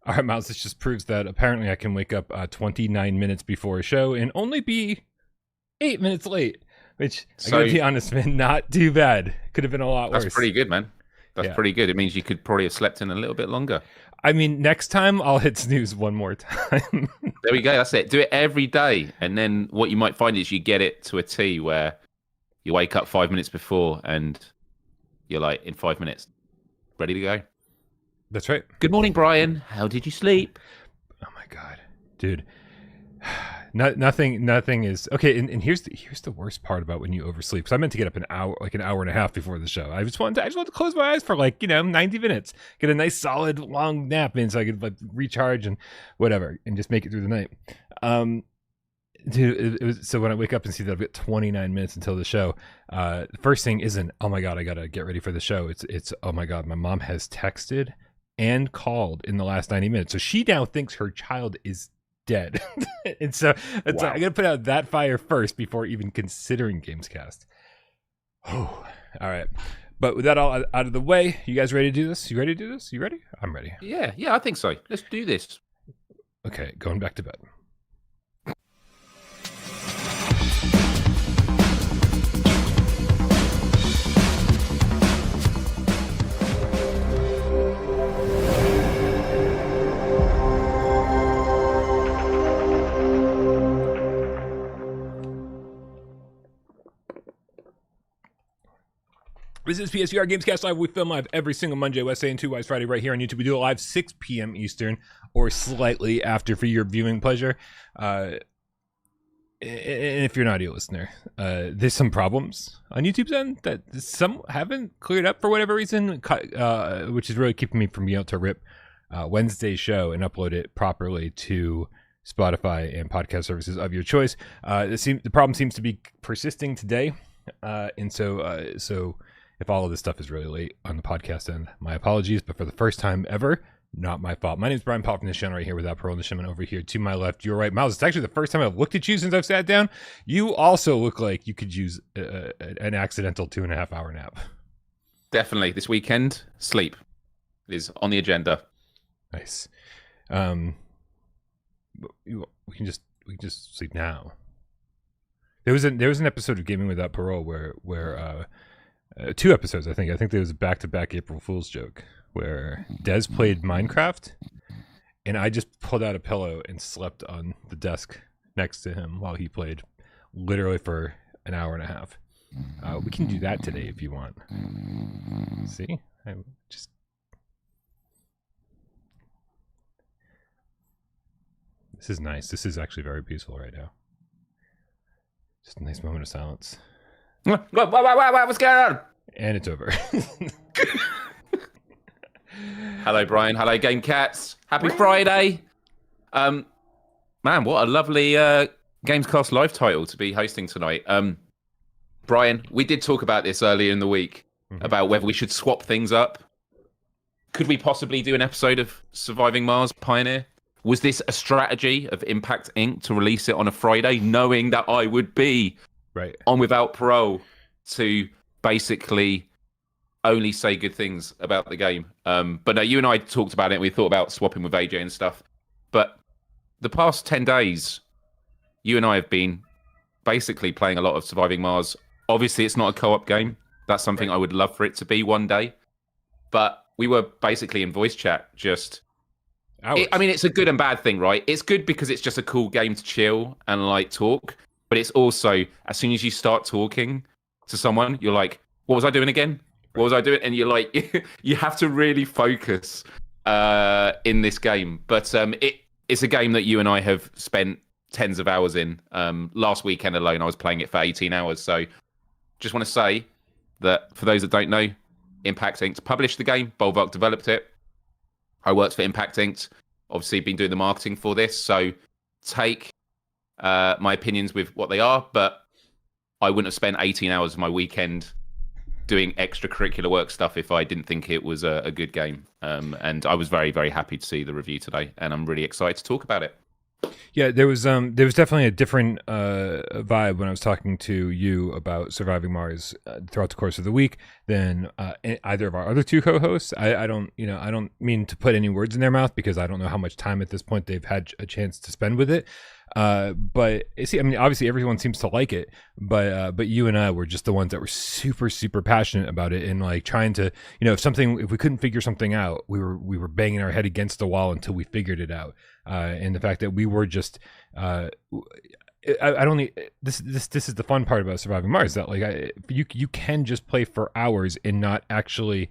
All right, Miles, this just proves that apparently I can wake up 29 minutes before a show and only be 8 minutes late, which, I gotta be honest, man, not too bad. Could have been a lot worse. That's pretty good, man. That's pretty good. It means you could probably have slept in a little bit longer. I mean, next time I'll hit snooze one more time. There we go. That's it. Do it every day. And then what you might find is you get it to a T where you wake up 5 minutes before and you're like, in 5 minutes, ready to go. That's right. Good morning, Brian. How did you sleep? Oh my God, dude. Nothing is okay. And here's the worst part about when you oversleep. So I meant to get up an hour and a half before the show. I just wanted to close my eyes for 90 minutes, get a nice solid long nap in, so I could recharge and whatever, and just make it through the night. Dude, it was so when I wake up and see that I've got 29 minutes until the show. The first thing isn't, oh my God, I gotta get ready for the show. It's oh my God, my mom has texted and called in the last 90 minutes, so she now thinks her child is dead. And so it's like, I gotta put out that fire first before even considering GAMESCAST. Oh, all right. But with that all out of the way, you guys ready to do this? You ready to do this? You ready? I'm ready. Yeah, I think so. Let's do this. Okay, going back to bed. This is PSVR GamesCast Live. We film live every single Monday, Wednesday, and 2 Wise Friday right here on YouTube. We do it live 6 p.m. Eastern or slightly after for your viewing pleasure. And if you're an audio listener, there's some problems on YouTube's end that some haven't cleared up for whatever reason, which is really keeping me from being able to rip Wednesday's show and upload it properly to Spotify and podcast services of your choice. The problem seems to be persisting today. And so if all of this stuff is really late on the podcast end, my apologies, but for the first time ever, not my fault. My name is Brian Paul from this channel right here without Parole, and the Shaman over here to my left, your right. Miles, it's actually the first time I've looked at you since I've sat down. You also look like you could use an accidental 2.5 hour nap. Definitely. This weekend, sleep is on the agenda. Nice. We can just sleep now. There was an episode of Gaming Without Parole where 2 episodes, I think there was a back-to-back April Fool's joke where Des played Minecraft and I just pulled out a pillow and slept on the desk next to him while he played, literally for an hour and a half. We can do that today if you want. See? This is nice. This is actually very peaceful right now. Just a nice moment of silence. What? What's going on? And it's over. Hello, Brian. Hello, Game Cats. Happy Friday. Man, what a lovely GamesCast live title to be hosting tonight. Brian, we did talk about this earlier in the week, about whether we should swap things up. Could we possibly do an episode of Surviving Mars Pioneer? Was this a strategy of Impact Inc. to release it on a Friday, knowing that I would be on Without Parole to basically only say good things about the game? But no, you and I talked about it, and we thought about swapping with AJ and stuff. But the past 10 days, you and I have been basically playing a lot of Surviving Mars. Obviously, it's not a co-op game. That's something I would love for it to be one day. But we were basically in voice chat just... I mean, it's a good and bad thing, right? It's good because it's just a cool game to chill and like talk. But it's also, as soon as you start talking to someone, you're like, what was I doing again? What was I doing? And you're like, you have to really focus in this game. But it's a game that you and I have spent tens of hours in. Last weekend alone, I was playing it for 18 hours. So just want to say that for those that don't know, Impact Inc. published the game. Bolvark developed it. I worked for Impact Inc. Obviously, been doing the marketing for this. So take my opinions with what they are, but I wouldn't have spent 18 hours of my weekend doing extracurricular work stuff if I didn't think it was a good game. And I was very, very happy to see the review today, and I'm really excited to talk about it. Yeah, there was definitely a different vibe when I was talking to you about Surviving Mars throughout the course of the week than either of our other two co-hosts. I don't mean to put any words in their mouth because I don't know how much time at this point they've had a chance to spend with it. But see, I mean, obviously everyone seems to like it, but you and I were just the ones that were super, super passionate about it and like trying to, if we couldn't figure something out, we were banging our head against the wall until we figured it out. And the fact that we were just, I don't need this is the fun part about Surviving Mars, that like you can just play for hours and not actually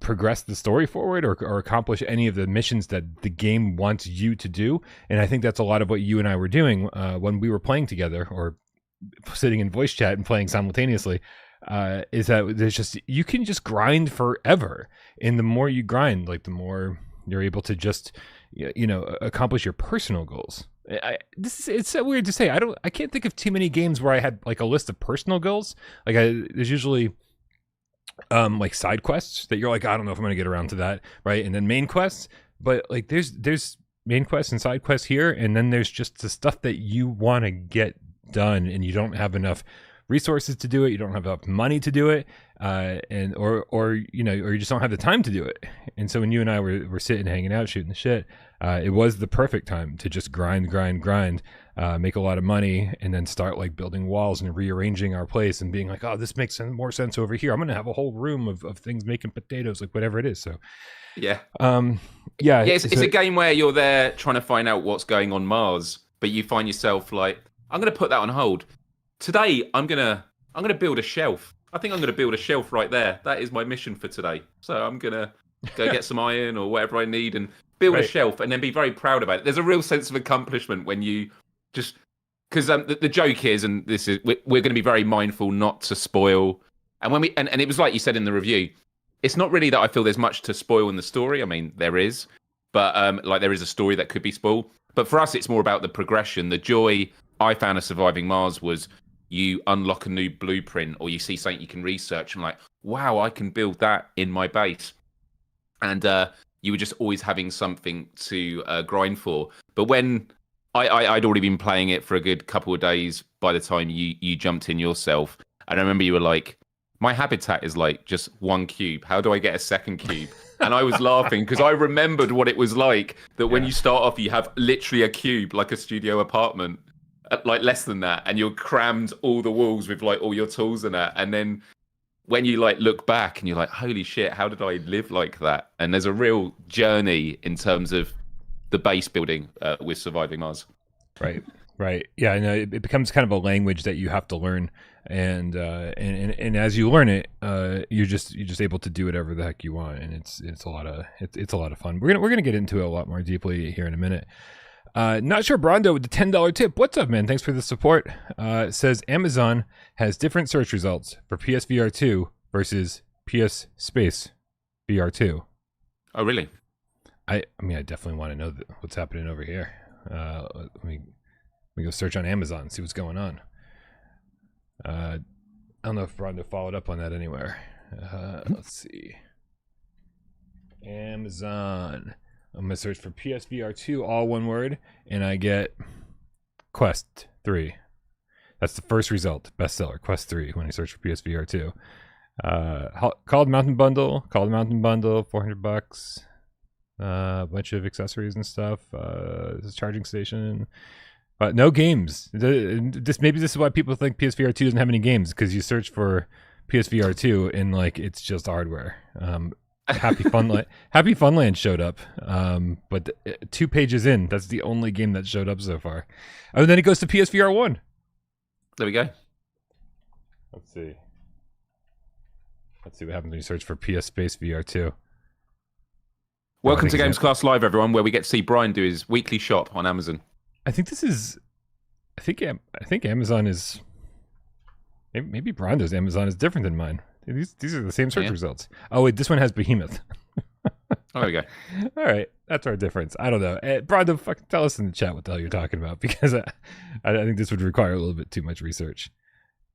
progress the story forward or accomplish any of the missions that the game wants you to do. And I think that's a lot of what you and I were doing when we were playing together or sitting in voice chat and playing simultaneously, is that there's just, you can just grind forever. And the more you grind, like the more you're able to just, accomplish your personal goals. It's so weird to say. I can't think of too many games where I had like a list of personal goals. Like there's usually like side quests that you're like, I don't know if I'm gonna get around to that, right? And then main quests, but like there's main quests and side quests here, and then there's just the stuff that you want to get done and you don't have enough resources to do it, you don't have enough money to do it, or you just don't have the time to do it. And so when you and I were sitting hanging out shooting the shit, it was the perfect time to just grind, make a lot of money, and then start like building walls and rearranging our place and being like, oh, this makes more sense over here, I'm gonna have a whole room of things making potatoes, like whatever it is. So it's a game where you're there trying to find out what's going on Mars, but you find yourself like, I'm gonna put that on hold. Today, I'm gonna build a shelf. I think I'm gonna build a shelf right there. That is my mission for today. So I'm gonna go get some iron or whatever I need and build a shelf, and then be very proud about it. There's a real sense of accomplishment when you just, because the joke is, and this is, we're going to be very mindful not to spoil. And when and it was like you said in the review, it's not really that I feel there's much to spoil in the story. I mean, there is, but like there is a story that could be spoiled. But for us, it's more about the progression. The joy I found of Surviving Mars was, you unlock a new blueprint or you see something you can research and like, wow, I can build that in my base. And you were just always having something to grind for. But when I'd already been playing it for a good couple of days by the time you jumped in yourself. And I remember you were like, my habitat is like just one cube. How do I get a second cube? And I was laughing because I remembered what it was like, that when you start off, you have literally a cube, like a studio apartment. Like less than that, and you're crammed all the walls with like all your tools and that, and then when you like look back and you're like, holy shit, how did I live like that? And there's a real journey in terms of the base building with Surviving Mars. Right. Yeah, I know it becomes kind of a language that you have to learn, and as you learn it, you're just able to do whatever the heck you want, and it's a lot of fun. We're gonna get into it a lot more deeply here in a minute. Not sure Brondo with the $10 tip. What's up, man? Thanks for the support. It says Amazon has different search results for PSVR2 versus PS Space VR2. Oh, really? I mean, I definitely want to know what's happening over here. Let me go search on Amazon, see what's going on. I don't know if Brondo followed up on that anywhere. Let's see. Amazon. I'm going to search for PSVR2, all one word, and I get Quest 3. That's the first result, bestseller, Quest 3, when I search for PSVR2. Called Mountain Bundle, $400. A bunch of accessories and stuff. This is charging station. No games. Maybe this is why people think PSVR2 doesn't have any games, because you search for PSVR2 and like it's just hardware. Happy Funland showed up, but 2 pages in, that's the only game that showed up so far. Oh, and then it goes to PSVR1. There we go. Let's see what happens when you search for PS Space VR2. Welcome to GamesCast Live, everyone, where we get to see Brian do his weekly shop on Amazon. I think Amazon is, maybe Brando's Amazon is different than mine. These are the same search results. Oh wait, this one has Behemoth. Oh, there we go. All right, that's our difference. I don't know. Brando, fucking tell us in the chat what the hell you're talking about, because I think this would require a little bit too much research.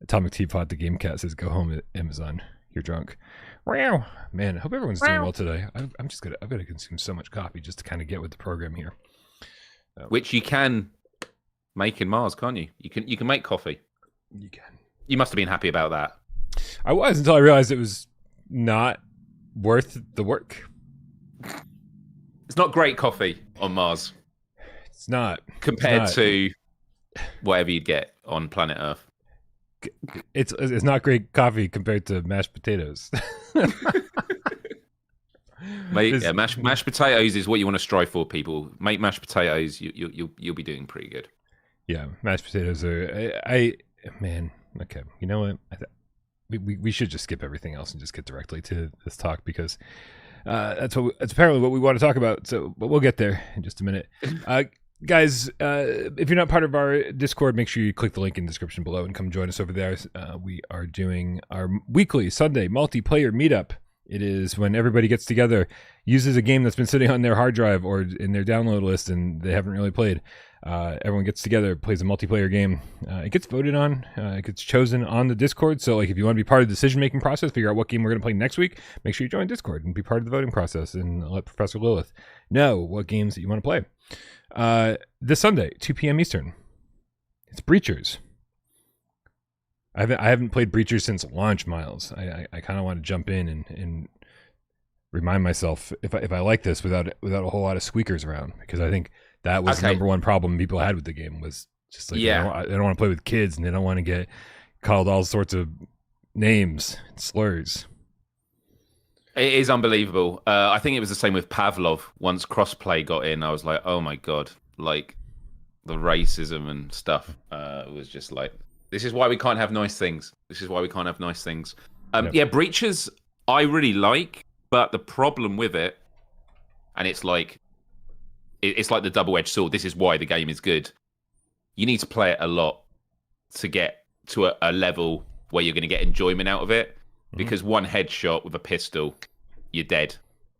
Atomic Teapot, the GameCast says, "Go home, Amazon. You're drunk." Wow, man. I hope everyone's doing well today. I've got to consume so much coffee just to kind of get with the program here. which you can make in Mars, can't you? You can make coffee. You can. You must have been happy about that. I was until I realized it was not worth the work. It's not great coffee on Mars. It's not compared to whatever you'd get on planet Earth. It's not great coffee compared to mashed potatoes. Mate, yeah, mashed potatoes is what you want to strive for, people. Make mashed potatoes, you'll be doing pretty good. Yeah, mashed potatoes are. Man, okay. You know what? We should just skip everything else and just get directly to this talk because that's apparently what we want to talk about. So, but we'll get there in just a minute. Guys, if you're not part of our Discord, make sure you click the link in the description below and come join us over there. We are doing our weekly Sunday multiplayer meetup. It is when everybody gets together, uses a game that's been sitting on their hard drive or in their download list and they haven't really played. Everyone gets together, plays a multiplayer game. It gets voted on. It gets chosen on the Discord. So, like, if you want to be part of the decision-making process, figure out what game we're going to play next week, make sure you join Discord and be part of the voting process and let Professor Lilith know what games that you want to play. This Sunday, 2 p.m. Eastern. It's Breachers. I haven't played Breachers since launch, Miles. I kind of want to jump in and remind myself if I like this without a whole lot of squeakers around, because I think that was the number one problem people had with the game was just like they don't want to play with kids and they don't want to get called all sorts of names and slurs. It is unbelievable. I think it was the same with Pavlov. Once crossplay got in, I was like, oh my god, like the racism and stuff was just like, this is why we can't have nice things. This is why we can't have nice things. Yeah, Breachers I really like, but the problem with it, and it's like the double-edged sword. This is why the game is good. You need to play it a lot to get to a level where you're going to get enjoyment out of it. Because one headshot with a pistol, you're dead,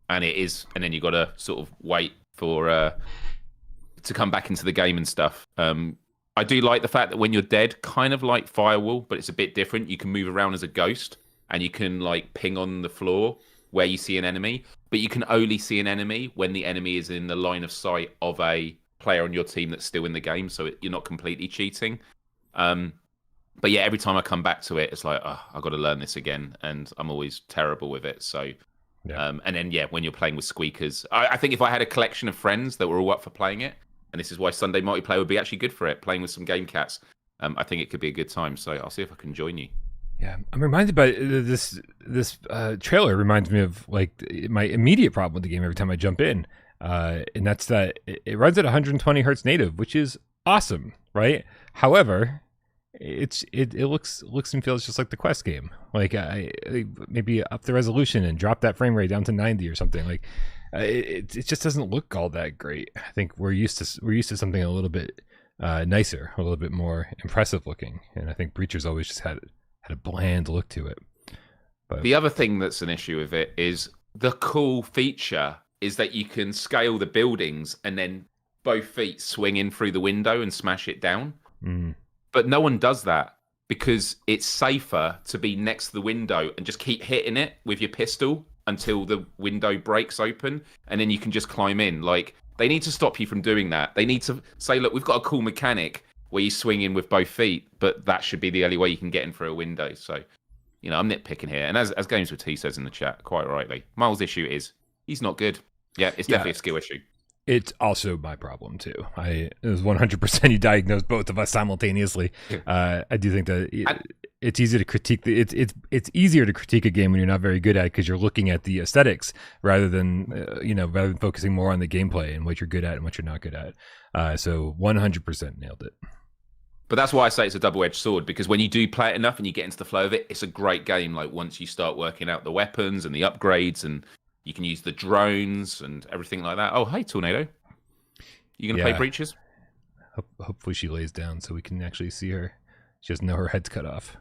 and then you got to sort of wait for to come back into the game and stuff. I do like the fact that when you're dead, kind of like Firewall, but it's a bit different. You can move around as a ghost, and you can like ping on the floor where you see an enemy, but you can only see an enemy when the enemy is in the line of sight of a player on your team that's still in the game, so you're not completely cheating. But yeah, every time I come back to it, it's like, oh, I've got to learn this again, and I'm always terrible with it. So, and then when you're playing with squeakers, I think if I had a collection of friends that were all up for playing it, and this is why Sunday multiplayer would be actually good for it, playing with some game cats, I think it could be a good time. So I'll see if I can join you. Yeah, I'm reminded by this trailer reminds me of like my immediate problem with the game every time I jump in, and that's that it runs at 120 hertz native, which is awesome, right? However, it looks and feels just like the Quest game. Like I maybe up the resolution and drop that frame rate down to 90 or something. Like it just doesn't look all that great. I think we're used to something a little bit nicer, a little bit more impressive looking, and I think Breachers always just had a bland look to it. But the other thing that's an issue with it is the cool feature is that you can scale the buildings and then both feet swing in through the window and smash it down. But no one does that because it's safer to be next to the window and just keep hitting it with your pistol until the window breaks open, and then you can just climb in. Like, they need to stop you from doing that. They need to say, look, we've got a cool mechanic where you swing in with both feet, but that should be the only way you can get in through a window. So, I'm nitpicking here. And as Games with T says in the chat, quite rightly, Miles' issue is he's not good. Yeah, it's definitely a skill issue. It's also my problem too. It was 100% you diagnosed both of us simultaneously. I do think that it's easy to critique. It's easier to critique a game when you're not very good at it because you're looking at the aesthetics rather than rather than focusing more on the gameplay and what you're good at and what you're not good at. So 100% nailed it. But that's why I say it's a double-edged sword, because when you do play it enough and you get into the flow of it, it's a great game. Like once you start working out the weapons and the upgrades, and you can use the drones and everything like that. Oh, hey, Tornado. You going to play Breaches? Hopefully she lays down so we can actually see her. She doesn't know her head's cut off.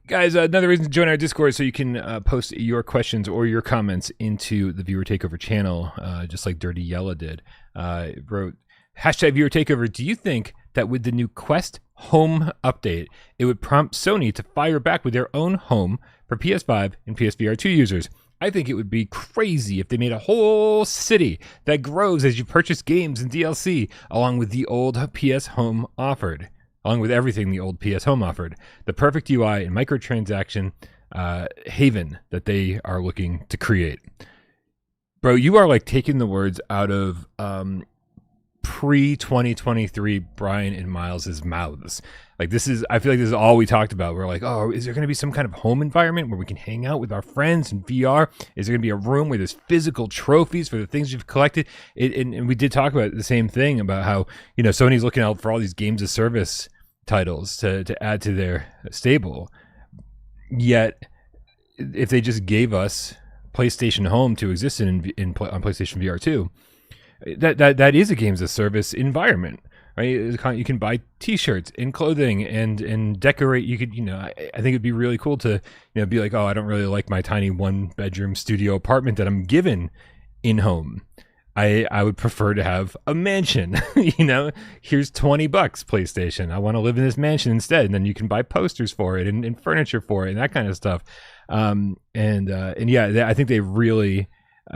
Guys, another reason to join our Discord so you can post your questions or your comments into the Viewer Takeover channel, just like Dirty Yella did. Wrote, #Viewer Takeover, do you think that with the new Quest Home update, it would prompt Sony to fire back with their own home for PS5 and PSVR2 users? I think it would be crazy if they made a whole city that grows as you purchase games and DLC, along with the old PS Home offered. Along with everything the old PS Home offered. The perfect UI and microtransaction haven that they are looking to create. Bro, you are like taking the words out of pre-2023 Brian and Miles's mouths. Like this is, I feel like this is all we talked about. We're like, oh, is there going to be some kind of home environment where we can hang out with our friends in VR? Is there going to be a room where there's physical trophies for the things you've collected? And we did talk about the same thing about how, you know, Sony's looking out for all these games of service titles to add to their stable. Yet, if they just gave us PlayStation Home to exist on PlayStation VR2, that is a games of service environment. Right? You can buy T-shirts and clothing and decorate. You could, you know, I think it'd be really cool to, you know, be like, oh, I don't really like my tiny 1-bedroom studio apartment that I'm given in home. I would prefer to have a mansion. You know, here's $20, PlayStation. I want to live in this mansion instead, and then you can buy posters for it and furniture for it and that kind of stuff. And yeah, I think they really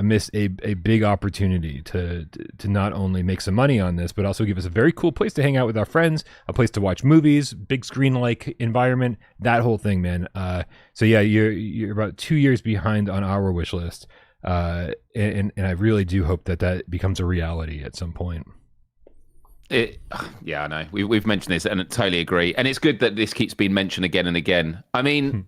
miss a big opportunity to not only make some money on this, but also give us a very cool place to hang out with our friends, a place to watch movies, big screen like environment, that whole thing, man. So yeah, you're about 2 years behind on our wish list, and I really do hope that becomes a reality at some point. Yeah, I know we've mentioned this and I totally agree, and it's good that this keeps being mentioned again and again. I mean,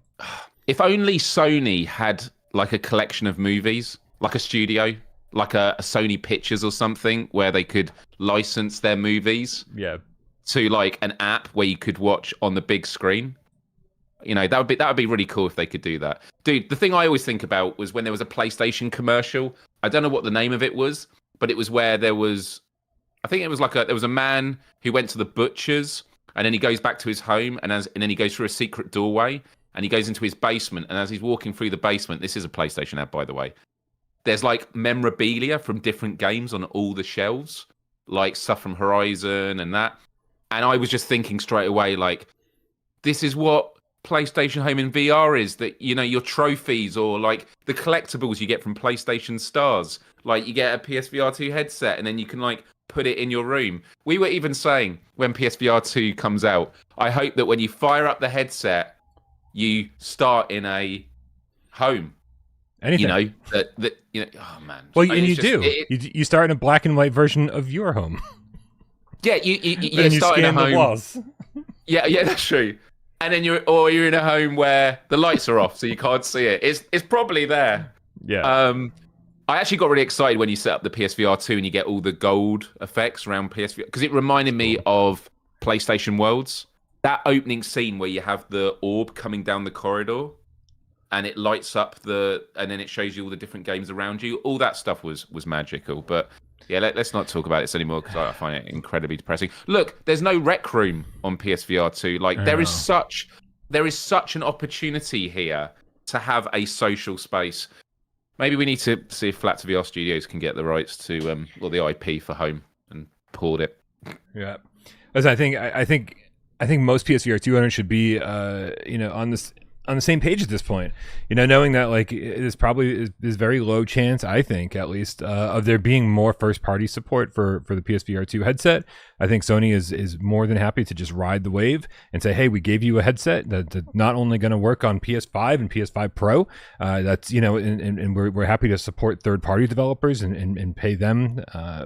if only Sony had like a collection of movies, like a studio, like a Sony Pictures or something, where they could license their movies to like an app where you could watch on the big screen. You know, that would be really cool if they could do that. Dude, the thing I always think about was when there was a PlayStation commercial. I don't know what the name of it was, but it was where there was, I think it was like there was a man who went to the butcher's and then he goes back to his home and then he goes through a secret doorway and he goes into his basement, and as he's walking through the basement, this is a PlayStation app, by the way, there's like memorabilia from different games on all the shelves, like stuff from Horizon and that. And I was just thinking straight away, like, this is what PlayStation Home in VR is, that, you know, your trophies or like the collectibles you get from PlayStation Stars. Like you get a PSVR2 headset and then you can like put it in your room. We were even saying when PSVR2 comes out, I hope that when you fire up the headset, you start in a home. Anything. You know, that you know, oh man. Well, and you do. You start in a black and white version of your home. Yeah, you start in a home. The walls. Yeah, that's true. And then you're in a home where the lights are off, so you can't see it. It's probably there. Yeah. I actually got really excited when you set up the PSVR2 and you get all the gold effects around PSVR, because it reminded me of PlayStation Worlds. That opening scene where you have the orb coming down the corridor and it lights up and then it shows you all the different games around you. All that stuff was magical. But yeah, let's not talk about this anymore because I find it incredibly depressing. Look, there's no rec room on PSVR2. Like there is such an opportunity here to have a social space. Maybe we need to see if Flat to VR Studios can get the rights to or the IP for Home and port it. Yeah, as I think most PSVR2 owners should be on the same page at this point, you know, knowing that like there's probably is very low chance, I think at least, of there being more first party support for the PSVR2 headset. I think Sony is more than happy to just ride the wave and say, hey, we gave you a headset that's not only going to work on PS5 and PS5 Pro, that's, you know, and we're happy to support third party developers and pay them,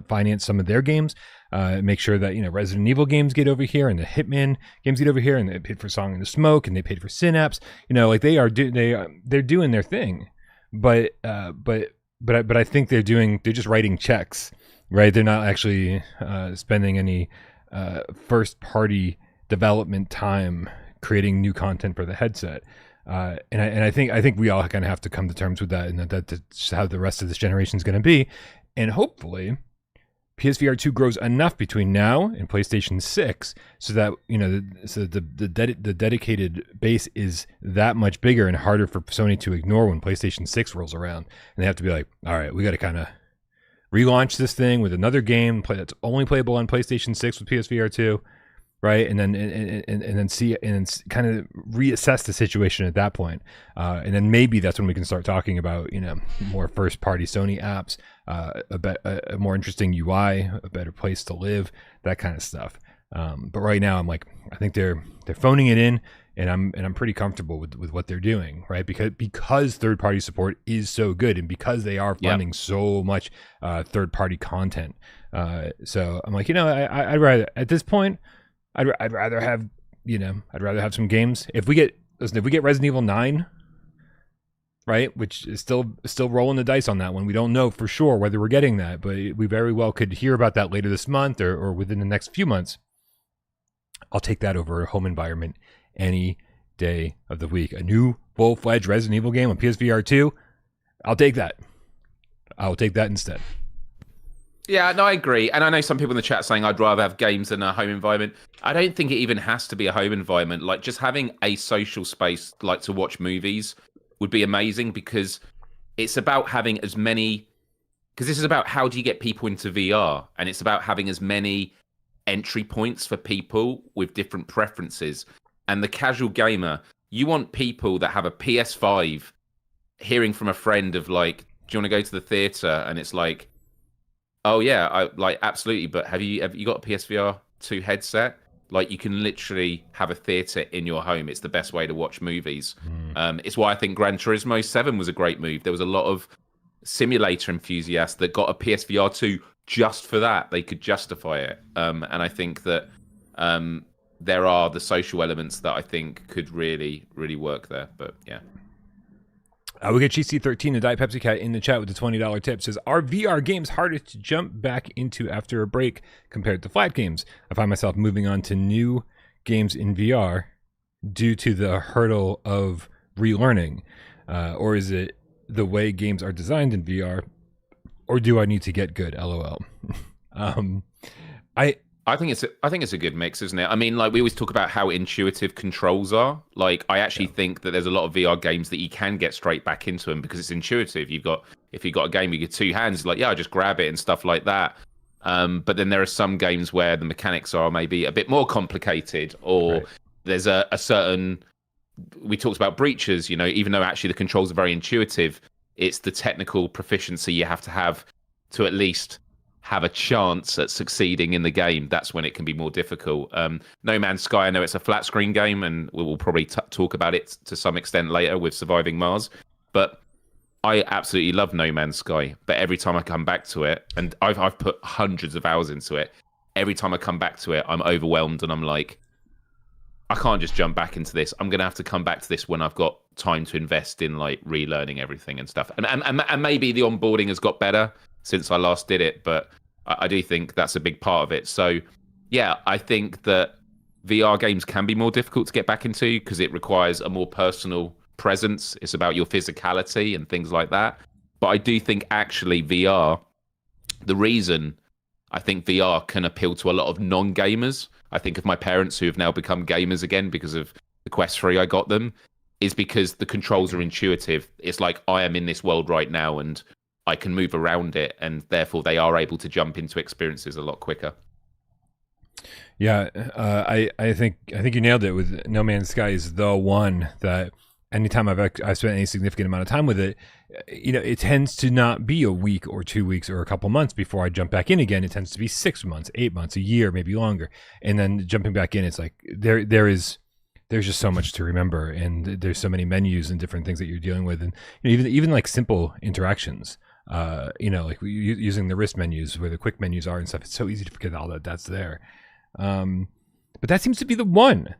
finance some of their games. Make sure that, you know, Resident Evil games get over here and the Hitman games get over here, and they paid for Song in the Smoke and they paid for Synapse. You know, like they're doing their thing, but I think they're just writing checks, right? They're not actually spending any first party development time creating new content for the headset. And I think we all kind of have to come to terms with that, and that's how the rest of this generation is going to be, and hopefully PSVR2 grows enough between now and PlayStation 6 so that, you know, the dedicated base is that much bigger and harder for Sony to ignore when PlayStation 6 rolls around. And they have to be like, all right, we got to kind of relaunch this thing with another game that's only playable on PlayStation 6 with PSVR2. right? And then see and then kind of reassess the situation at that point. And then maybe that's when we can start talking about, you know, more first party Sony apps, a more interesting UI, a better place to live, that kind of stuff. But right now I'm like, I think they're phoning it in, and I'm pretty comfortable with what they're doing, right? Because third party support is so good, and because they are funding so much third party content. So I'm like, you know, I'd rather at this point, I'd rather have, you know, I'd rather have some games. If we get Resident Evil 9, right, which is still rolling the dice on that one. We don't know for sure whether we're getting that, but we very well could hear about that later this month or within the next few months. I'll take that over a home environment any day of the week. A new full-fledged Resident Evil game on PSVR2, I'll take that. I'll take that instead. Yeah, no, I agree. And I know some people in the chat saying I'd rather have games than a home environment. I don't think it even has to be a home environment. Like, just having a social space, like to watch movies, would be amazing, because it's about having as many... Because this is about how do you get people into VR, and it's about having as many entry points for people with different preferences. And the casual gamer, you want people that have a PS5 hearing from a friend of like, do you want to go to the theater? And it's like, oh yeah, I like absolutely. But have you got a PSVR2 headset? Like, you can literally have a theater in your home. It's the best way to watch movies. It's why I think Gran Turismo 7 was a great move. There was a lot of simulator enthusiasts that got a PSVR2 just for that. They could justify it. And I think that there are the social elements that I think could really, really work there. But yeah. We get GC13, the Diet Pepsi Cat, in the chat with the $20 tip. Says, are VR games harder to jump back into after a break compared to flat games? I find myself moving on to new games in VR due to the hurdle of relearning. Or is it the way games are designed in VR? Or do I need to get good? LOL. I think it's a good mix, isn't it? I mean, like, we always talk about how intuitive controls are. Like, I actually think that there's a lot of VR games that you can get straight back into them because it's intuitive. If you've got a game with your two hands, like, yeah, just grab it and stuff like that. But then there are some games where the mechanics are maybe a bit more complicated, or there's a certain... We talked about breaches, you know, even though actually the controls are very intuitive, it's the technical proficiency you have to at least have a chance at succeeding in the game. That's when it can be more difficult. No Man's Sky, I know it's a flat screen game, and we'll probably talk about it to some extent later with Surviving Mars, but I absolutely love No Man's Sky. But every time I come back to it, and I've put hundreds of hours into it, every time I come back to it, I'm overwhelmed, and I'm like, I can't just jump back into this. I'm going to have to come back to this when I've got time to invest in like relearning everything and stuff. And maybe the onboarding has got better since I last did it, but I do think that's a big part of it. So yeah, I think that VR games can be more difficult to get back into because it requires a more personal presence. It's about your physicality and things like that. But I do think actually VR, the reason I think VR can appeal to a lot of non-gamers, I think of my parents who have now become gamers again because of the Quest 3 I got them, is because the controls are intuitive. It's like, I am in this world right now and I can move around it, and therefore they are able to jump into experiences a lot quicker. Yeah, I think you nailed it with No Man's Sky is the one that anytime I've spent any significant amount of time with it, you know, it tends to not be a week or 2 weeks or a couple months before I jump back in again. It tends to be 6 months, 8 months, a year, maybe longer. And then jumping back in, it's like there's just so much to remember, and there's so many menus and different things that you're dealing with, and you know, even like simple interactions. You know, like using the wrist menus where the quick menus are and stuff. It's so easy to forget all that's there. But that seems to be the one.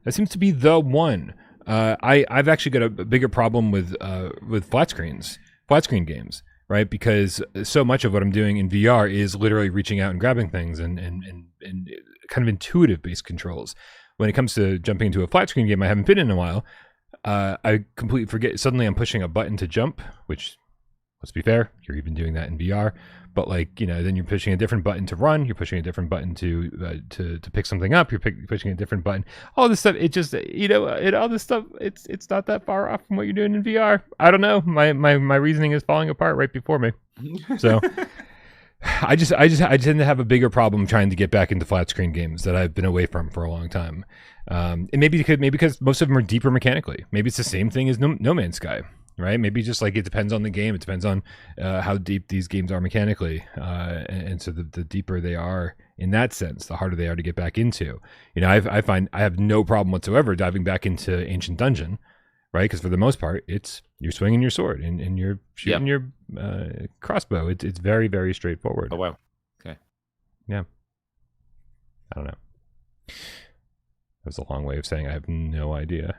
I've actually got a bigger problem with flat screen games, right? Because so much of what I'm doing in VR is literally reaching out and grabbing things and kind of intuitive based controls. When it comes to jumping into a flat screen game I haven't been in a while, I completely forget. Suddenly I'm pushing a button to jump, which, let's be fair, you're even doing that in VR. But like, you know, then you're pushing a different button to run. You're pushing a different button to pick something up. You're pushing a different button. All this stuff, it just, you know, all this stuff, it's not that far off from what you're doing in VR. I don't know. My reasoning is falling apart right before me. So I tend to have a bigger problem trying to get back into flat screen games that I've been away from for a long time. And maybe because most of them are deeper mechanically. Maybe it's the same thing as No Man's Sky, right? Maybe just like it depends on the game. It depends on how deep these games are mechanically, and so the deeper they are in that sense, the harder they are to get back into. You know, I find I have no problem whatsoever diving back into Ancient Dungeon, right? Because for the most part, it's you're swinging your sword and you're shooting your crossbow. It's very, very straightforward. Oh wow. Okay. Yeah. I don't know. That was a long way of saying I have no idea.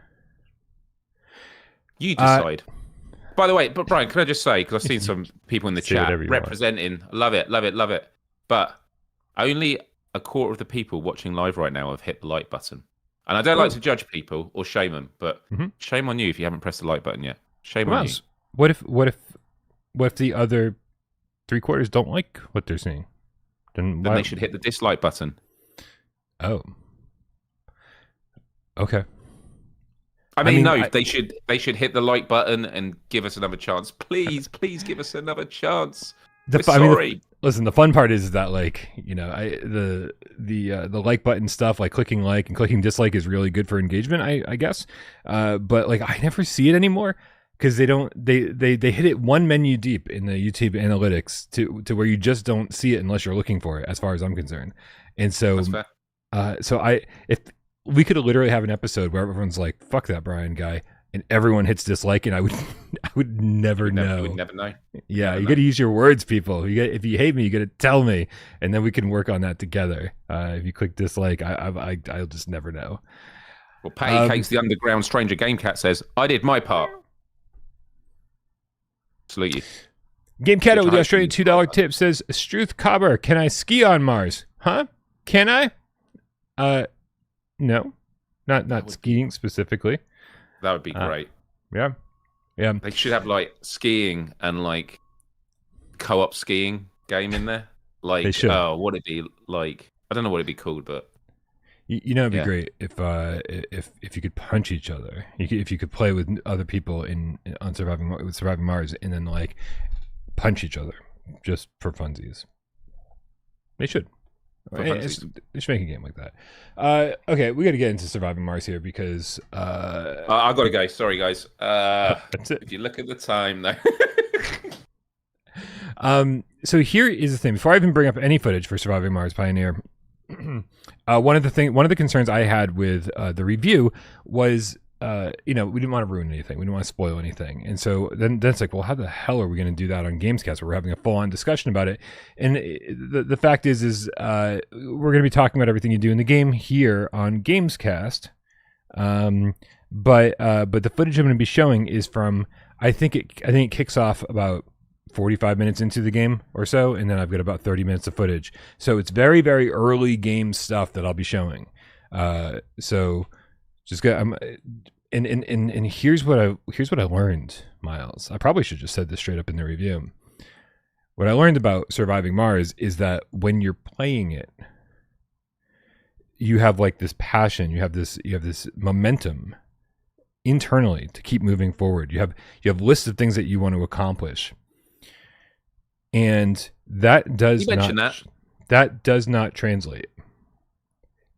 You decide. By the way, but Brian, can I just say, because I've seen some people in the chat representing, love it. But only a quarter of the people watching live right now have hit the like button. And I don't like to judge people or shame them, but shame on you if you haven't pressed the like button yet. Shame on you. What if the other 3/4 don't like what they're seeing? Then they should hit the dislike button. Oh. Okay. I mean, they should hit the like button and give us another chance. Please give us another chance. Sorry. Listen, the fun part is that, like, you know, the like button stuff, like clicking like and clicking dislike, is really good for engagement, I guess. But like, I never see it anymore because they hit it one menu deep in the YouTube analytics to where you just don't see it unless you're looking for it, as far as I'm concerned. And so, if we could literally have an episode where everyone's like, "Fuck that Brian guy," and everyone hits dislike, and I would never know. You would never know. Yeah, you got to use your words, people. If you hate me, you got to tell me, and then we can work on that together. If you click dislike, I'll just never know. Well, Patty Cakes, the underground stranger game cat, says, "I did my part." Salute you. Game Cat with the Australian $2 tip says, "Struth Cobber, can I ski on Mars? Huh? Can I? No, not skiing specifically." That would be great. Yeah. They should have like skiing and like co-op skiing game in there. Like, they should. What it'd be like? I don't know what it'd be called, but you know, it'd be great if you could punch each other. If you could play with other people on Surviving Mars, and then like punch each other just for funsies. They should. They should make a game like that. Okay, we got to get into Surviving Mars here because I got to go. Sorry, guys. That's it. If you look at the time, though. So here is the thing. Before I even bring up any footage for Surviving Mars Pioneer, one of the concerns I had with the review was, we didn't want to ruin anything. We didn't want to spoil anything. And so then it's like, well, how the hell are we going to do that on GamesCast? We're having a full-on discussion about it. And the fact is we're going to be talking about everything you do in the game here on GamesCast. But the footage I'm going to be showing is from, I think it kicks off about 45 minutes into the game or so, and then I've got about 30 minutes of footage. So it's very, very early game stuff that I'll be showing. So just go. And here's what I learned, Miles. I probably should have just said this straight up in the review. What I learned about Surviving Mars is that when you're playing it, you have like this passion, you have this momentum internally to keep moving forward. You have lists of things that you want to accomplish, and that does not translate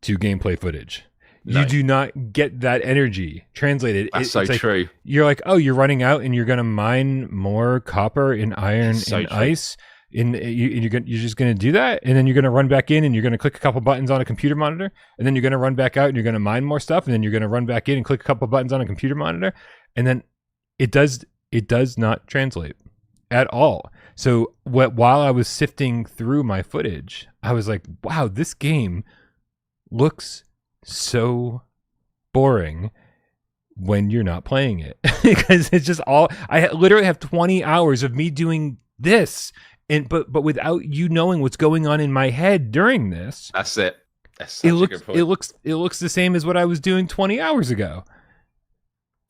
to gameplay footage. No. You do not get that energy translated. That's so true. You're like, oh, you're running out, and you're gonna mine more copper and iron and ice. You're just gonna do that, and then you're gonna run back in, and you're gonna click a couple buttons on a computer monitor, and then you're gonna run back out, and you're gonna mine more stuff, and then you're gonna run back in and click a couple buttons on a computer monitor, and then it does not translate at all. So while I was sifting through my footage, I was like, wow, this game looks so boring when you're not playing it because it's just all I literally have 20 hours of me doing this, and but without you knowing what's going on in my head during this. That's it. That's such a good point. It looks the same as what I was doing 20 hours ago.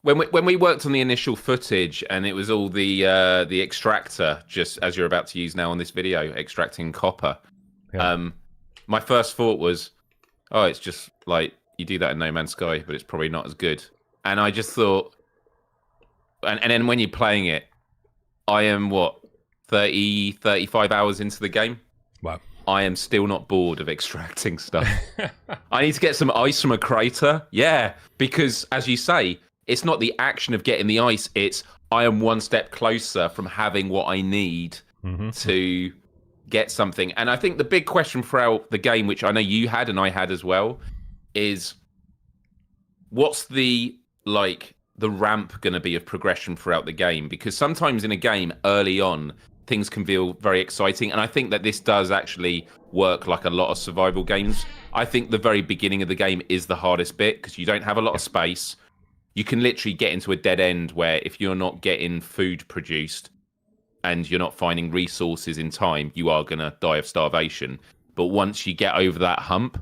When we worked on the initial footage, and it was all the extractor, just as you're about to use now on this video, extracting copper. Yeah. My first thought was, oh, it's just like you do that in No Man's Sky, but it's probably not as good. And I just thought, and then when you're playing it, I am 30 30, 35 hours into the game. Wow. I am still not bored of extracting stuff. I need to get some ice from a crater. Yeah, because as you say, it's not the action of getting the ice. It's I am one step closer from having what I need to get something. And I think the big question throughout the game, which I know you had and I had as well, is what's the ramp going to be of progression throughout the game? Because sometimes in a game early on, things can feel very exciting. And I think that this does actually work like a lot of survival games. I think the very beginning of the game is the hardest bit because you don't have a lot of space. You can literally get into a dead end where if you're not getting food produced and you're not finding resources in time, you are going to die of starvation. But once you get over that hump,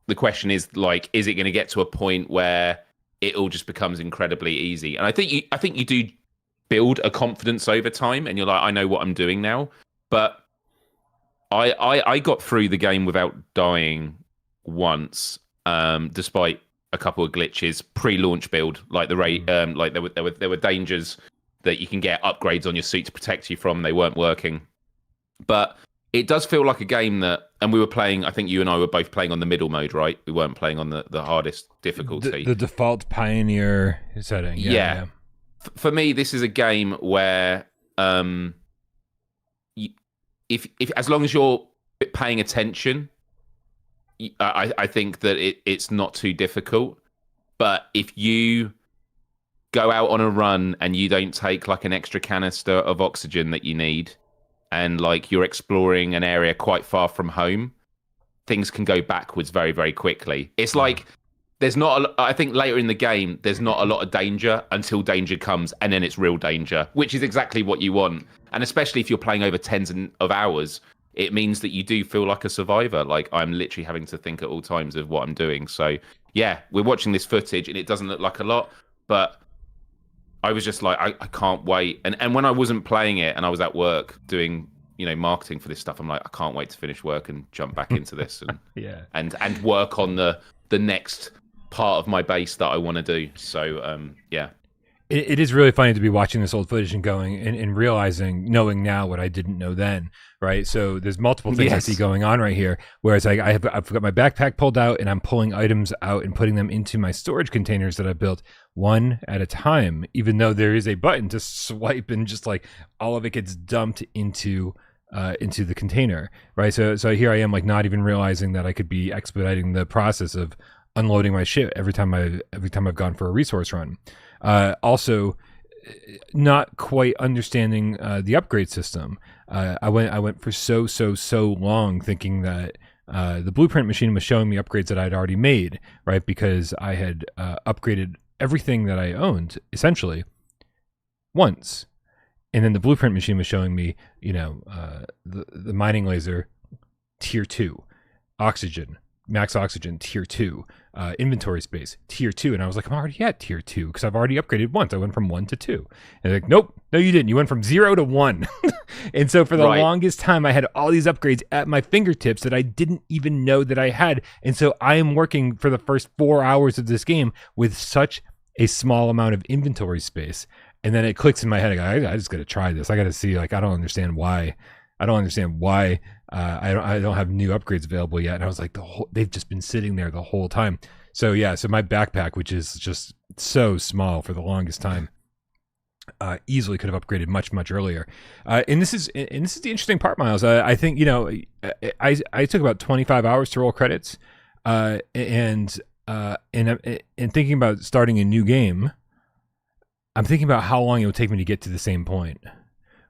the question is is it going to get to a point where it all just becomes incredibly easy? And I think you do build a confidence over time and you're like, I know what I'm doing now. But I got through the game without dying once, despite a couple of glitches pre-launch build, like there were dangers that you can get upgrades on your suit to protect you from. They weren't working, but it does feel like a game that, and we were playing, I think you and I were both playing on the middle mode, right? We weren't playing on the hardest difficulty. The default Pioneer setting. Yeah. For me, this is a game where if as long as you're paying attention, I think that it's not too difficult. But if you go out on a run and you don't take like an extra canister of oxygen that you need, and like you're exploring an area quite far from home, things can go backwards very, very quickly. It's like there's not I think later in the game, there's not a lot of danger until danger comes, and then it's real danger, which is exactly what you want. And especially if you're playing over tens of hours, it means that you do feel like a survivor. Like I'm literally having to think at all times of what I'm doing. So yeah, we're watching this footage and it doesn't look like a lot, but I was just like, I can't wait. And when I wasn't playing it and I was at work doing, marketing for this stuff, I'm like, I can't wait to finish work and jump back into this and and work on the next part of my base that I want to do. So yeah. It is really funny to be watching this old footage and going and realizing, knowing now what I didn't know then, right? So there's multiple things I see going on right here. Whereas I've got my backpack pulled out and I'm pulling items out and putting them into my storage containers that I built one at a time, even though there is a button to swipe and just like all of it gets dumped into the container, right? So here I am, like not even realizing that I could be expediting the process of unloading my shit every time I've gone for a resource run. Also, not quite understanding the upgrade system. I went for so long thinking that the blueprint machine was showing me upgrades that I'd already made, right? Because I had upgraded everything that I owned essentially once, and then the blueprint machine was showing me, the mining laser tier 2, oxygen, max oxygen tier 2. Inventory space tier 2, and I was like, I'm already at tier 2 because I've already upgraded once. I went from 1 to 2, and they're like, nope, no you didn't, you went from 0 to 1. And so for the longest time I had all these upgrades at my fingertips that I didn't even know that I had. And so I am working for the first 4 hours of this game with such a small amount of inventory space, and then it clicks in my head, I just gotta try this. I gotta see, like, I don't understand why I don't have new upgrades available yet. And I was like, they've just been sitting there the whole time. So yeah, so my backpack, which is just so small for the longest time, easily could have upgraded much earlier. And this is the interesting part, Myles. I think I took about 25 hours to roll credits, and thinking about starting a new game, I'm thinking about how long it would take me to get to the same point.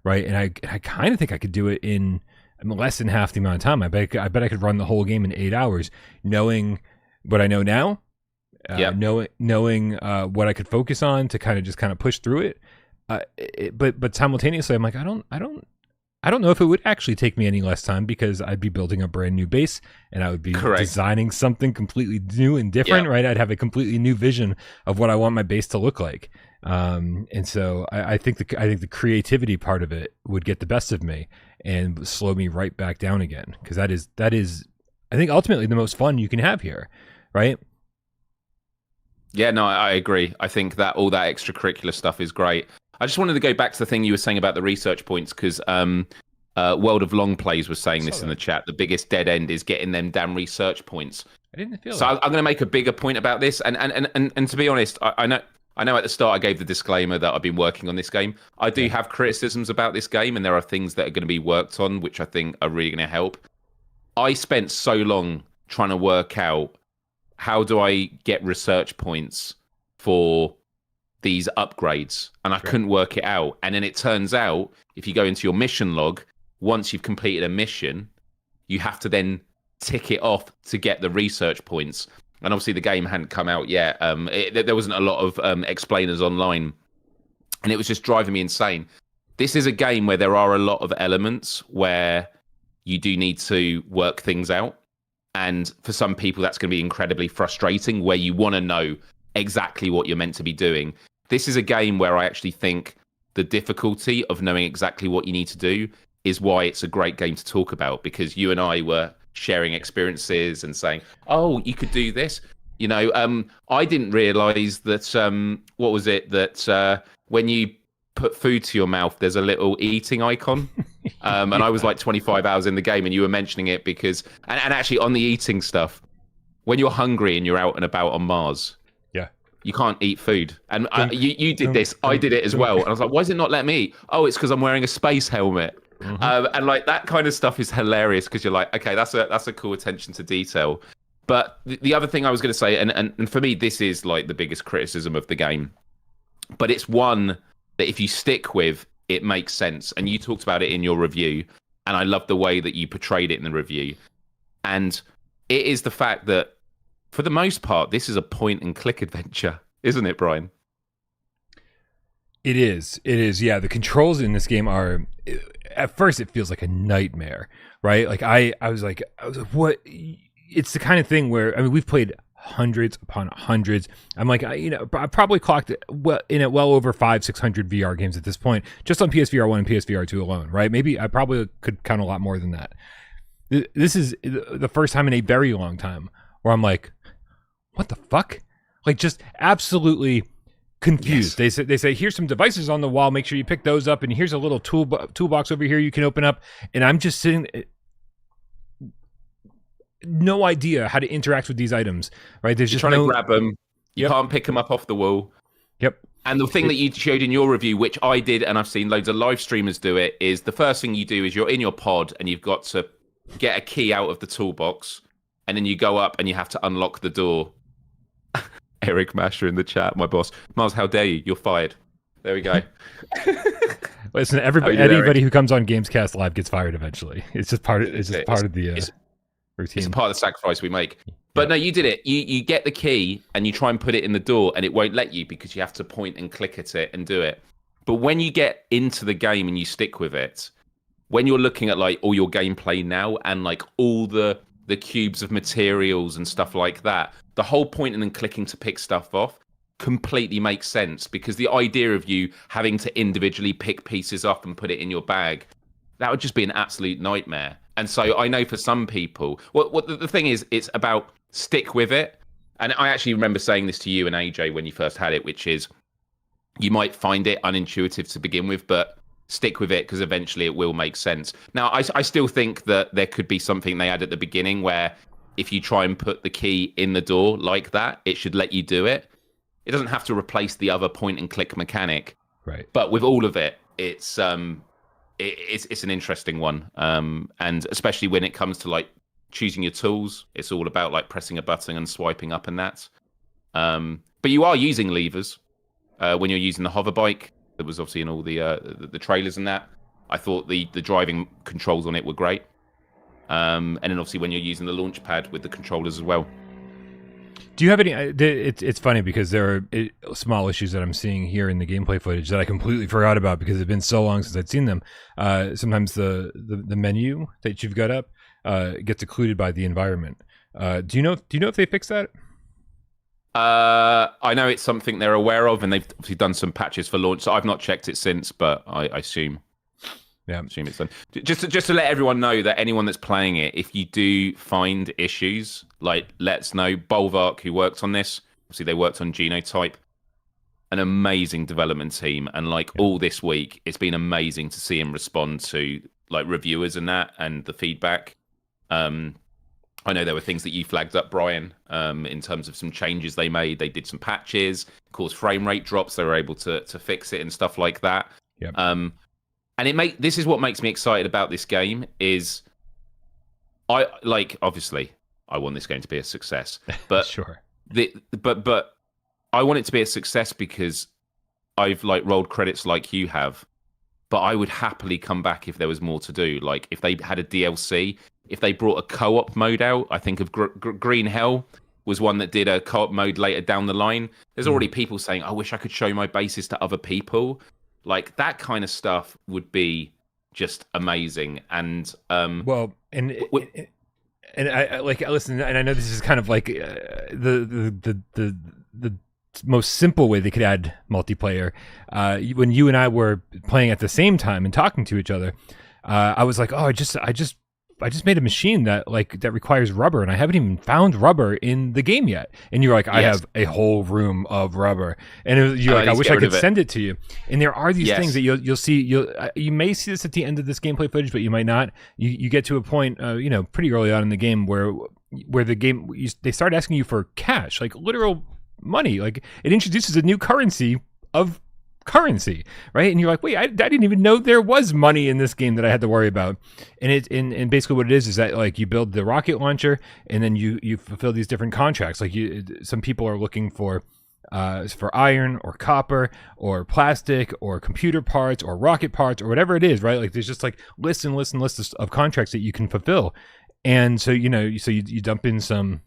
Right, and I kind of think I could do it in less than half the amount of time. I bet I could run the whole game in 8 hours, knowing what I know now, knowing what I could focus on to kind of push through it. But simultaneously, I'm like, I don't know if it would actually take me any less time because I'd be building a brand new base and I would be designing something completely new and different. Right, I'd have a completely new vision of what I want my base to look like. And so I think the creativity part of it would get the best of me and slow me right back down again, because that is I think ultimately the most fun you can have here, right? Yeah, no, I agree. I think that all that extracurricular stuff is great. I just wanted to go back to the thing you were saying about the research points, because World of Long Plays was saying this in the chat. The biggest dead end is getting them damn research points. I didn't feel so. I'm going to make a bigger point about this, and to be honest, I know at the start I gave the disclaimer that I've been working on this game. I do have criticisms about this game, and there are things that are going to be worked on, which I think are really going to help. I spent so long trying to work out how do I get research points for these upgrades, and I couldn't work it out. And then it turns out, if you go into your mission log, once you've completed a mission, you have to then tick it off to get the research points. And obviously the game hadn't come out yet. There wasn't a lot of explainers online, and it was just driving me insane. This is a game where there are a lot of elements where you do need to work things out. And for some people, that's going to be incredibly frustrating, where you want to know exactly what you're meant to be doing. This is a game where I actually think the difficulty of knowing exactly what you need to do is why it's a great game to talk about, because you and I were sharing experiences and saying, oh, you could do this. You know, I didn't realize that, what was it, that when you put food to your mouth, there's a little eating icon. And I was like 25 hours in the game, and you were mentioning it because, and actually on the eating stuff, when you're hungry and you're out and about on Mars, you can't eat food. And you did this, I did it as well. And I was like, why does it not let me eat? Oh, it's because I'm wearing a space helmet. And like that kind of stuff is hilarious, because you're like, okay, that's a cool attention to detail. But the other thing I was going to say, and for me, this is like the biggest criticism of the game, but it's one that if you stick with, it makes sense. And you talked about it in your review, and I love the way that you portrayed it in the review. And it is the fact that, for the most part, this is a point-and-click adventure, isn't it, Brian? It is. Yeah, the controls in this game are... At first, it feels like a nightmare, right? Like, I was like, what? It's the kind of thing where, I mean, we've played hundreds upon hundreds. I'm like, I probably clocked it well over 500-600 VR games at this point, just on PSVR1 and PSVR2 alone, right? Maybe I probably could count a lot more than that. This is the first time in a very long time where I'm like, what the fuck? Like, just absolutely confused. Yes. They say here's some devices on the wall, make sure you pick those up, and here's a little toolbox over here you can open up, and I'm just sitting, no idea how to interact with these items, right? There's just trying to grab them, you can't pick them up off the wall. And the thing that you showed in your review, which I did, and I've seen loads of live streamers do it, is the first thing you do is you're in your pod and you've got to get a key out of the toolbox, and then you go up and you have to unlock the door. Eric Masher in the chat, my boss. Myles, how dare you? You're fired. There we go. Listen, anybody who comes on GamesCast Live gets fired eventually. It's just part of the routine. It's a part of the sacrifice we make. But no, you did it. You get the key and you try and put it in the door, and it won't let you because you have to point and click at it and do it. But when you get into the game and you stick with it, when you're looking at like all your gameplay now and like all the cubes of materials and stuff like that, the whole pointing and clicking to pick stuff off completely makes sense, because the idea of you having to individually pick pieces up and put it in your bag, that would just be an absolute nightmare. And so I know for some people, what the thing is, it's about stick with it. And I actually remember saying this to you and AJ when you first had it, which is you might find it unintuitive to begin with, but stick with it because eventually it will make sense. Now, I still think that there could be something they add at the beginning where if you try and put the key in the door like that, it should let you do it. It doesn't have to replace the other point and click mechanic. Right. But with all of it, it's an interesting one. And especially when it comes to like choosing your tools, it's all about like pressing a button and swiping up and that. But you are using levers when you're using the hover bike. That was obviously in all the trailers and that. I thought the driving controls on it were great. And then obviously when you're using the launch pad with the controllers as well. Do you have any? It's funny because there are small issues that I'm seeing here in the gameplay footage that I completely forgot about because it's been so long since I'd seen them. Sometimes the menu that you've got up gets occluded by the environment. Do you know if they fixed that? I know it's something they're aware of, and they've obviously done some patches for launch. So I've not checked it since, but I assume. Yeah, I assume it's done. Just to let everyone know that anyone that's playing it, if you do find issues, like let us know. Bolvark, who worked on this, obviously they worked on Genotype. an amazing development team, and like all this week, it's been amazing to see him respond to like reviewers and that and the feedback. I know there were things that you flagged up, Brian, in terms of some changes they made. They did some patches, caused frame rate drops. They were able to fix it and stuff like that. Yep. And this is what makes me excited about this game is obviously I want this game to be a success, but sure. But I want it to be a success because I've like rolled credits like you have, but I would happily come back if there was more to do. Like if they had a DLC, if they brought a co-op mode out. I think of Green Hell was one that did a co-op mode later down the line. There's already people saying, I wish I could show my bases to other people. Like that kind of stuff would be just amazing. And and I like listen, and I know this is kind of like the most simple way they could add multiplayer. When you and I were playing at the same time and talking to each other, I was like, oh, I just made a machine that requires rubber, and I haven't even found rubber in the game yet. And you're like, I have a whole room of rubber, and you're like, I wish I could send it to you. And there are these things that you'll see. You may see this at the end of this gameplay footage, but you might not. You get to a point, pretty early on in the game where the game they start asking you for cash, like literal money. Like it introduces a new currency of currency, right? And you're like, wait, I didn't even know there was money in this game that I had to worry about. And basically what it is that like you build the rocket launcher, and then you fulfill these different contracts. Like some people are looking for iron or copper or plastic or computer parts or rocket parts or whatever it is, right? Like there's just like lists of contracts that you can fulfill. And so you dump in some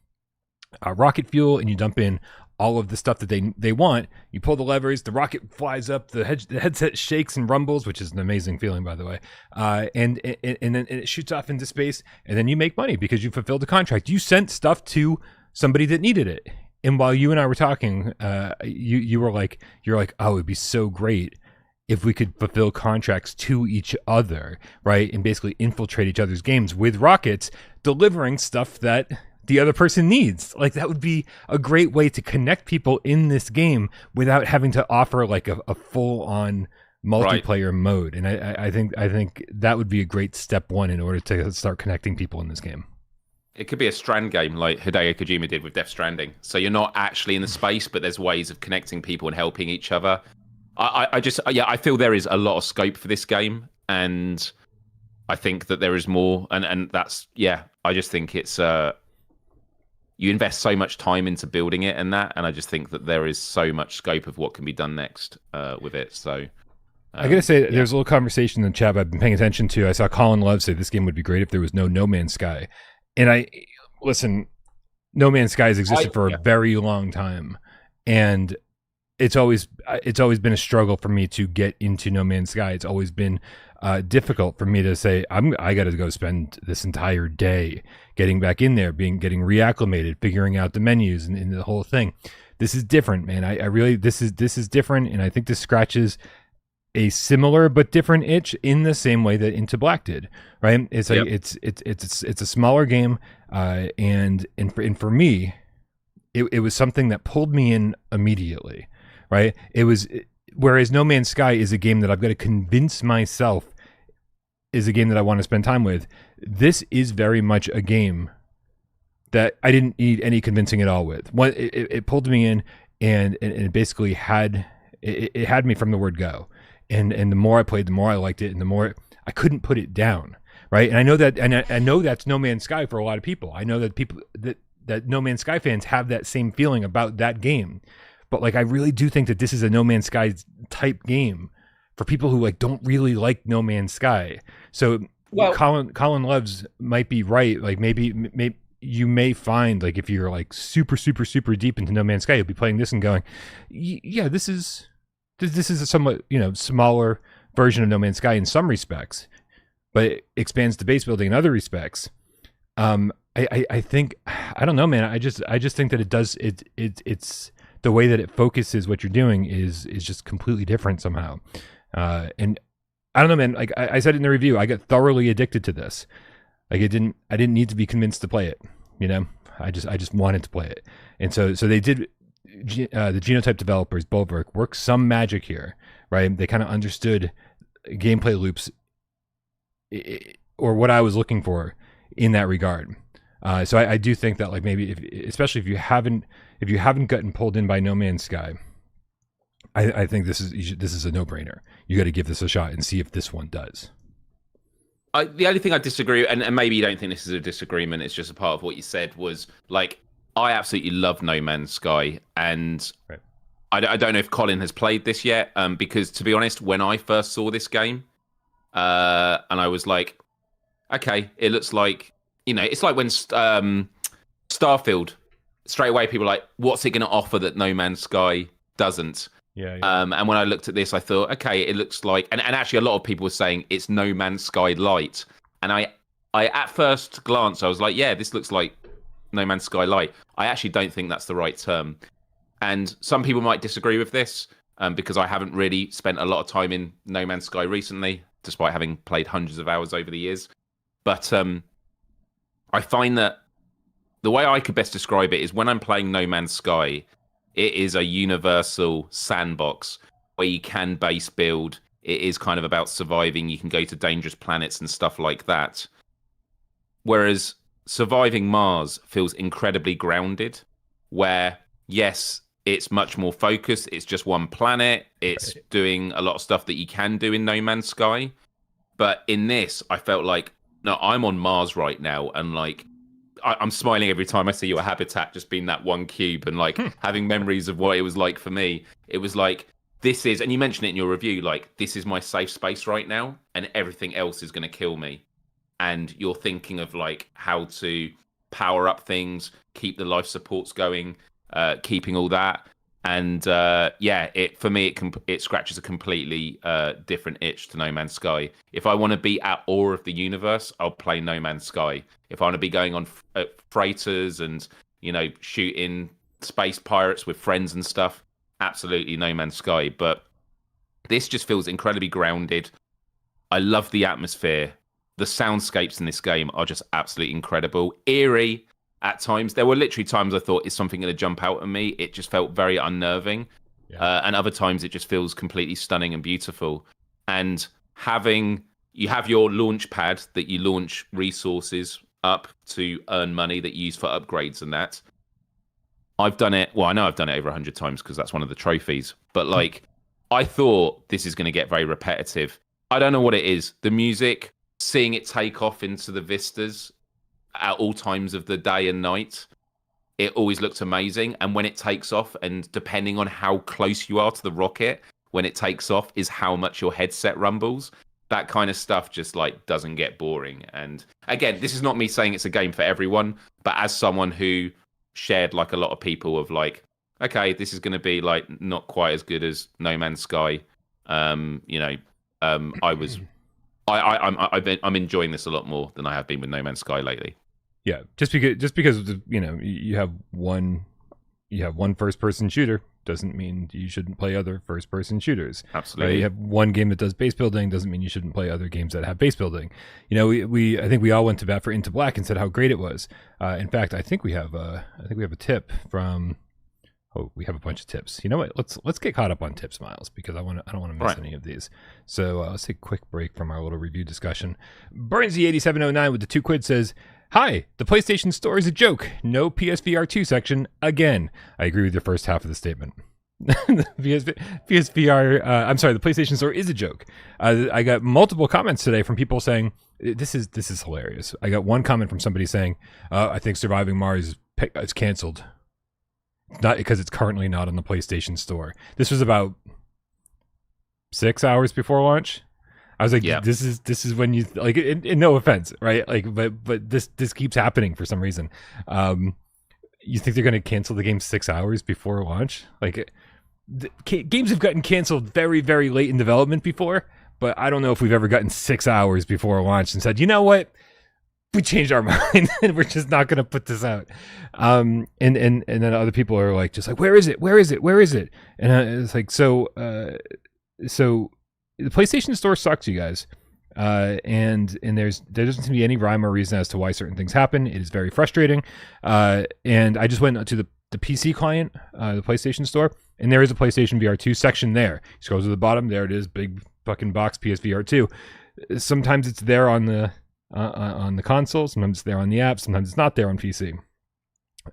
rocket fuel, and you dump in all of the stuff that they want. You pull the levers, the rocket flies up, the headset shakes and rumbles, which is an amazing feeling, by the way. And then it shoots off into space, and then you make money because you fulfilled the contract. You sent stuff to somebody that needed it. And while you and I were talking, you're like, oh, it'd be so great if we could fulfill contracts to each other, right? And basically infiltrate each other's games with rockets, delivering stuff that the other person needs. Like that would be a great way to connect people in this game without having to offer like a full-on multiplayer mode. And I think that would be a great step one in order to start connecting people in this game. It could be a Strand game like Hideo Kojima did with Death Stranding. So you're not actually in the space, but there's ways of connecting people and helping each other. I feel there is a lot of scope for this game, and I think that there is more. And that's, I just think it's you invest so much time into building it and that, and I just think that there is so much scope of what can be done next with it. So I gotta say, there's a little conversation in the chat I've been paying attention to. I saw Colin Love say this game would be great if there was no Man's Sky. And listen, No Man's Sky has existed for a very long time, and it's always been a struggle for me to get into No Man's Sky. It's always been difficult for me to say I got to go spend this entire day getting back in there, getting reacclimated, figuring out the menus and the whole thing. This is different, man. I really this is different, and I think this scratches a similar but different itch in the same way that Into Black did. Right? It's like it's a smaller game, and for me, it was something that pulled me in immediately. Right? Whereas No Man's Sky is a game that I've got to convince myself is a game that I want to spend time with. This is very much a game that I didn't need any convincing at all with. It pulled me in, and it basically had me from the word go. And the more I played, the more I liked it, and the more I couldn't put it down. Right? And I know that, and I know that's No Man's Sky for a lot of people. I know that people that No Man's Sky fans have that same feeling about that game. But like, I really do think that this is a No Man's Sky type game for people who like don't really like No Man's Sky. So Colin Loves might be right. Like maybe you may find, like, if you're like super deep into No Man's Sky, you'll be playing this and going, yeah, this is a somewhat smaller version of No Man's Sky in some respects, but it expands the base building in other respects. I think, I don't know, man. I just think that it does it's the way that it focuses what you're doing is just completely different somehow. And I don't know, man. Like I said in the review, I got thoroughly addicted to this. Like I didn't need to be convinced to play it. I just wanted to play it. And so they did the Genotype developers, Bulwark, worked some magic here, right? They kind of understood gameplay loops, or what I was looking for in that regard. So I do think that, like, maybe especially if you haven't gotten pulled in by No Man's Sky, I think this is a no-brainer. You got to give this a shot and see if this one does. The only thing I disagree, and maybe you don't think this is a disagreement, it's just a part of what you said, was like, I absolutely love No Man's Sky, and right. I don't know if Colin has played this yet, because to be honest, when I first saw this game, and I was like, okay, it looks like, it's like when Starfield, straight away people are like, what's it going to offer that No Man's Sky doesn't? Yeah. And when I looked at this, I thought, okay, it looks like, and actually a lot of people were saying it's No Man's Sky Light. And I at first glance, I was like, yeah, this looks like No Man's Sky Light. I actually don't think that's the right term. And some people might disagree with this, because I haven't really spent a lot of time in No Man's Sky recently, despite having played hundreds of hours over the years. But I find that the way I could best describe it is when I'm playing No Man's Sky, it is a universal sandbox where you can base build. It is kind of about surviving. You can go to dangerous planets and stuff like that. Whereas surviving Mars feels incredibly grounded, where, yes, it's much more focused. It's just one planet. It's doing a lot of stuff that you can do in No Man's Sky. But in this, I felt like, no, I'm on Mars right now, and like, I'm smiling every time I see your habitat just being that one cube, and like having memories of what it was like for me. It was like, this is, and you mentioned it in your review, like, this is my safe space right now, and everything else is going to kill me. And you're thinking of like how to power up things, keep the life supports going, keeping all that. And for me, it scratches a completely different itch to No Man's Sky. If I want to be at awe of the universe, I'll play No Man's Sky. If I want to be going on freighters and, shooting space pirates with friends and stuff, absolutely No Man's Sky. But this just feels incredibly grounded. I love the atmosphere. The soundscapes in this game are just absolutely incredible. Eerie at times. There were literally times I thought, is something going to jump out at me? It just felt very unnerving. Yeah. And other times it just feels completely stunning and beautiful. And you have your launch pad that you launch resources up to earn money that you use for upgrades and that. I've done it. Well, I know I've done it over 100 times because that's one of the trophies. But like, I thought this is going to get very repetitive. I don't know what it is. The music, seeing it take off into the vistas at all times of the day and night, it always looks amazing. And when it takes off, and depending on how close you are to the rocket when it takes off, is how much your headset rumbles. That kind of stuff just like doesn't get boring. And again, this is not me saying it's a game for everyone, but as someone who shared like a lot of people of like, okay, this is going to be like not quite as good as No Man's Sky. I'm enjoying this a lot more than I have been with No Man's Sky lately. Yeah, just because you have one first person shooter doesn't mean you shouldn't play other first person shooters. Absolutely. Right? You have one game that does base building doesn't mean you shouldn't play other games that have base building. I think we all went to bat for Into Black and said how great it was. In fact, I think we have a tip from. Oh, we have a bunch of tips. You know what? Let's get caught up on tips, Myles, because I don't want to miss any of these. So let's take a quick break from our little review discussion. Burnsy8709 with the 2 quid says, "Hi, the PlayStation Store is a joke. No PSVR2 section again." I agree with your first half of the statement. The PlayStation Store is a joke. I got multiple comments today from people saying this is hilarious. I got one comment from somebody saying, "I think Surviving Mars is canceled. Not because it's currently not on the PlayStation Store." This was about 6 hours before launch. I was like, yeah. This is when you like. And no offense, right? Like, but this keeps happening for some reason. You think they're going to cancel the game 6 hours before launch? Like, games have gotten canceled very, very late in development before, but I don't know if we've ever gotten 6 hours before launch and said, you know what? We changed our mind and we're just not going to put this out. And then other people are like, just like, where is it? And it's like, so the PlayStation Store sucks, you guys. And there doesn't seem to be any rhyme or reason as to why certain things happen. It is very frustrating. And I just went to the PC client, the PlayStation Store, and there is a PlayStation VR2 section there. You scroll to the bottom, there it is, big fucking box PSVR2. Sometimes it's there on the console, sometimes it's there on the app, sometimes it's not there on PC.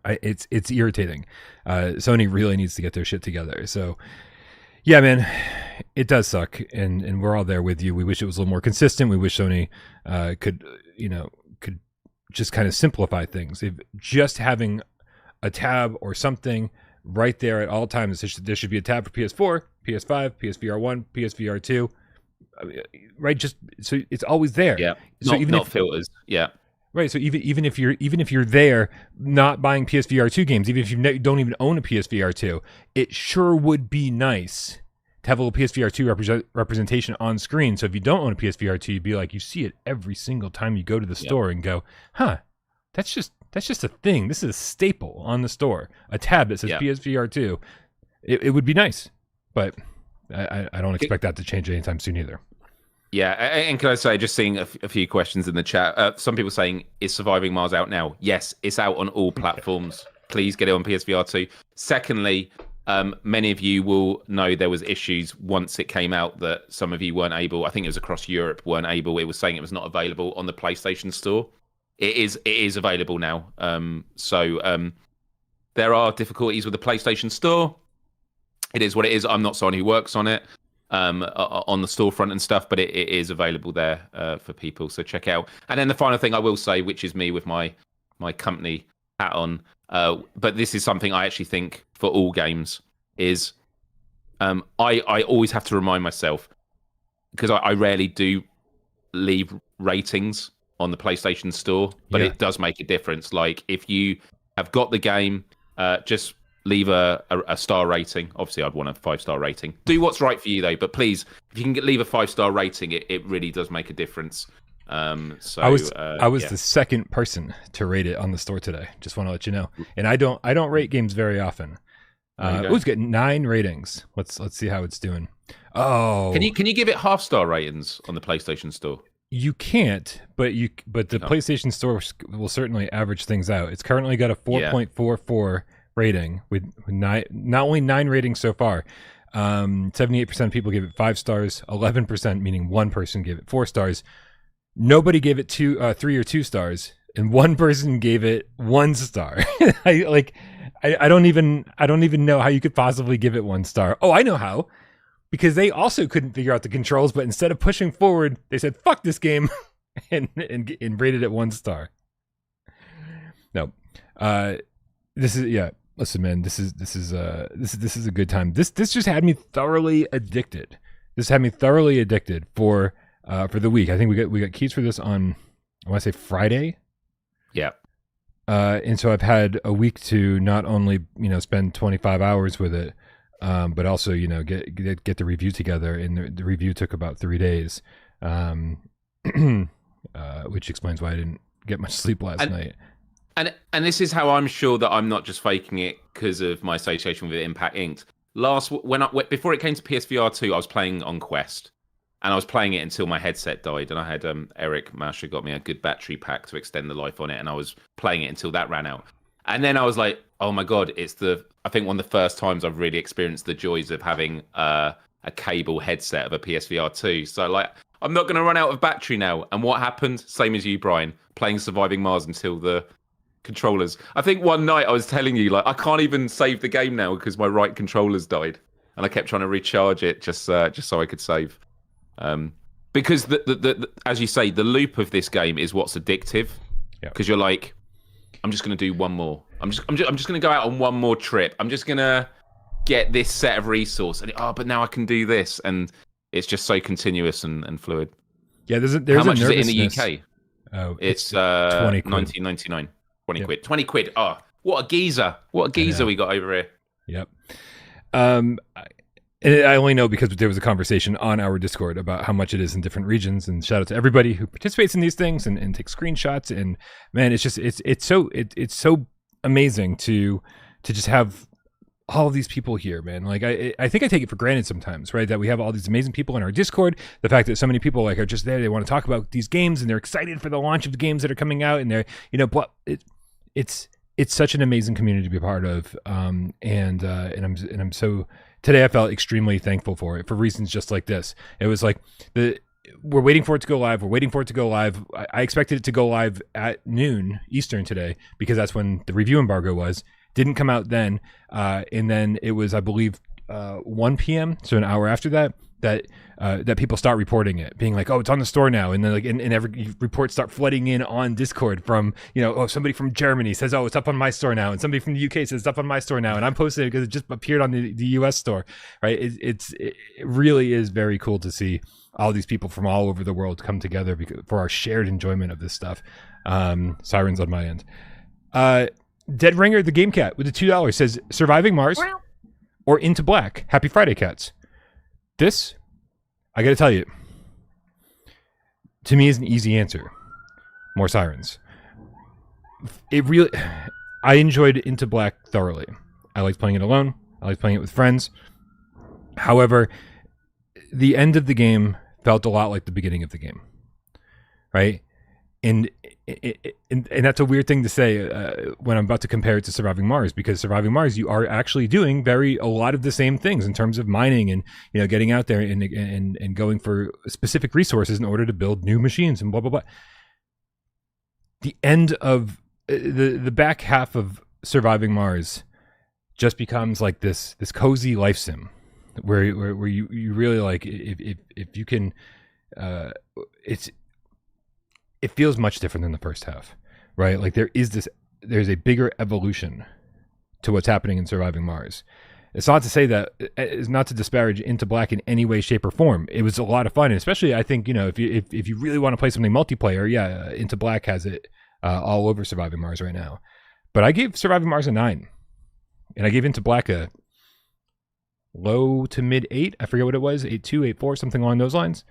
It's irritating. Sony really needs to get their shit together. So, yeah, man, it does suck, and we're all there with you. We wish it was a little more consistent. We wish Sony could just kind of simplify things. If just having a tab or something right there at all times. There should be a tab for PS4, PS5, PSVR1, PSVR2, right? Just so it's always there. Yeah, so not filters. Yeah, right. So even if you're there, not buying PSVR2 games, even if you don't even own a PSVR2, it sure would be nice to have a little PSVR2 representation on screen. So if you don't own a PSVR2, you'd be like, you see it every single time you go to the store and go, huh, that's just a thing. This is a staple on the store. A tab that says PSVR2. It would be nice, but I don't expect that to change anytime soon either. Yeah, and can I say, just seeing a few questions in the chat. Some people saying, is Surviving Mars out now? Yes, it's out on all platforms. Please get it on PSVR2. Secondly, many of you will know there was issues once it came out that some of you weren't able, I think it was across Europe, weren't able. It was saying it was not available on the PlayStation Store. It is available now. So there are difficulties with the PlayStation Store. It is what it is. I'm not someone who works on it, on the storefront and stuff, but it is available there for people. So check out. And then the final thing I will say, which is me with my company hat on, but this is something I actually think for all games is I always have to remind myself, because I rarely do leave ratings on the PlayStation Store, but it does make a difference. Like if you have got the game, just leave a star rating. Obviously, I'd want a 5-star rating. Do what's right for you, though. But please, if you can leave a 5-star rating, it really does make a difference. So I was the second person to rate it on the store today. Just want to let you know. And I don't rate games very often. It was getting 9 ratings. Let's see how it's doing. Oh, can you give it half-star ratings on the PlayStation Store? You can't, but the PlayStation Store will certainly average things out. It's currently got a 4.44 rating with not only 9 ratings so far. 78% of people gave it 5 stars. 11%, meaning one person, gave it 4 stars. Nobody gave it 3 or 2 stars, and one person gave it 1 star. I don't even know how you could possibly give it 1 star. Oh, I know how. Because they also couldn't figure out the controls, but instead of pushing forward, they said, fuck this game, and rated it 1 star. No. Listen, man, this is a good time. This just had me thoroughly addicted. This had me thoroughly addicted for the week. I think we got keys for this on, I want to say Friday. Yeah. And so I've had a week to not only, spend 25 hours with it, but also, get the review together, and the review took about 3 days, which explains why I didn't get much sleep last night. And this is how I'm sure that I'm not just faking it because of my association with Impact Inked. Before it came to PSVR2, I was playing on Quest, and I was playing it until my headset died, and I had Eric Masher got me a good battery pack to extend the life on it, and I was playing it until that ran out. And then I was like, oh my God, I think one of the first times I've really experienced the joys of having a cable headset of a PSVR2. So I'm not going to run out of battery now. And what happened? Same as you, Brian, playing Surviving Mars until the controllers. I think one night I was telling you, I can't even save the game now because my right controller's died. And I kept trying to recharge it just so I could save. Because as you say, the loop of this game is what's addictive. Because you're like, I'm just going to do one more. I'm just going to go out on one more trip. I'm just going to get this set of resource. And but now I can do this, and it's just so continuous and fluid. Yeah, there's how much is it in the UK? Oh, it's 20 quid. 19.99. 20 quid. 20 quid. Oh, what a geezer! What a geezer we got over here. Yep. And I only know because there was a conversation on our Discord about how much it is in different regions, and shout out to everybody who participates in these things and takes screenshots. And man, it's so amazing to just have all of these people here, man. Like I think I take it for granted sometimes, right? That we have all these amazing people in our Discord. The fact that so many people are just there, they want to talk about these games, and they're excited for the launch of the games that are coming out, and they're, it's such an amazing community to be a part of, and I'm so today I felt extremely thankful for it for reasons just like this. It was like we're waiting for it to go live. We're waiting for it to go live. I expected it to go live at noon Eastern today because that's when the review embargo was. Didn't come out then, and then it was, I believe, 1 p.m. So an hour after that people start reporting it, being like, "Oh, it's on the store now," and then like, and every reports start flooding in on Discord from, you know, oh, somebody from Germany says, "Oh, it's up on my store now," and somebody from the UK says, "It's up on my store now," and I'm posting it because it just appeared on the US store, right? It really is very cool to see all these people from all over the world come together for our shared enjoyment of this stuff. Sirens on my end. Dead Ringer, the Game Cat with the $2 says, "Surviving Mars or Into Black." Happy Friday, cats. This, I gotta tell you, to me is an easy answer. More Sirens. I enjoyed Into Black thoroughly. I liked playing it alone. I liked playing it with friends. However, the end of the game felt a lot like the beginning of the game, right? And that's a weird thing to say when I'm about to compare it to Surviving Mars, because Surviving Mars, you are actually doing a lot of the same things in terms of mining and, you know, getting out there and going for specific resources in order to build new machines and blah blah blah. The end of the back half of Surviving Mars just becomes like this cozy life sim where you really like, if you can, it feels much different than the first half, right? Like there's a bigger evolution to what's happening in Surviving Mars. It's not to say that, it's not to disparage Into Black in any way, shape, or form. It was a lot of fun, and especially I think, you know, if you really want to play something multiplayer, yeah, Into Black has it all over Surviving Mars right now. But I gave Surviving Mars a 9, and I gave Into Black a low to mid 8. I forget what it was, 8.2, 8.4, something along those lines.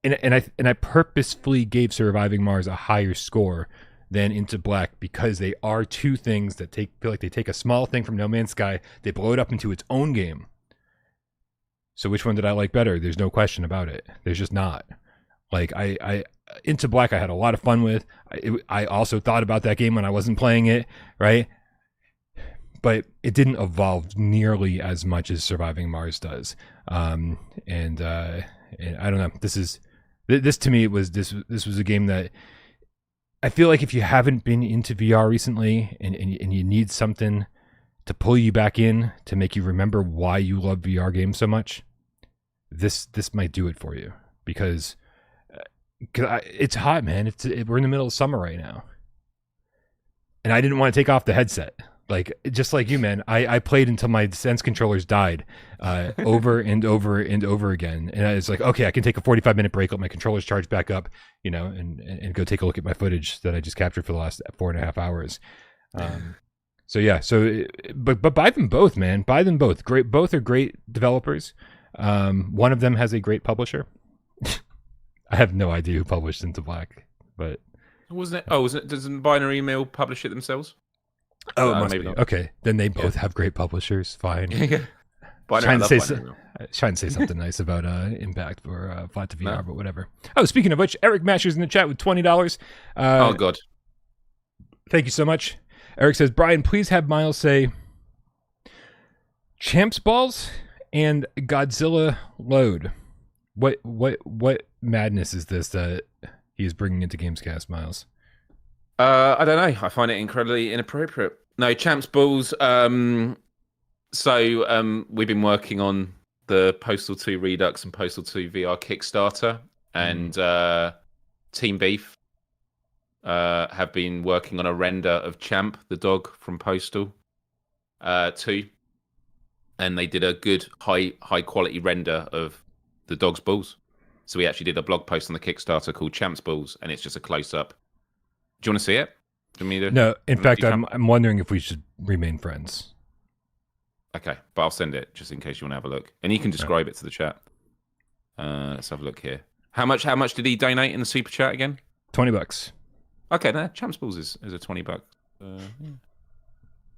And I purposefully gave Surviving Mars a higher score than Into Black because they are two things that feel like they take a small thing from No Man's Sky, they blow it up into its own game. So which one did I like better? There's no question about it. There's just not. Like I Into Black I had a lot of fun with. I also thought about that game when I wasn't playing it, right? But it didn't evolve nearly as much as Surviving Mars does. And I don't know. This to me was a game that I feel like if you haven't been into VR recently and you need something to pull you back in to make you remember why you love VR games so much, this might do it for you because it's hot, man. We're in the middle of summer right now, and I didn't want to take off the headset. Like, just like you, man, I played until my Sense controllers died over and over and over again. And I was like, okay, I can take a 45-minute break, let my controllers charge back up, you know, and go take a look at my footage that I just captured for the last 4.5 hours. But buy them both, man. Buy them both. Great. Both are great developers. One of them has a great publisher. I have no idea who published Into Black, but... Wasn't it? Doesn't Binary Mail publish it themselves? Oh, it must be. Okay, then they both have great publishers. Fine. Yeah. Trying to say something nice about Impact or Flat to VR, but whatever. Oh, speaking of which, Eric Masher's in the chat with $20. Oh God! Thank you so much. Eric says, "Brian, please have Myles say Champs Balls and Godzilla Load." What madness is this that he is bringing into GAMESCAST, Myles? I don't know. I find it incredibly inappropriate. No, Champs Balls. So we've been working on the Postal 2 Redux and Postal 2 VR Kickstarter, and Team Beef have been working on a render of Champ, the dog from Postal 2, and they did a good high quality render of the dog's balls. So we actually did a blog post on the Kickstarter called Champs Balls, and it's just a close up. Do you want to see it? Do you want me to? No, in fact, I'm wondering if we should remain friends. Okay, but I'll send it just in case you want to have a look, and you can describe it to the chat. Let's have a look here. How much did he donate in the super chat again? $20. Okay, no, Champs Balls is a $20. Let's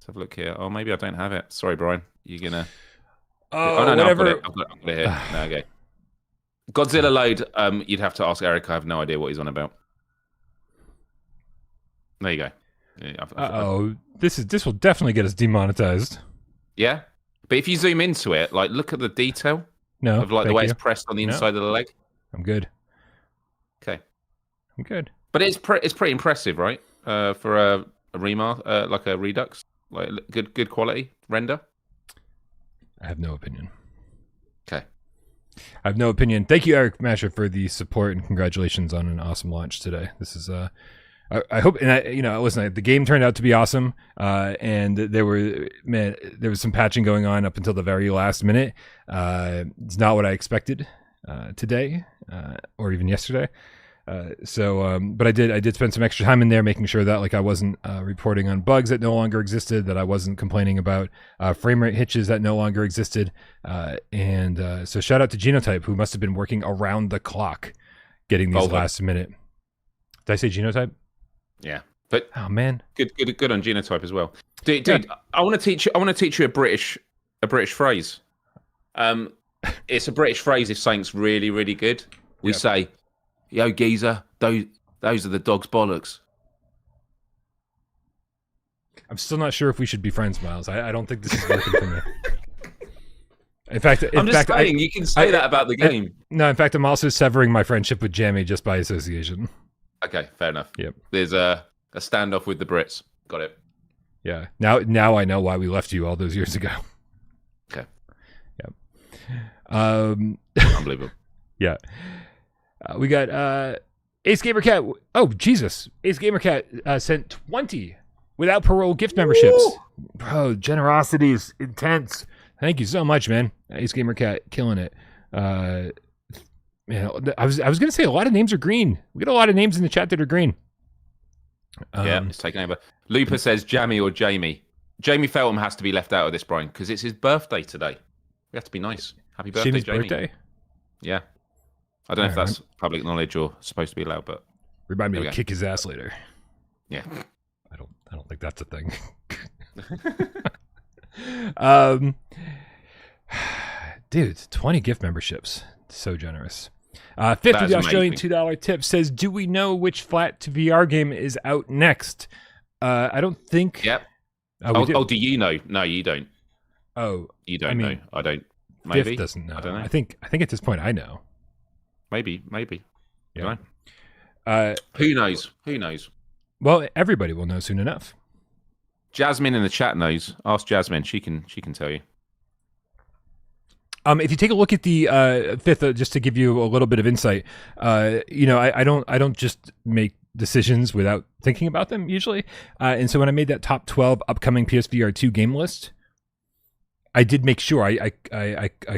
have a look here. Oh, maybe I don't have it. Sorry, Brian. You're gonna. Oh no, whatever. I've got it here. No, okay. Godzilla Load. You'd have to ask Eric. I have no idea what he's on about. There you go. Yeah, this will definitely get us demonetized. Yeah, but if you zoom into it, like look at the detail of like the way it's pressed on the inside of the leg. I'm good. Okay, I'm good. But it's pretty impressive, right? For a remar, like a Redux, like good quality render. I have no opinion. Okay. I have no opinion. Thank you, Eric Masher, for the support and congratulations on an awesome launch today. This is I hope, and listen, the game turned out to be awesome, and there was some patching going on up until the very last minute. It's not what I expected today or even yesterday. But I did spend some extra time in there making sure that like I wasn't reporting on bugs that no longer existed, that I wasn't complaining about frame rate hitches that no longer existed, and so shout out to Genotype, who must have been working around the clock getting these last minute. Did I say Genotype? Yeah, but oh man, good on Genotype as well, dude. Yeah. I want to teach you a British phrase. It's a British phrase if something's really really good. We say, "Yo, geezer, those are the dog's bollocks." I'm still not sure if we should be friends, Miles. I don't think this is working for me. In fact, you can say that about the game. No, in fact, I'm also severing my friendship with Jammy just by association. Okay, fair enough. Yep. There's a standoff with the Brits. Got it. Yeah. Now I know why we left you all those years ago. Okay. Yep. Unbelievable. Yeah. We got Ace Gamer Cat. Oh Jesus! Ace Gamer Cat sent 20 without parole gift memberships. Bro, generosity is intense. Thank you so much, man. Ace Gamer Cat killing it. I was gonna say a lot of names are green. We got a lot of names in the chat that are green. Yeah, it's taking over. Looper says Jamie or Jamie. Jamie Feltham has to be left out of this, Brian, because it's his birthday today. We have to be nice. Happy birthday, Jamie's Jamie. Birthday? Yeah. I don't know if that's public knowledge or supposed to be allowed, but remind me to kick his ass later. Yeah. I don't think that's a thing. Dude, 20 gift memberships. So generous. 50 the Australian $2 tip says, do we know which flat to VR game is out next? I don't think. Yep. Do you know? No, you don't. Oh, you don't know. I don't. Maybe Biff doesn't know. I don't know. I think at this point I know. Maybe. Yeah. Who knows? Who knows? Well, everybody will know soon enough. Jasmine in the chat knows. Ask Jasmine. She can tell you. If you take a look at the fifth, just to give you a little bit of insight, I don't just make decisions without thinking about them usually, and so when I made that top 12 upcoming PSVR2 game list, I did make sure I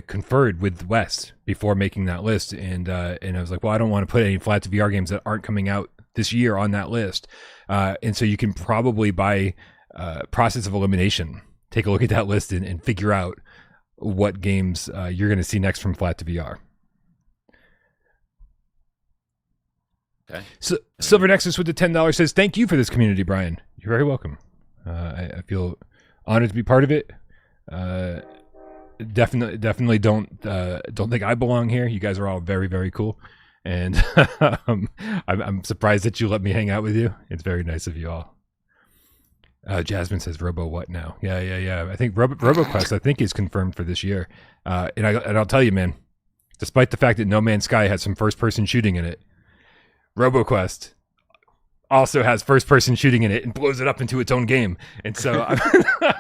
conferred with Wes before making that list, and I was like, well, I don't want to put any flat to VR games that aren't coming out this year on that list, and so you can probably by process of elimination take a look at that list and figure out what games you're going to see next from flat to VR. Okay. So Silver Nexus with the $10 says, "Thank you for this community, Brian. You're very welcome. I feel honored to be part of it. Definitely don't think I belong here. You guys are all very, very cool, and I'm surprised that you let me hang out with you. It's very nice of you all." Jasmine says, "Robo what now?" Yeah. I think RoboQuest I think is confirmed for this year. And I'll tell you, man, despite the fact that No Man's Sky has some first-person shooting in it, RoboQuest also has first-person shooting in it and blows it up into its own game. And so,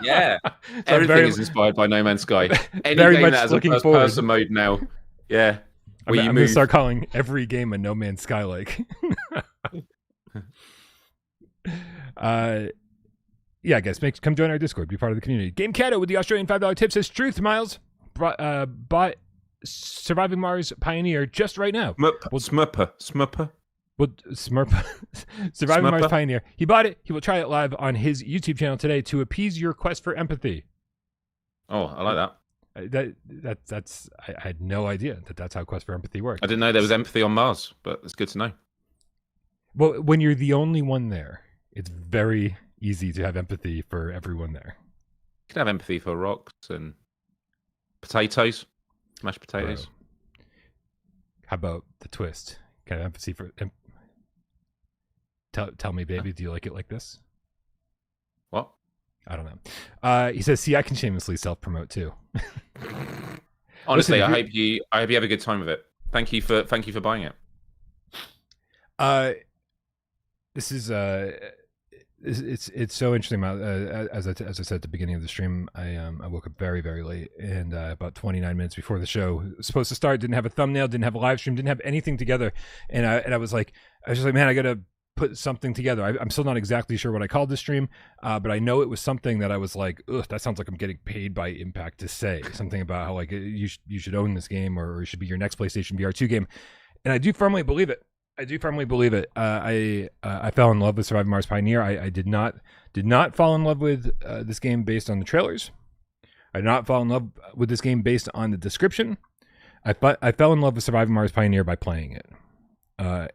yeah, everything is inspired by No Man's Sky. Any very game much that has looking a first-person mode now, yeah. I'm going to start calling every game a No Man's Sky like. Yeah, guys, come join our Discord. Be part of the community. Game Cato with the Australian $5 tip says, "Truth, Miles. Bought Surviving Mars Pioneer just right now." Smurper. Well, Surviving Mars Pioneer. He bought it. He will try it live on his YouTube channel today to appease your quest for empathy. Oh, I like that. That's. I had no idea that's how Quest for Empathy works. I didn't know there was empathy on Mars, but it's good to know. Well, when you're the only one there, it's very easy to have empathy for everyone there. You can have empathy for rocks and potatoes, mashed potatoes. How about the Twist? Can I have empathy for? Tell me, baby, do you like it like this? What? I don't know. He says, see, I can shamelessly self-promote too. Honestly, Listen, I hope you have a good time with it. Thank you for buying it. This is it's so interesting. As I said at the beginning of the stream, I woke up very, very late, and about 29 minutes before the show was supposed to start, didn't have a thumbnail, didn't have a live stream, didn't have anything together, and I was just like, man, I gotta put something together. I'm still not exactly sure what I called the stream, but I know it was something that I was like, ugh, that sounds like I'm getting paid by Impact to say something about how like you should own this game, or it should be your next PlayStation VR2 game, and I do firmly believe it. I fell in love with Surviving Mars Pioneer. I did not fall in love with this game based on the trailers. I did not fall in love with this game based on the description. I fell in love with Surviving Mars Pioneer by playing it.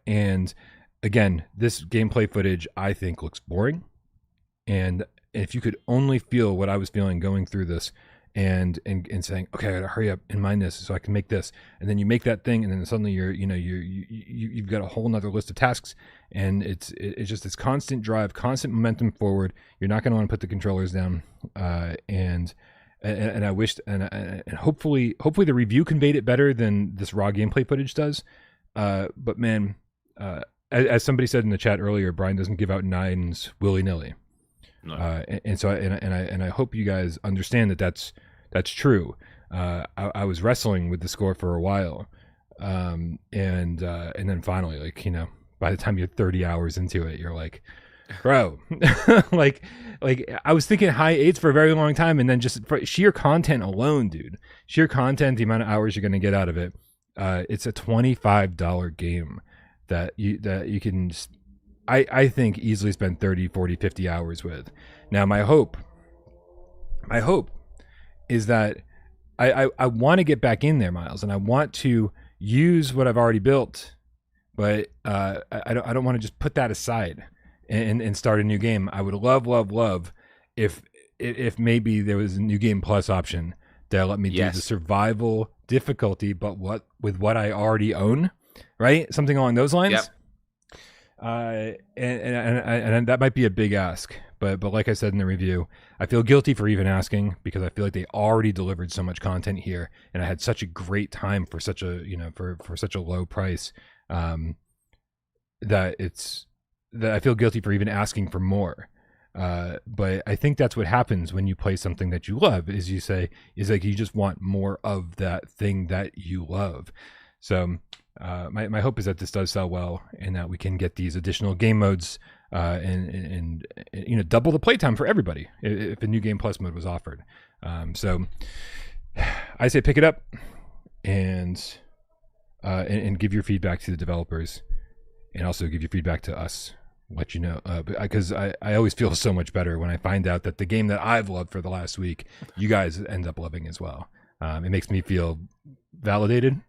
And again, this gameplay footage I think looks boring. And if you could only feel what I was feeling going through this, and saying, okay, I gotta hurry up and mine this so I can make this, and then you make that thing, and then suddenly you've got a whole nother list of tasks, and it's just this constant drive, constant momentum forward. You're not going to want to put the controllers down, and I wished, and hopefully the review conveyed it better than this raw gameplay footage does. But man, as somebody said in the chat earlier, Brian doesn't give out 9s willy-nilly. No. And I hope you guys understand that that's true. I was wrestling with the score for a while, and then finally, like, by the time you're 30 hours into it, you're like, bro, like I was thinking high 8s for a very long time, and then just for sheer content alone, dude, the amount of hours you're gonna get out of it, it's a $25 game that you can just, I think easily spend 30, 40, 50 hours with. Now, my hope is that I want to get back in there, Miles, and I want to use what I've already built, but I don't want to just put that aside and start a new game. I would love if maybe there was a new game plus option that let me do the survival difficulty, but with what I already own, right? Something along those lines. Yep. And that might be a big ask, but like I said in the review, I feel guilty for even asking, because I feel like they already delivered so much content here, and I had such a great time for such a for such a low price, that I feel guilty for even asking for more. But I think that's what happens when you play something that you love, is you just want more of that thing that you love. So my hope is that this does sell well, and that we can get these additional game modes, and double the playtime for everybody if a new game plus mode was offered. So I say pick it up and give your feedback to the developers, and also give your feedback to us. Let you know, because I always feel so much better when I find out that the game that I've loved for the last week, you guys end up loving as well. It makes me feel validated,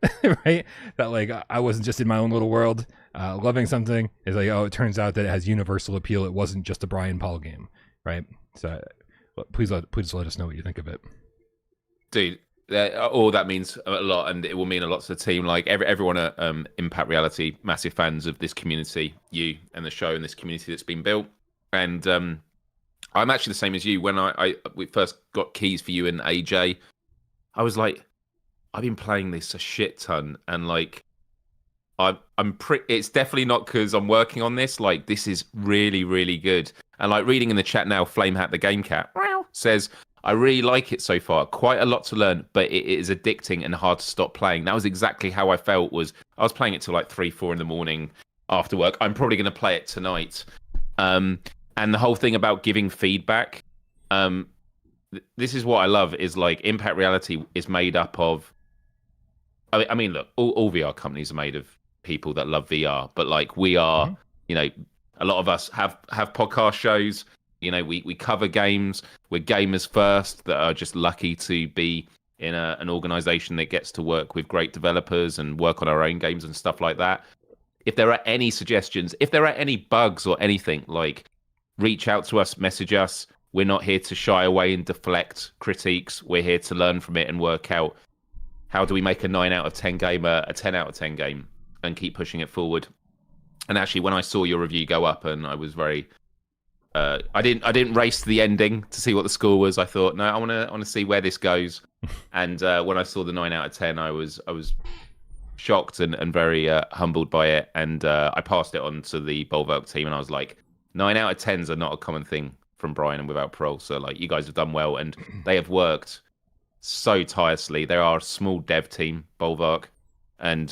right? That like I wasn't just in my own little world loving something. It's like, oh, it turns out that it has universal appeal. It wasn't just a Brian Paul game, right? So please let us know what you think of it, dude. That means a lot, and it will mean a lot to the team. Like everyone at Impact Reality, massive fans of this community, you and the show, and this community that's been built. And I'm actually the same as you. When we first got keys for you and AJ, I was like, I've been playing this a shit ton, and like, it's definitely not because I'm working on this. Like, this is really, really good. And like reading in the chat now, Flamehat the Game Cat says, I really like it so far. Quite a lot to learn, but it is addicting and hard to stop playing. That was exactly how I felt. I was playing it till like 3-4 in the morning after work. I'm probably going to play it tonight. And the whole thing about giving feedback, this is what I love, is like Impact Reality is made up of, I mean, look, all VR companies are made of people that love VR, but like we are, a lot of us have podcast shows. We cover games. We're gamers first that are just lucky to be in an organization that gets to work with great developers and work on our own games and stuff like that. If there are any suggestions, if there are any bugs or anything, like, reach out to us, message us. We're not here to shy away and deflect critiques. We're here to learn from it and work out how do we make a 9 out of 10 game a 10 out of 10 game and keep pushing it forward. And actually, when I saw your review go up, and I was very I didn't race to the ending to see what the score was. I thought, no, I want to see where this goes. And when I saw the 9 out of 10, I was shocked and very humbled by it. And I passed it on to the Bulwark team, and I was like, 9 out of 10s are not a common thing from Brian and without Parole. So like, you guys have done well, and they have worked so tirelessly. They are a small dev team, Bulwark, and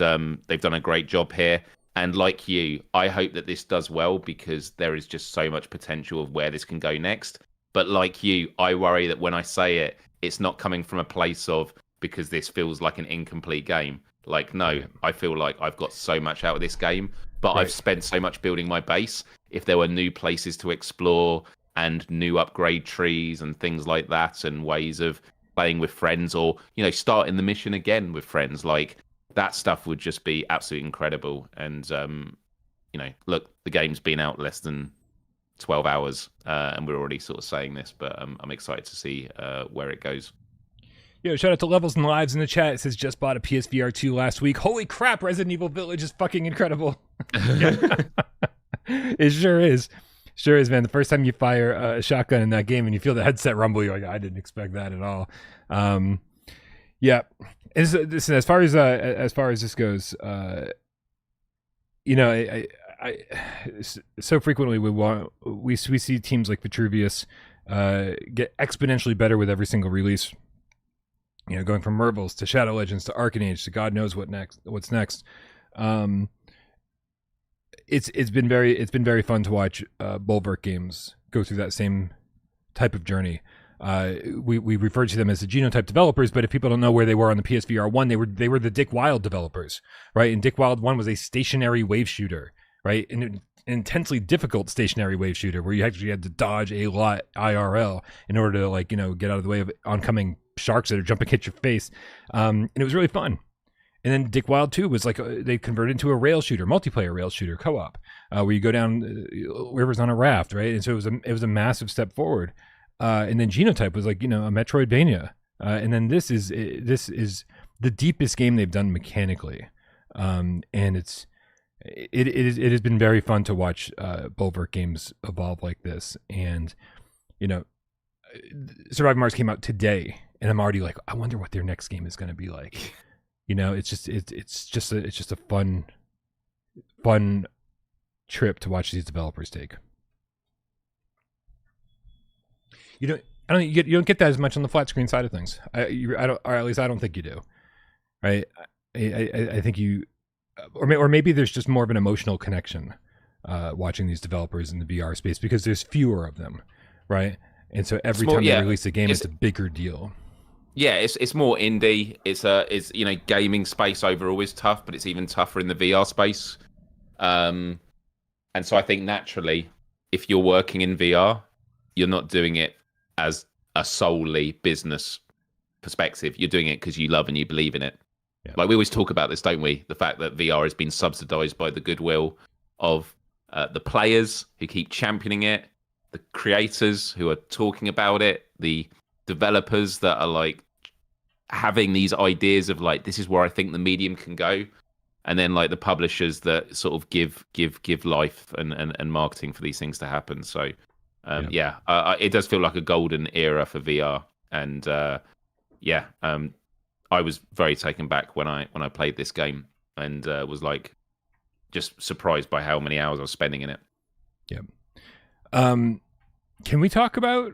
they've done a great job here. And like you, I hope that this does well, because there is just so much potential of where this can go next. But like you, I worry that when I say it, it's not coming from a place of, because this feels like an incomplete game. Like, no, I feel like I've got so much out of this game, but I've spent so much building my base. If there were new places to explore and new upgrade trees and things like that, and ways of playing with friends, or, you know, starting the mission again with friends, like, that stuff would just be absolutely incredible. And, you know, look, the game's been out less than 12 hours, and we're already sort of saying this, but I'm excited to see where it goes. Yo, shout out to Levels and Lives in the chat. It says, just bought a PSVR2 last week. Holy crap, Resident Evil Village is fucking incredible. It sure is. Sure is, man. The first time you fire a shotgun in that game and you feel the headset rumble, you're like, I didn't expect that at all. Yeah. Listen, as far as this goes, you know, I so frequently we see teams like Vitruvius get exponentially better with every single release. You know, going from Mervils to Shadow Legends to Arcanage to God knows what's next. It's been very fun to watch Bulwark Games go through that same type of journey. We refer to them as the Genotype developers, but if people don't know where they were on the PSVR 1, they were the Dick Wild developers, right? And Dick Wild 1 was a stationary wave shooter, right? And an intensely difficult stationary wave shooter where you actually had to dodge a lot IRL in order to, like, you know, get out of the way of oncoming sharks that are jumping at your face. And it was really fun. And then Dick Wild 2 was like, they converted into a rail shooter, multiplayer rail shooter co-op, where you go down rivers on a raft, right? And so it was a massive step forward. And then Genotype was like, you know, a Metroidvania. And then this is the deepest game they've done mechanically. And it has been very fun to watch Bulwark Games evolve like this. And, you know, Surviving Mars came out today, and I'm already like, I wonder what their next game is going to be like. You know, it's just a fun trip to watch these developers take. You don't get that as much on the flat screen side of things. I don't, or at least I don't think you do, right? I think you, or maybe there's just more of an emotional connection watching these developers in the VR space because there's fewer of them, right? And so every time they release a game, it's a bigger deal. Yeah, it's more indie. It's you know, gaming space overall is tough, but it's even tougher in the VR space. And so I think naturally, if you're working in VR, you're not doing it as a solely business perspective. You're doing it because you love and you believe in it. Yeah. Like we always talk about this, don't we? The fact that VR has been subsidized by the goodwill of the players who keep championing it, the creators who are talking about it, the developers that are like having these ideas of like, this is where I think the medium can go, and then like the publishers that sort of give life and marketing for these things to happen. So it does feel like a golden era for VR. And I was very taken back when I played this game, and was like just surprised by how many hours I was spending in it. Yeah. Can we talk about,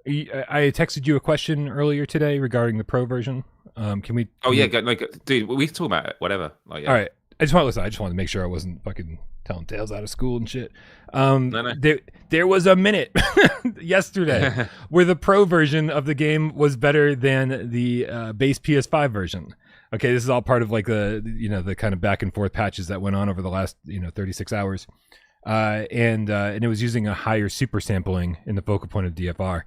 I texted you a question earlier today regarding the Pro version. Can we? Oh yeah, dude, we can talk about it. Whatever. Like, yeah. All right. I just wanted to make sure I wasn't fucking telling tales out of school and shit. No. There was a minute yesterday where the Pro version of the game was better than the base PS5 version. Okay, this is all part of like the kind of back and forth patches that went on over the last 36 hours. And it was using a higher super sampling in the focal point of DFR,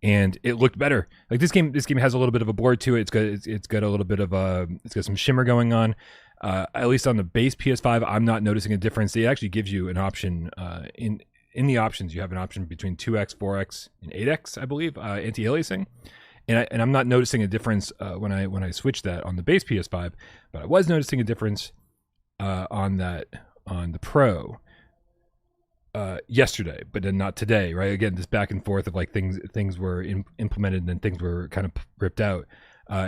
and it looked better. Like this game has a little bit of a blur to it. It's got a little bit of it's got some shimmer going on. At least on the base PS5, I'm not noticing a difference. It actually gives you an option in the options. You have an option between 2x, 4x, and 8x, I believe, anti-aliasing. And I'm not noticing a difference when I switch that on the base PS5, but I was noticing a difference on the Pro. yesterday, but then not today, right? Again, this back and forth of like things were implemented and then things were kind of ripped out.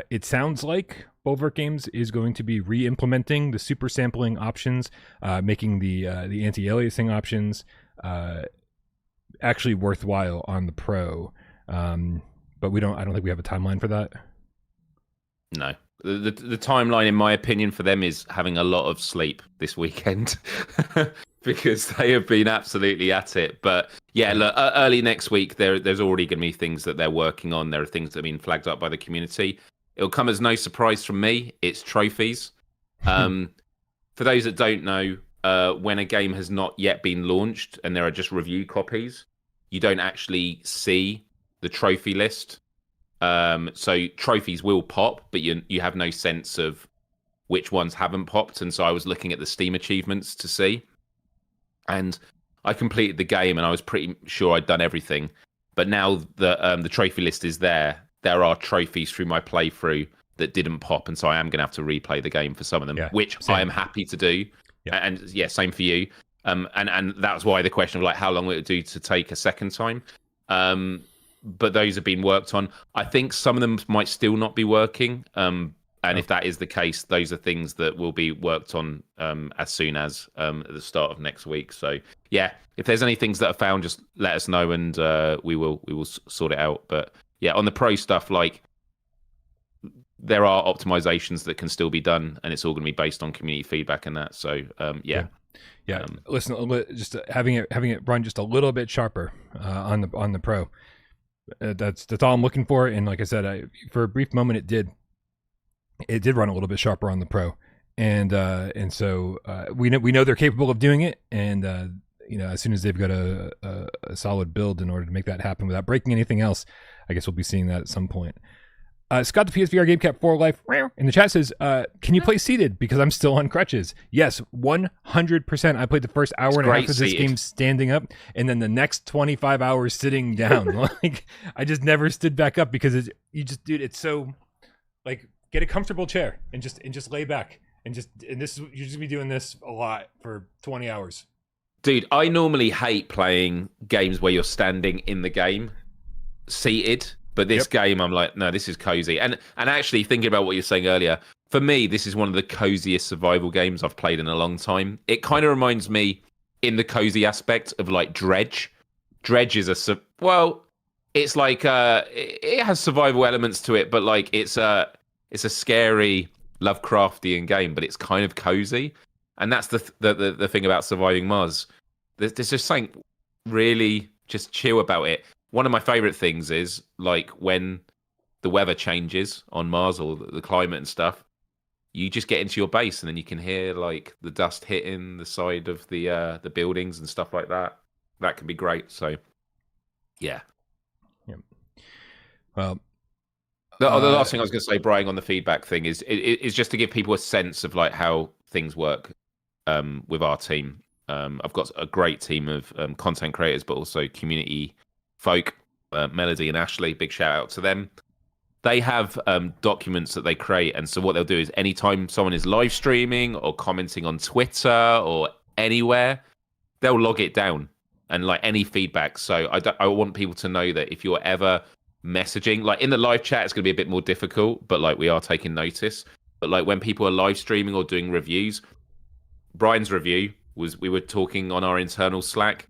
It sounds like Bulwark Games is going to be re-implementing the super sampling options, making the anti-aliasing options actually worthwhile on the Pro. But I don't think we have a timeline for that. No. The timeline, in my opinion, for them is having a lot of sleep this weekend because they have been absolutely at it. But yeah, look, early next week, there's already going to be things that they're working on. There are things that have been flagged up by the community. It'll come as no surprise from me. It's trophies. For those that don't know, when a game has not yet been launched and there are just review copies, you don't actually see the trophy list. So trophies will pop, but you have no sense of which ones haven't popped. And so I was looking at the Steam achievements to see, and I completed the game and I was pretty sure I'd done everything. But now the trophy list is there. There are trophies through my playthrough that didn't pop, and so I am going to have to replay the game for some of them, which same. I am happy to do. Yeah. And yeah, same for you. And that's why the question of like how long will it do to take a second time. But those have been worked on. I think some of them might still not be working. And if that is the case, those are things that will be worked on as soon as at the start of next week. So yeah, if there's any things that are found, just let us know and we will sort it out. But yeah, on the Pro stuff, like there are optimizations that can still be done, and it's all going to be based on community feedback and that. So yeah. Listen, just having it run just a little bit sharper on the Pro. That's all I'm looking for. And like I said, for a brief moment, it did run a little bit sharper on the Pro, and so we know they're capable of doing it. And as soon as they've got a solid build in order to make that happen without breaking anything else, I guess we'll be seeing that at some point. Scott, the PSVR GameCat for Life in the chat says, can you play seated? Because I'm still on crutches. Yes, 100%. I played the first hour and a half of this game standing up, and then the next 25 hours sitting down. Like, I just never stood back up because it's so, like, get a comfortable chair and just lay back and you're just gonna be doing this a lot for 20 hours. Dude, I normally hate playing games where you're standing in the game, seated. But this game, I'm like, no, this is cozy. And actually, thinking about what you were saying earlier, for me, this is one of the coziest survival games I've played in a long time. It kind of reminds me, in the cozy aspect, of like Dredge. Dredge is it's like it has survival elements to it, but like it's a scary Lovecraftian game, but it's kind of cozy. And that's the thing about surviving Mars. There's just something really just chill about it. One of my favorite things is like when the weather changes on Mars or the climate and stuff, you just get into your base and then you can hear like the dust hitting the side of the buildings and stuff like that. That can be great. So, yeah. Well, the last thing I was going to say, Brian, on the feedback thing is just to give people a sense of like how things work with our team. I've got a great team of content creators, but also community folk, Melody and Ashley, big shout out to them. They have documents that they create, and so what they'll do is anytime someone is live streaming or commenting on Twitter or anywhere, they'll log it down and like any feedback. So I want people to know that if you're ever messaging, like in the live chat, it's going to be a bit more difficult, but like we are taking notice. But like when people are live streaming or doing reviews, Brian's review was we were talking on our internal Slack.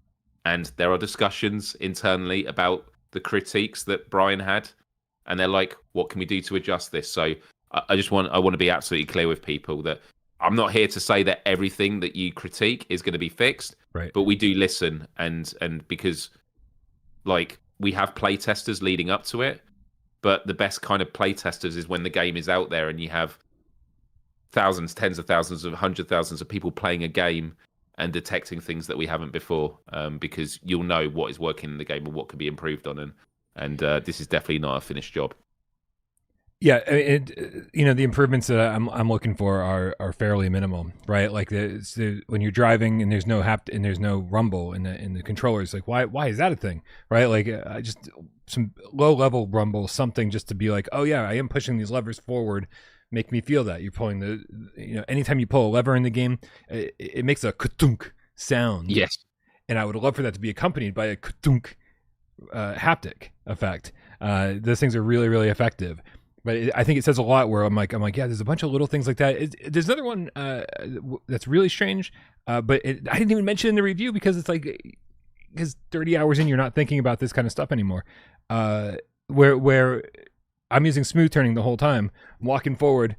And there are discussions internally about the critiques that Brian had, and they're like, "What can we do to adjust this?" So I want to be absolutely clear with people that I'm not here to say that everything that you critique is going to be fixed, right? But we do listen, and because like we have play testers leading up to it, but the best kind of play testers is when the game is out there and you have thousands, tens of thousands, of 100,000s of people playing a game and detecting things that we haven't before, because you'll know what is working in the game and what can be improved on, and this is definitely not a finished job. Yeah, the improvements that I'm looking for are fairly minimal, right? Like when you're driving and there's no and there's no rumble in the controllers, like why is that a thing, right? Like just some low level rumble, something just to be like, oh yeah, I am pushing these levers forward. Make me feel that you're pulling anytime you pull a lever in the game, it makes a ka-tunk sound. Yes. and I would love for that to be accompanied by a ka-dunk, haptic effect. Those things are really, really effective. But I think it says a lot where I'm like, yeah, there's a bunch of little things like that. There's another one that's really strange, but I didn't even mention in the review because it's like, because 30 hours in, you're not thinking about this kind of stuff anymore. Where I'm using smooth turning the whole time, walking forward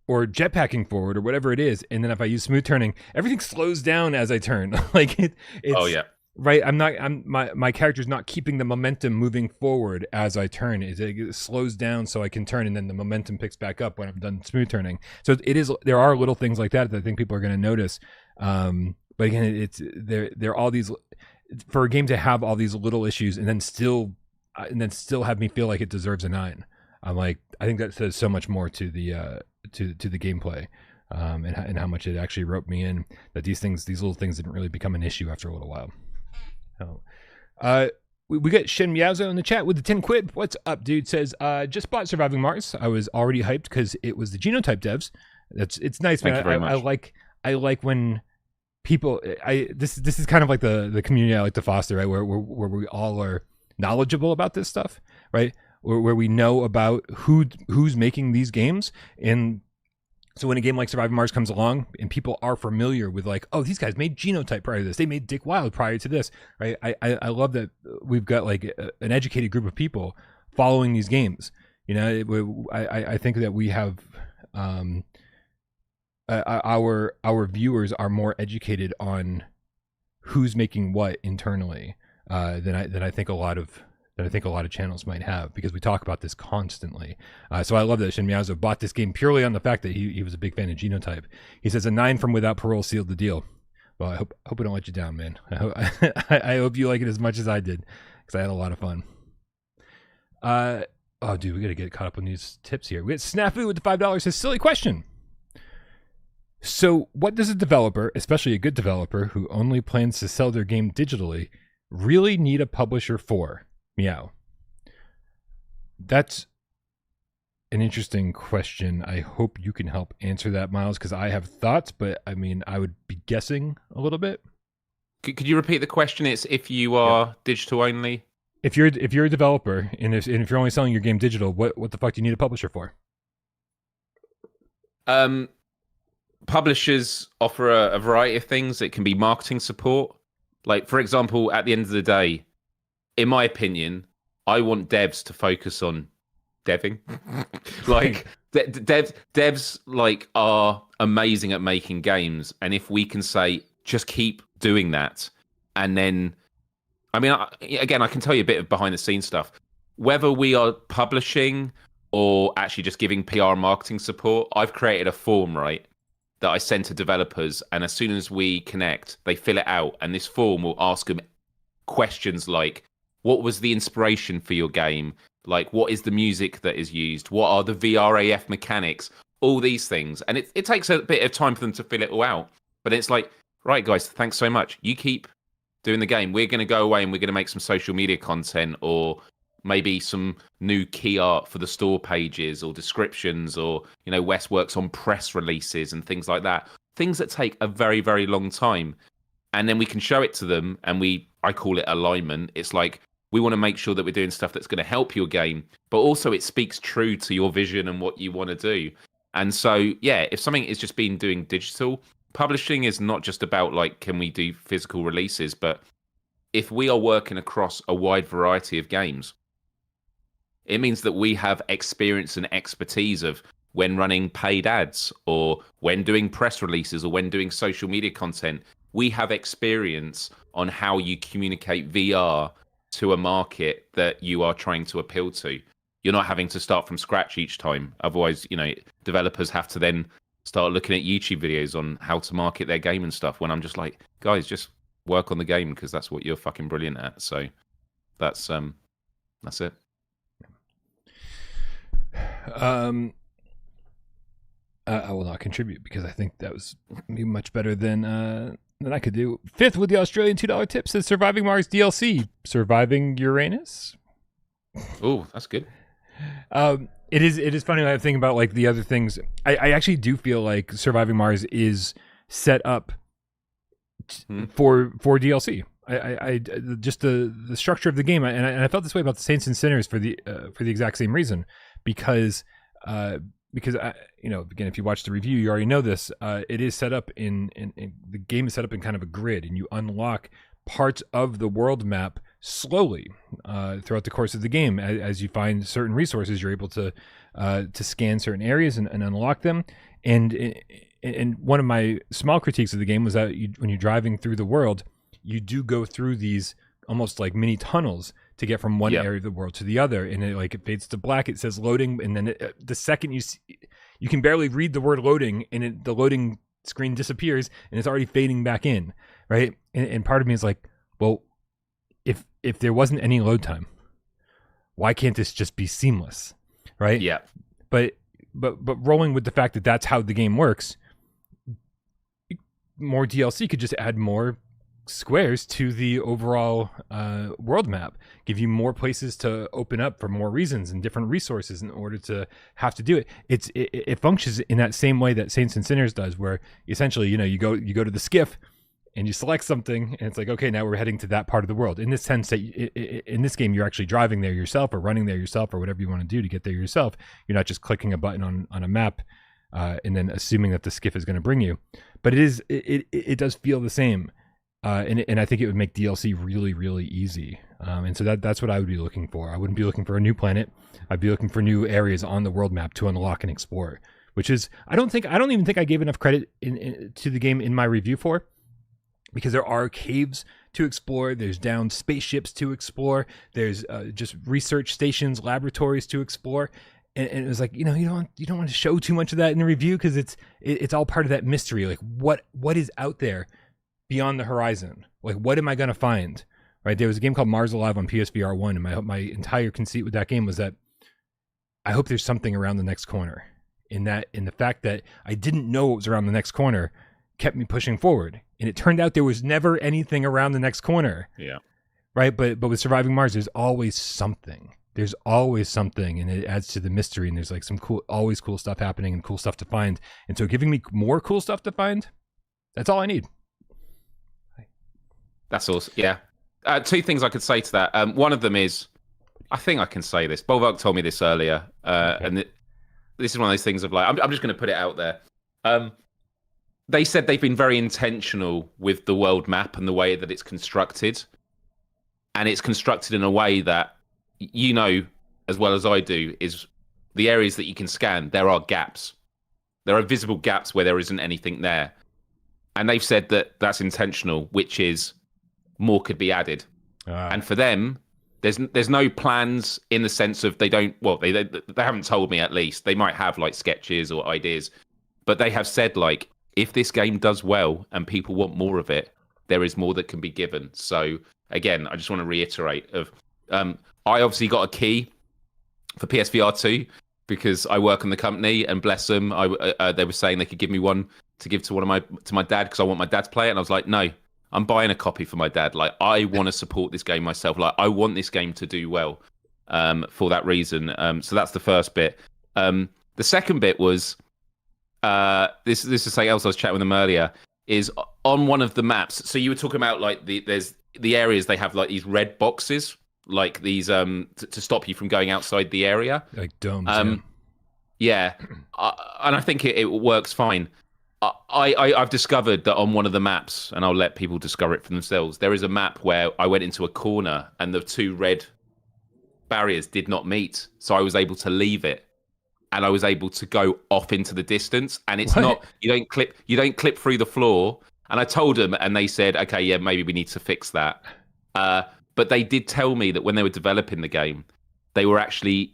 or jetpacking forward or whatever it is, and then if I use smooth turning, everything slows down as I turn. Like it's, oh yeah. Right, my character's not keeping the momentum moving forward as I turn. It slows down so I can turn, and then the momentum picks back up when I'm done smooth turning. So there are little things like that I think people are going to notice. But again, there are all these, for a game to have all these little issues and then still have me feel like it deserves a 9. I'm like, I think that says so much more to the gameplay. And how much it actually roped me in, that these little things didn't really become an issue after a little while. We got Shin Miyazo in the chat with the 10 quid. What's up, dude? Says, just bought Surviving Mars. I was already hyped because it was the Genotype devs. It's nice, man. I like when people. This is kind of like the community I like to foster, right? Where we all are knowledgeable about this stuff, right? Where we know about who's making these games. And so when a game like Surviving Mars comes along and people are familiar with like, oh, these guys made Genotype prior to this, they made Dick Wild prior to this, right? I love that we've got like an educated group of people following these games. You know, I think that we have our viewers are more educated on who's making what internally than I think a lot of channels might have, because we talk about this constantly. So I love that Shin Miyazo bought this game purely on the fact that he was a big fan of Genotype. He says a 9 from Without Parole sealed the deal. Well, I hope I don't let you down, man. I hope you like it as much as I did, because I had a lot of fun. Oh, dude, we got to get caught up on these tips here. We got Snafu with the $5. Says, silly question. So what does a developer, especially a good developer who only plans to sell their game digitally, really need a publisher for? Meow. That's an interesting question. I hope you can help answer that, Miles, because I have thoughts, but I mean, I would be guessing a little bit. Could you repeat the question? It's if you are digital only. If you're a developer and if you're only selling your game digital, what the fuck do you need a publisher for? Publishers offer a variety of things. It can be marketing support. Like, for example, at the end of the day, in my opinion, I want devs to focus on deving. Like devs like are amazing at making games, and if we can say just keep doing that, and then, I mean, again, I can tell you a bit of behind the scenes stuff. Whether we are publishing or actually just giving PR and marketing support, I've created a form, right, that I send to developers, and as soon as we connect, they fill it out, and this form will ask them questions like, what was the inspiration for your game? Like, what is the music that is used? What are the VRAF mechanics? All these things. And it takes a bit of time for them to fill it all out. But it's like, right, guys, thanks so much. You keep doing the game. We're going to go away and we're going to make some social media content, or maybe some new key art for the store pages or descriptions, or, you know, Wes works on press releases and things like that. Things that take a very, very long time. And then we can show it to them, and I call it alignment. It's like, we want to make sure that we're doing stuff that's going to help your game, but also it speaks true to your vision and what you want to do. And so, yeah, if something is just being doing digital, publishing is not just about like, can we do physical releases? But if we are working across a wide variety of games, it means that we have experience and expertise of when running paid ads, or when doing press releases, or when doing social media content. We have experience on how you communicate VR to a market that you are trying to appeal to. You're not having to start from scratch each time. Otherwise, you know, developers have to then start looking at YouTube videos on how to market their game and stuff, when I'm just like, guys, just work on the game, because that's what you're fucking brilliant at. So that's it. I will not contribute, because I think that was much better than I could do. Fifth with the Australian $2 tip says Surviving Mars DLC, Surviving Uranus. Oh, that's good. It is funny when I think about like the other things. I actually do feel like Surviving Mars is set up for DLC. just the structure of the game, and I felt this way about the Saints and Sinners for the exact same reason, because again, if you watch the review, you already know this. It is set up in the game is set up in kind of a grid, and you unlock parts of the world map slowly throughout the course of the game. As you find certain resources, you're able to scan certain areas and unlock them. And one of my small critiques of the game was that when you're driving through the world, you do go through these almost like mini tunnels to get from one area of the world to the other, and it fades to black. It says loading, and then the second you can barely read the word loading, and the loading screen disappears, and it's already fading back in, right? And part of me is like, well, if there wasn't any load time, why can't this just be seamless, right? Yeah. But rolling with the fact that that's how the game works, more DLC could just add more squares to the overall world map, give you more places to open up for more reasons and different resources in order to have to do it. It functions in that same way that Saints and Sinners does, where essentially, you go to the skiff and you select something, and it's like, okay, now we're heading to that part of the world. In this sense, that in this game, you're actually driving there yourself, or running there yourself, or whatever you want to do to get there yourself. You're not just clicking a button on a map and then assuming that the skiff is going to bring you. But it does feel the same, and I think it would make DLC really, really easy. And so that's what I would be looking for. I wouldn't be looking for a new planet. I'd be looking for new areas on the world map to unlock and explore. Which is, I don't even think I gave enough credit to the game in my review for. Because there are caves to explore, there's downed spaceships to explore, there's just research stations, laboratories to explore, and it was like, you don't want to show too much of that in the review, because it's all part of that mystery. Like, what is out there beyond the horizon? Like, what am I gonna find? Right? There was a game called Mars Alive on PSVR1, and my entire conceit with that game was that I hope there's something around the next corner. In the fact that I didn't know what was around the next corner kept me pushing forward. And it turned out there was never anything around the next corner. Yeah. Right? But with Surviving Mars, there's always something. There's always something, and it adds to the mystery, and there's like always cool stuff happening and cool stuff to find. And so giving me more cool stuff to find, that's all I need. That's awesome. Yeah. Two things I could say to that. One of them is, I think I can say this. Bolvark told me this earlier. And this is one of those things of like, I'm just going to put it out there. They said they've been very intentional with the world map and the way that it's constructed. And it's constructed in a way that, as well as I do, is the areas that you can scan, there are gaps. There are visible gaps where there isn't anything there. And they've said that that's intentional, which is more could be added. And for them, there's no plans in the sense of they haven't told me, at least. They might have like sketches or ideas, but they have said like, if this game does well and people want more of it, there is more that can be given. So again, I just want to reiterate I obviously got a key for PSVR2 because I work in the company, and bless them, they were saying they could give me one to give to my dad because I want my dad to play it, and I was like, no, I'm buying a copy for my dad. Like, I want to support this game myself. Like, I want this game to do well for that reason. So that's the first bit. The second bit was. This is something else I was chatting with them earlier, is on one of the maps. So you were talking about like there's the areas, they have like these red boxes, like these to stop you from going outside the area, like domes. Yeah. And I think it works fine. I've discovered that on one of the maps, and I'll let people discover it for themselves, there is a map where I went into a corner and the two red barriers did not meet, so I was able to leave it. And I was able to go off into the distance, and it's not, you don't clip through the floor. And I told them, and they said, okay, yeah, maybe we need to fix that. But they did tell me that when they were developing the game, they were actually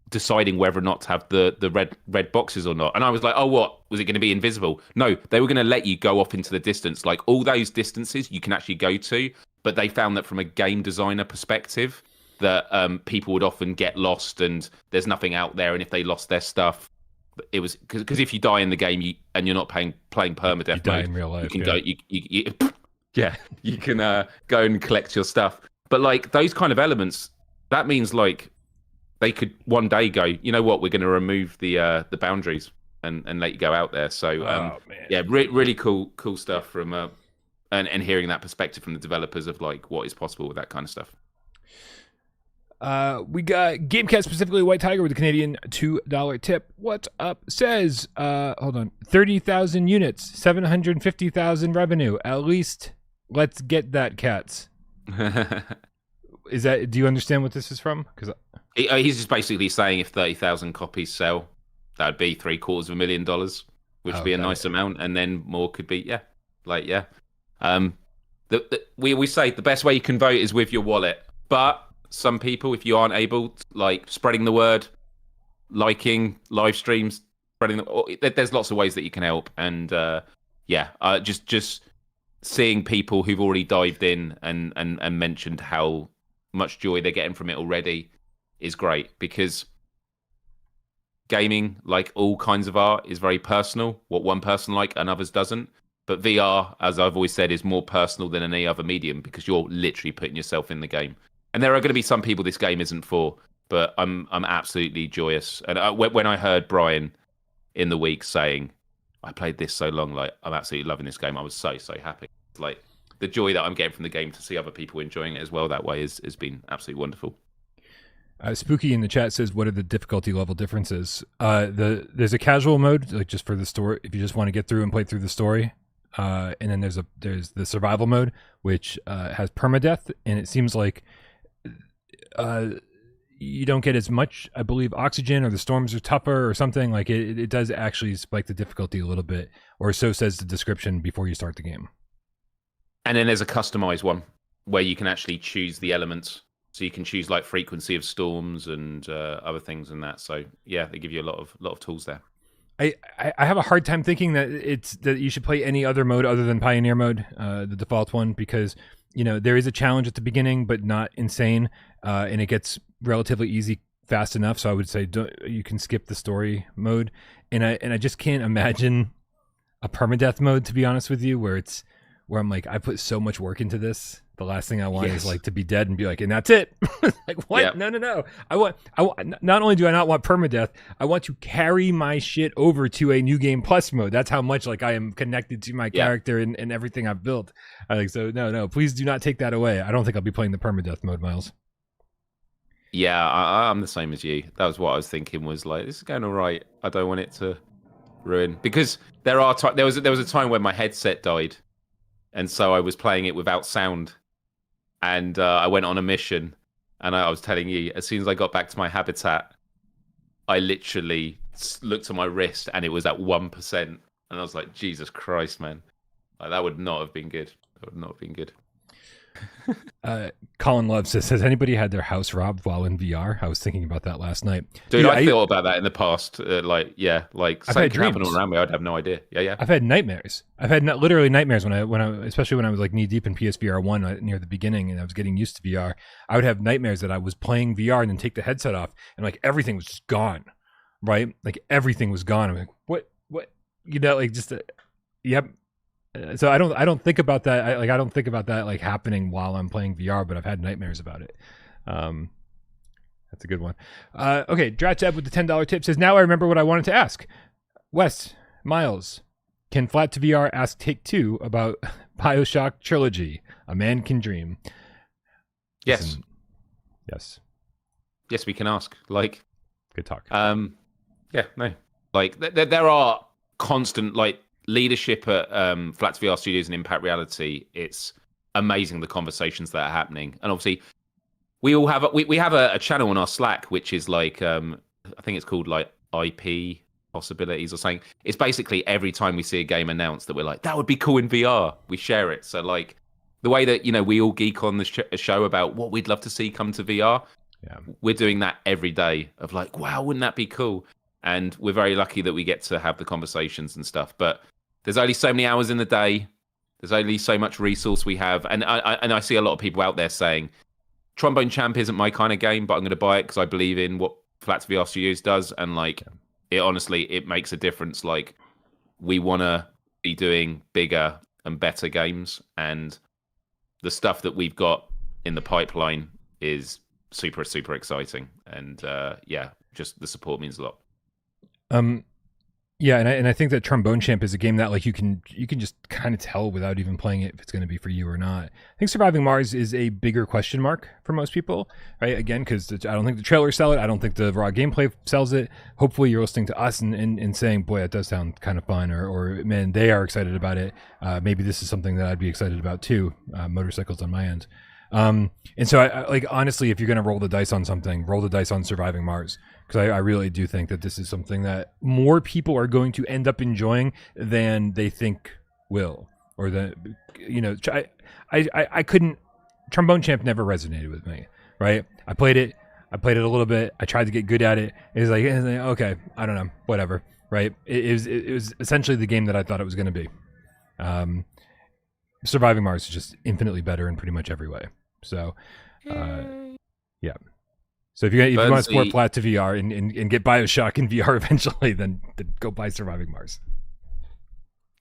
deciding whether or not to have the red boxes or not. And I was like, oh, what? Was it going to be invisible? No, they were going to let you go off into the distance. Like, all those distances you can actually go to, but they found that from a game designer perspective, that people would often get lost and there's nothing out there, and if they lost their stuff, it was because if you die in the game and you're not playing permadeath mode, in real life, you can go you can go and collect your stuff. But like those kind of elements, that means like they could one day go, you know what, we're going to remove the boundaries and let you go out there. So really cool stuff from and hearing that perspective from the developers of like what is possible with that kind of stuff. We got GameCast, specifically White Tiger, with a Canadian $2 tip. What up says, hold on, 30,000 units, 750,000 revenue. At least let's get that, cats. Is that, do you understand what this is from? Because he's just basically saying if 30,000 copies sell, that would be $750,000, which would be a nice amount, and then more could be, we say the best way you can vote is with your wallet, but some people, if you aren't able to, like spreading the word, liking live streams, there's lots of ways that you can help, and just seeing people who've already dived in and mentioned how much joy they're getting from it already is great, because gaming, like all kinds of art, is very personal. What one person like and others doesn't. But VR, as I've always said, is more personal than any other medium, because you're literally putting yourself in the game. And there are going to be some people this game isn't for, but I'm absolutely joyous. And when I heard Brian in the week saying, I played this so long, like I'm absolutely loving this game, I was so happy. Like the joy that I'm getting from the game to see other people enjoying it as well that way has been absolutely wonderful. Spooky in the chat says, what are the difficulty level differences? There's a casual mode, like just for the story, if you just want to get through and play through the story. And then there's the survival mode, which has permadeath, and it seems like you don't get as much, I believe, oxygen, or the storms are tougher or something. Like it does actually spike the difficulty a little bit, or so says the description before you start the game. And then there's a customized one where you can actually choose the elements. So you can choose like frequency of storms and other things and that. So yeah, they give you a lot of tools there. I have a hard time thinking that you should play any other mode other than Pioneer mode, the default one, because there is a challenge at the beginning, but not insane, and it gets relatively easy fast enough. So I would say you can skip the story mode, and I just can't imagine a permadeath mode, to be honest with you, where I'm like, I put so much work into this. The last thing I want is like to be dead and be like, and that's it. Like, what? Yep. No. I want. Not only do I not want permadeath, I want to carry my shit over to a new game plus mode. That's how much like I am connected to my character and everything I've built. I think so. No. Please do not take that away. I don't think I'll be playing the permadeath mode, Myles. Yeah, I'm the same as you. That was what I was thinking. Was like, this is going all right. I don't want it to ruin, because there was a time when my headset died, and so I was playing it without sound. And I went on a mission, and I was telling you, as soon as I got back to my habitat, I literally looked at my wrist, and it was at 1%. And I was like, Jesus Christ, man. Like, that would not have been good. That would not have been good. Colin Love says, has anybody had their house robbed while in VR? I was thinking about that last night. Dude, I thought about that in the past. Like something can happen all around me. I'd have no idea. Yeah. I've had nightmares. I've had literally nightmares when I, especially when I was like knee deep in PSVR1 near the beginning, and I was getting used to VR. I would have nightmares that I was playing VR and then take the headset off, and like everything was just gone, right? Like everything was gone. I'm like, what? Like just, yep. So I don't think about that. I don't think about that like happening while I'm playing VR, but I've had nightmares about it. That's a good one. Okay, Dratchab with the $10 tip says, now I remember what I wanted to ask. Wes, Myles, can Flat to VR ask Take-Two about Bioshock trilogy? A man can dream. Yes. Yes. Yes, we can ask. Like, good talk. Yeah, no. Like there are constant like leadership at Flat VR Studios and Impact Reality. It's amazing the conversations that are happening, and obviously we all have we have a channel on our Slack which is like I think it's called like IP possibilities or something. It's basically every time we see a game announced that we're like, that would be cool in VR, we share it. So like the way that we all geek on the show about what we'd love to see come to VR. Yeah, we're doing that every day of like, wow, wouldn't that be cool? And we're very lucky that we get to have the conversations and stuff. But there's only so many hours in the day. There's only so much resource we have. And I see a lot of people out there saying, Trombone Champ isn't my kind of game, but I'm going to buy it because I believe in what Flat VR Studios does. And like, it honestly, it makes a difference. Like, we want to be doing bigger and better games. And the stuff that we've got in the pipeline is super, super exciting. And yeah, just the support means a lot. Yeah, and I think that Trombone Champ is a game that like you can just kind of tell without even playing it if it's going to be for you or not. I think Surviving Mars is a bigger question mark for most people, right? Again, because I don't think the trailers sell it. I don't think the raw gameplay sells it. Hopefully, you're listening to us and saying, "Boy, that does sound kind of fun," or "Man, they are excited about it." Maybe this is something that I'd be excited about too. Motorcycles on my end. And so, I like honestly, if you're going to roll the dice on something, roll the dice on Surviving Mars. Because I really do think that this is something that more people are going to end up enjoying than they think will, or that I couldn't. Trombone Champ never resonated with me, right? I played it a little bit. I tried to get good at it. It's like okay, I don't know, whatever, right? It was essentially the game that I thought it was going to be. Surviving Mars is just infinitely better in pretty much every way. So, yeah. So if you want to sport flat to VR and get Bioshock in VR eventually, then go buy Surviving Mars.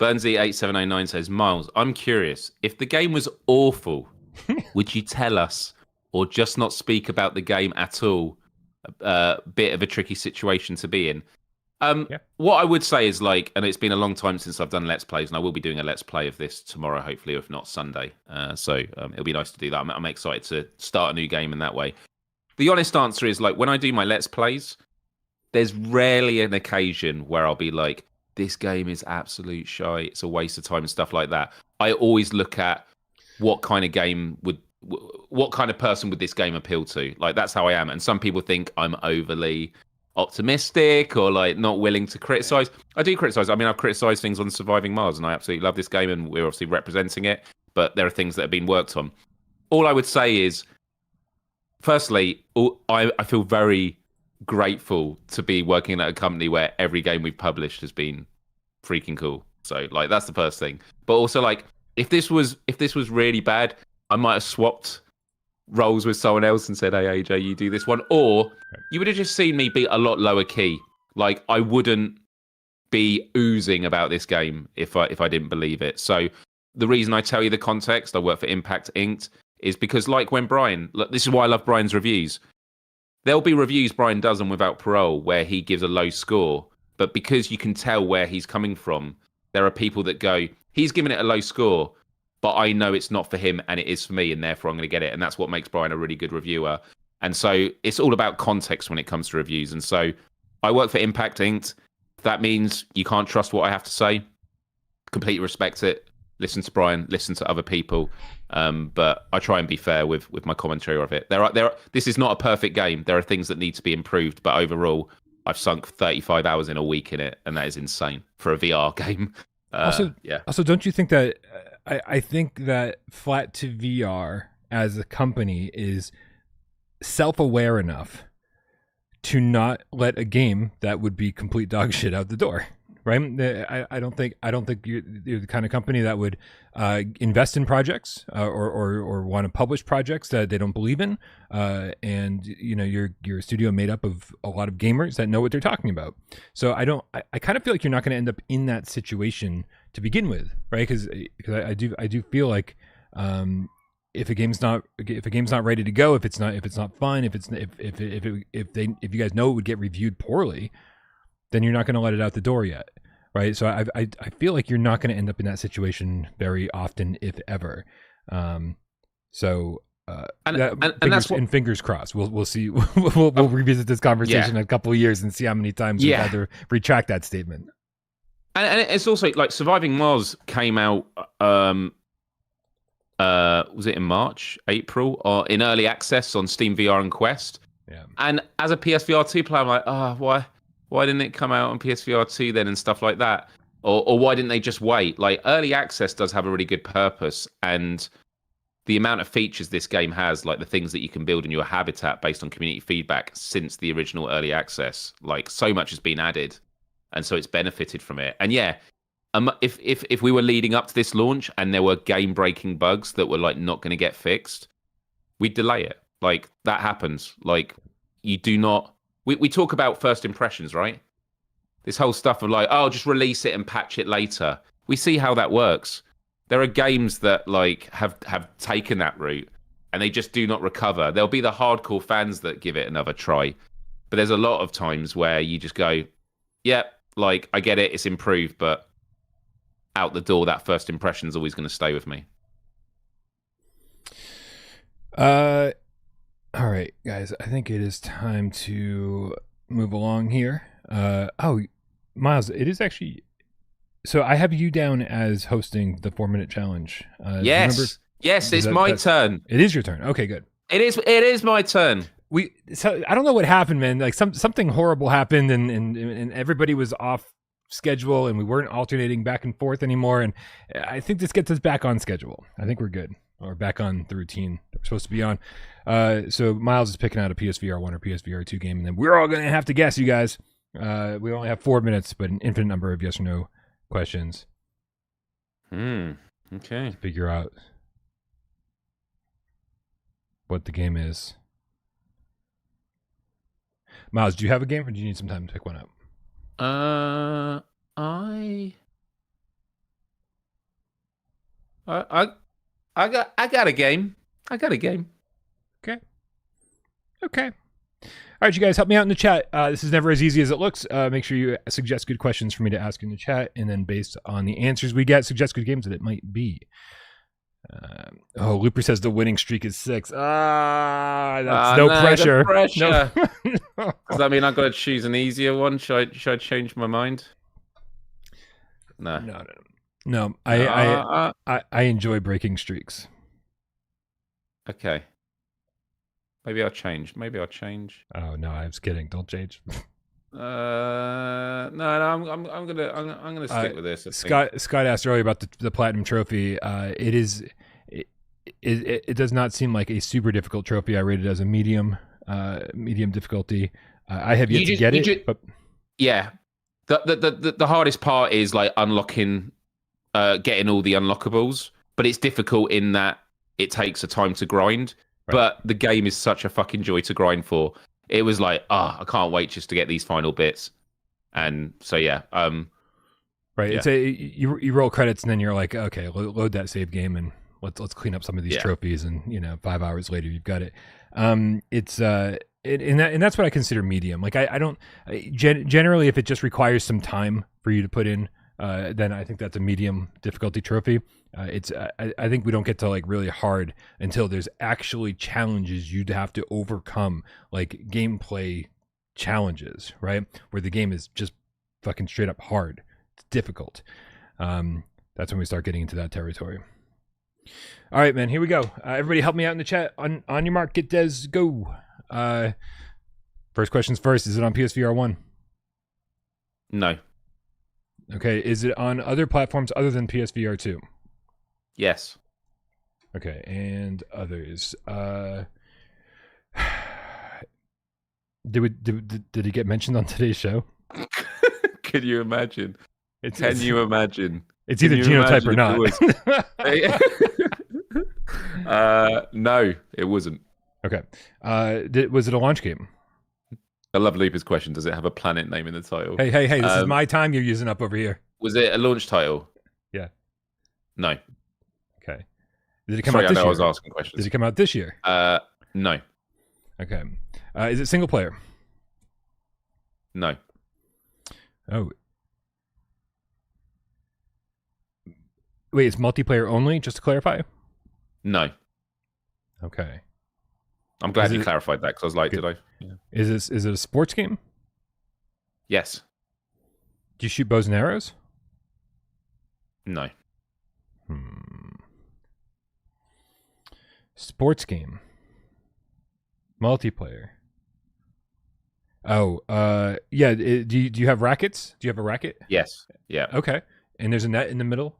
Burnsy8709 says, Miles, I'm curious. If the game was awful, would you tell us or just not speak about the game at all? A bit of a tricky situation to be in. What I would say is like, and it's been a long time since I've done Let's Plays, and I will be doing a Let's Play of this tomorrow, hopefully, if not Sunday. So it'll be nice to do that. I'm excited to start a new game in that way. The honest answer is like when I do my Let's Plays, there's rarely an occasion where I'll be like, this game is absolute shite, it's a waste of time and stuff like that. I always look at what kind of person would this game appeal to? Like that's how I am. And some people think I'm overly optimistic or like not willing to criticize. I do criticize. I mean, I've criticized things on Surviving Mars and I absolutely love this game and we're obviously representing it, but there are things that have been worked on. All I would say is, firstly, I feel very grateful to be working at a company where every game we've published has been freaking cool. So, like, that's the first thing. But also, like, if this was really bad, I might have swapped roles with someone else and said, "Hey, AJ, you do this one," or you would have just seen me be a lot lower key. Like, I wouldn't be oozing about this game if I didn't believe it. So, the reason I tell you the context, I work for Impact Inc., is because like when Brian, this is why I love Brian's reviews. There'll be reviews Brian does on Without Parole where he gives a low score, but because you can tell where he's coming from, there are people that go, he's giving it a low score, but I know it's not for him and it is for me and therefore I'm going to get it. And that's what makes Brian a really good reviewer. And so it's all about context when it comes to reviews. And so I work for Impact Inc. That means you can't trust what I have to say. Completely respect it. Listen to Brian, listen to other people. But I try and be fair with my commentary of it. This is not a perfect game. There are things that need to be improved, but overall, I've sunk 35 hours in a week in it, and that is insane for a VR game. Also, don't you think that I think that Flat to VR as a company is self-aware enough to not let a game that would be complete dog shit out the door? Right? I don't think you're the kind of company that would invest in projects or want to publish projects that they don't believe in. And you know, you're a studio made up of a lot of gamers that know what they're talking about. So I kind of feel like you're not going to end up in that situation to begin with, right? Because I do feel like if a game's not ready to go, if it's not fun, if you guys know it would get reviewed poorly, then you're not going to let it out the door yet, right? So I feel like you're not going to end up in that situation very often, if ever. And fingers crossed. We'll see. We'll revisit this conversation in a couple of years and see how many times we've had to retract that statement. And it's also like Surviving Mars came out. Was it in March, April, or in early access on Steam VR and Quest? Yeah. And as a PSVR2 player, I'm like, why didn't it come out on PSVR2 then and stuff like that? Or why didn't they just wait? Like, early access does have a really good purpose, and the amount of features this game has, like the things that you can build in your habitat based on community feedback since the original early access, like so much has been added, and so it's benefited from it. And yeah, if we were leading up to this launch and there were game-breaking bugs that were like not going to get fixed, we'd delay it. Like, that happens. Like, you do not... We talk about first impressions, right? This whole stuff of like, oh, just release it and patch it later. We see how that works. There are games that like have taken that route and they just do not recover. There'll be the hardcore fans that give it another try. But there's a lot of times where you just go, yeah, like I get it, it's improved, but out the door, that first impression is always going to stay with me. All right, guys, I think it is time to move along here. Oh, Myles, it is actually. So I have you down as hosting the 4-minute challenge. Yes, it's my turn. It is your turn. Okay, good. It is my turn. So I don't know what happened, man. Like something horrible happened, and everybody was off schedule, and we weren't alternating back and forth anymore. And I think this gets us back on schedule. I think we're good. Or back on the routine that we're supposed to be on. So Myles is picking out a PSVR1 or PSVR2 game, and then we're all going to have to guess, you guys. We only have 4 minutes, but an infinite number of yes or no questions. Okay. To figure out what the game is. Myles, do you have a game, or do you need some time to pick one up? I got a game. Okay. All right, you guys, help me out in the chat. This is never as easy as it looks. Make sure you suggest good questions for me to ask in the chat, and then based on the answers we get, suggest good games that it might be. Looper says the winning streak is 6. That's no pressure. No. Does that mean I've got to choose an easier one? Should I change my mind? No. I enjoy breaking streaks. Okay. Maybe I'll change. Oh no, I was kidding. Don't change. No, I'm gonna stick with this. Scott asked earlier about the platinum trophy. It does not seem like a super difficult trophy. I rated it as a medium difficulty. I have yet to get it. But yeah, the hardest part is like unlocking, getting all the unlockables. But it's difficult in that it takes a time to grind. Right. But the game is such a fucking joy to grind for. It was like, I can't wait just to get these final bits. And so, yeah. Right. Yeah. It's you roll credits and then you're like, okay, load that save game and let's clean up some of these trophies. And, 5 hours later, you've got it. And that's what I consider medium. Like I don't generally, if it just requires some time for you to put in, then I think that's a medium difficulty trophy. I think we don't get to like really hard until there's actually challenges you'd have to overcome, like gameplay challenges, right? Where the game is just fucking straight up hard. It's difficult. That's when we start getting into that territory. All right, man, here we go. Everybody help me out in the chat. On your mark, get des, go. First questions first. Is it on PSVR 1? No. Okay, is it on other platforms other than PSVR 2? Yes. Okay, and others. Did it get mentioned on today's show? Can you imagine? Can you imagine? It's either Genotype or not. No, it wasn't. Okay. Was it a launch game? I love Looper's question. Does it have a planet name in the title? Hey, this is my time you're using up over here. Was it a launch title? Yeah. No. Okay. Did it come out this year? I was asking questions. Did it come out this year? No. Okay. Is it single player? No. Oh. Wait, it's multiplayer only, just to clarify? No. Okay. I'm glad you clarified that, because I was like, did I? Yeah. Is it a sports game? Yes. Do you shoot bows and arrows? No. Sports game. Multiplayer. Oh, yeah. Do you have rackets? Do you have a racket? Yes. Yeah. Okay. And there's a net in the middle?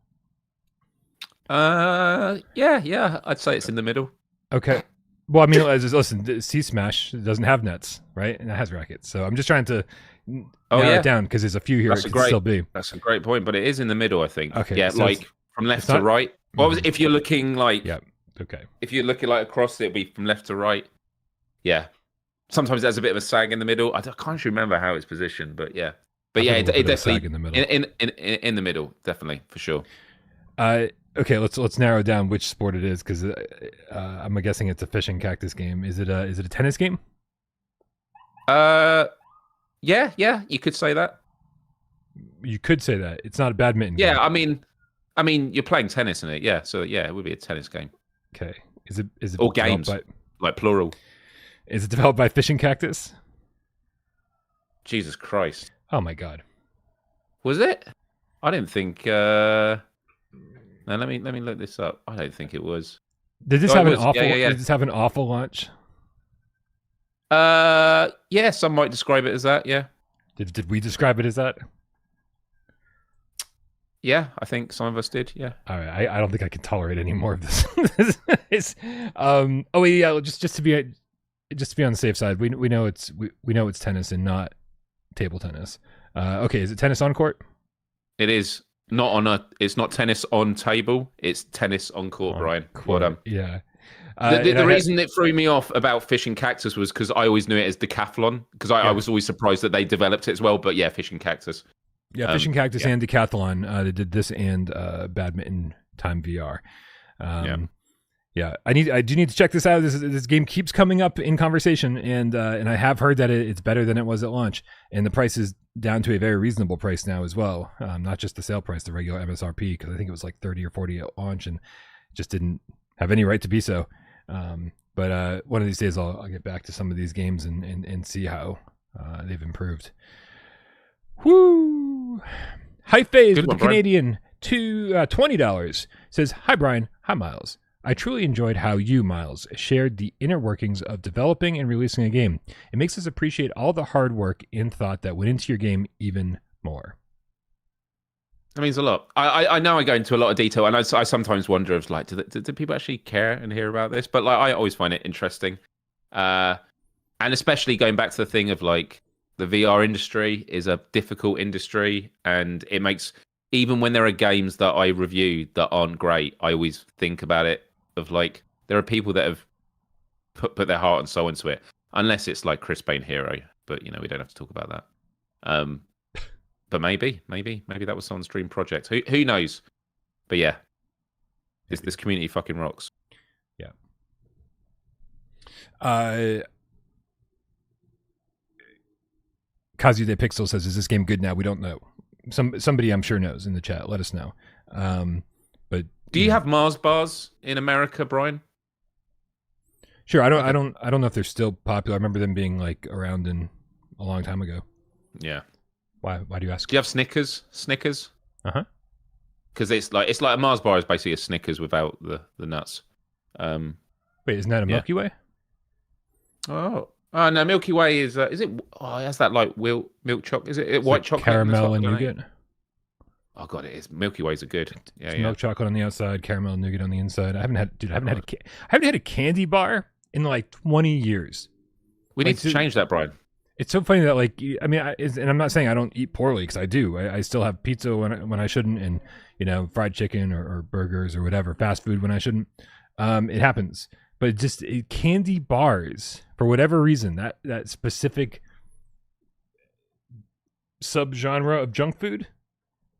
Yeah. I'd say it's in the middle. Okay. Well, I mean, listen, Sea Smash doesn't have nets, right? And it has rackets. So I'm just trying to narrow it down because there's a few here it could still be. That's a great point, but it is in the middle, I think. Okay. Yeah, so like from left to right. What was it? If you're looking like... Yeah, okay. If you're looking like across, it'll be from left to right. Yeah. Sometimes there's a bit of a sag in the middle. I can't remember how it's positioned, but yeah. But yeah, it definitely... In the middle, definitely, for sure. Okay, let's narrow down which sport it is, because I'm guessing it's a fishing cactus game. Is it a tennis game? Yeah, you could say that. You could say that. It's not a badminton Yeah, game. I mean, you're playing tennis in it. Yeah, so yeah, it would be a tennis game. Okay. Is it or games like plural? Is it developed by Fishing Cactus? Jesus Christ! Oh my God! Was it? I didn't think. Now let me look this up. I don't think it was. Did this have an awful? Did this have an awful launch? Yeah, some might describe it as that. Yeah. Did we describe it as that? Yeah, I think some of us did. Yeah. All right. I don't think I can tolerate any more of this. Oh wait, yeah. Just to be on the safe side, we know it's tennis and not table tennis. Okay, is it tennis on court? It is not on a. It's not tennis on table. It's tennis on court, Brian. Well done. Yeah. The reason it threw me off about Fishing Cactus was because I always knew it as Decathlon, because I was always surprised that they developed it as well. But yeah, Fishing Cactus. Yeah, Fishing Cactus and Decathlon. They did this and Badminton Time VR. Yeah, I do need to check this out. This game keeps coming up in conversation, and I have heard that it's better than it was at launch, and the price is down to a very reasonable price now as well. Not just the sale price, the regular MSRP, because I think it was like 30 or 40 at launch, and just didn't have any right to be so. But one of these days, I'll get back to some of these games and see how they've improved. Woo! High Phase with the Canadian $20 says, "Hi Brian, hi Myles. I truly enjoyed how you, Myles, shared the inner workings of developing and releasing a game. It makes us appreciate all the hard work and thought that went into your game even more." That means a lot. I know I go into a lot of detail, and I sometimes wonder if like, do people actually care and hear about this? But like, I always find it interesting, and especially going back to the thing of like, the VR industry is a difficult industry, and it makes, even when there are games that I review that aren't great, I always think about it of like, there are people that have put their heart and soul into it, unless it's like Chris Payne Hero, but we don't have to talk about that. But maybe that was someone's dream project. Who knows? But yeah, this community fucking rocks. Yeah. Kazu de Pixel says, "Is this game good now? We don't know." Somebody I'm sure knows in the chat. Let us know. But do you have Mars bars in America, Brian? Sure. I don't know if they're still popular. I remember them being like around in a long time ago. Yeah. Why do you ask? Do you have Snickers? Snickers? Uh-huh. Because it's like a Mars bar is basically a Snickers without the nuts. Wait, isn't that a Milky Way? Oh no, Milky Way is it? Oh, it has that like milk chocolate. Is it white chocolate? Caramel and nougat. Oh god, it is. Milky Ways are good. It's milk chocolate on the outside, caramel and nougat on the inside. I haven't had a candy bar in like 20 years. We need to change that, Brian. It's so funny that like, I mean, and I'm not saying I don't eat poorly, because I do. I still have pizza when I shouldn't, and fried chicken or burgers or whatever, fast food when I shouldn't. It happens. But just candy bars, for whatever reason, that specific subgenre of junk food,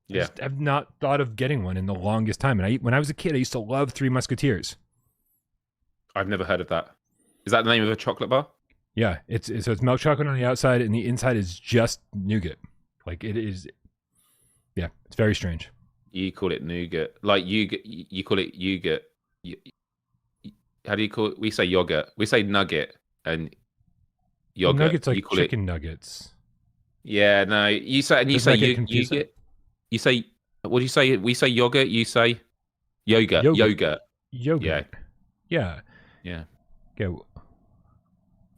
I just have not thought of getting one in the longest time. And when I was a kid, I used to love Three Musketeers. I've never heard of that. Is that the name of a chocolate bar? Yeah, it's milk chocolate on the outside, and the inside is just nougat. Like it is. Yeah, it's very strange. You call it nougat, like you call it yogurt. How do you call it? We say yogurt. We say nugget and yogurt. Nuggets like chicken nuggets. Yeah, no. You say yogurt. You say, what do you say? We say yogurt. You say yogurt. Yogurt. Yeah. Go.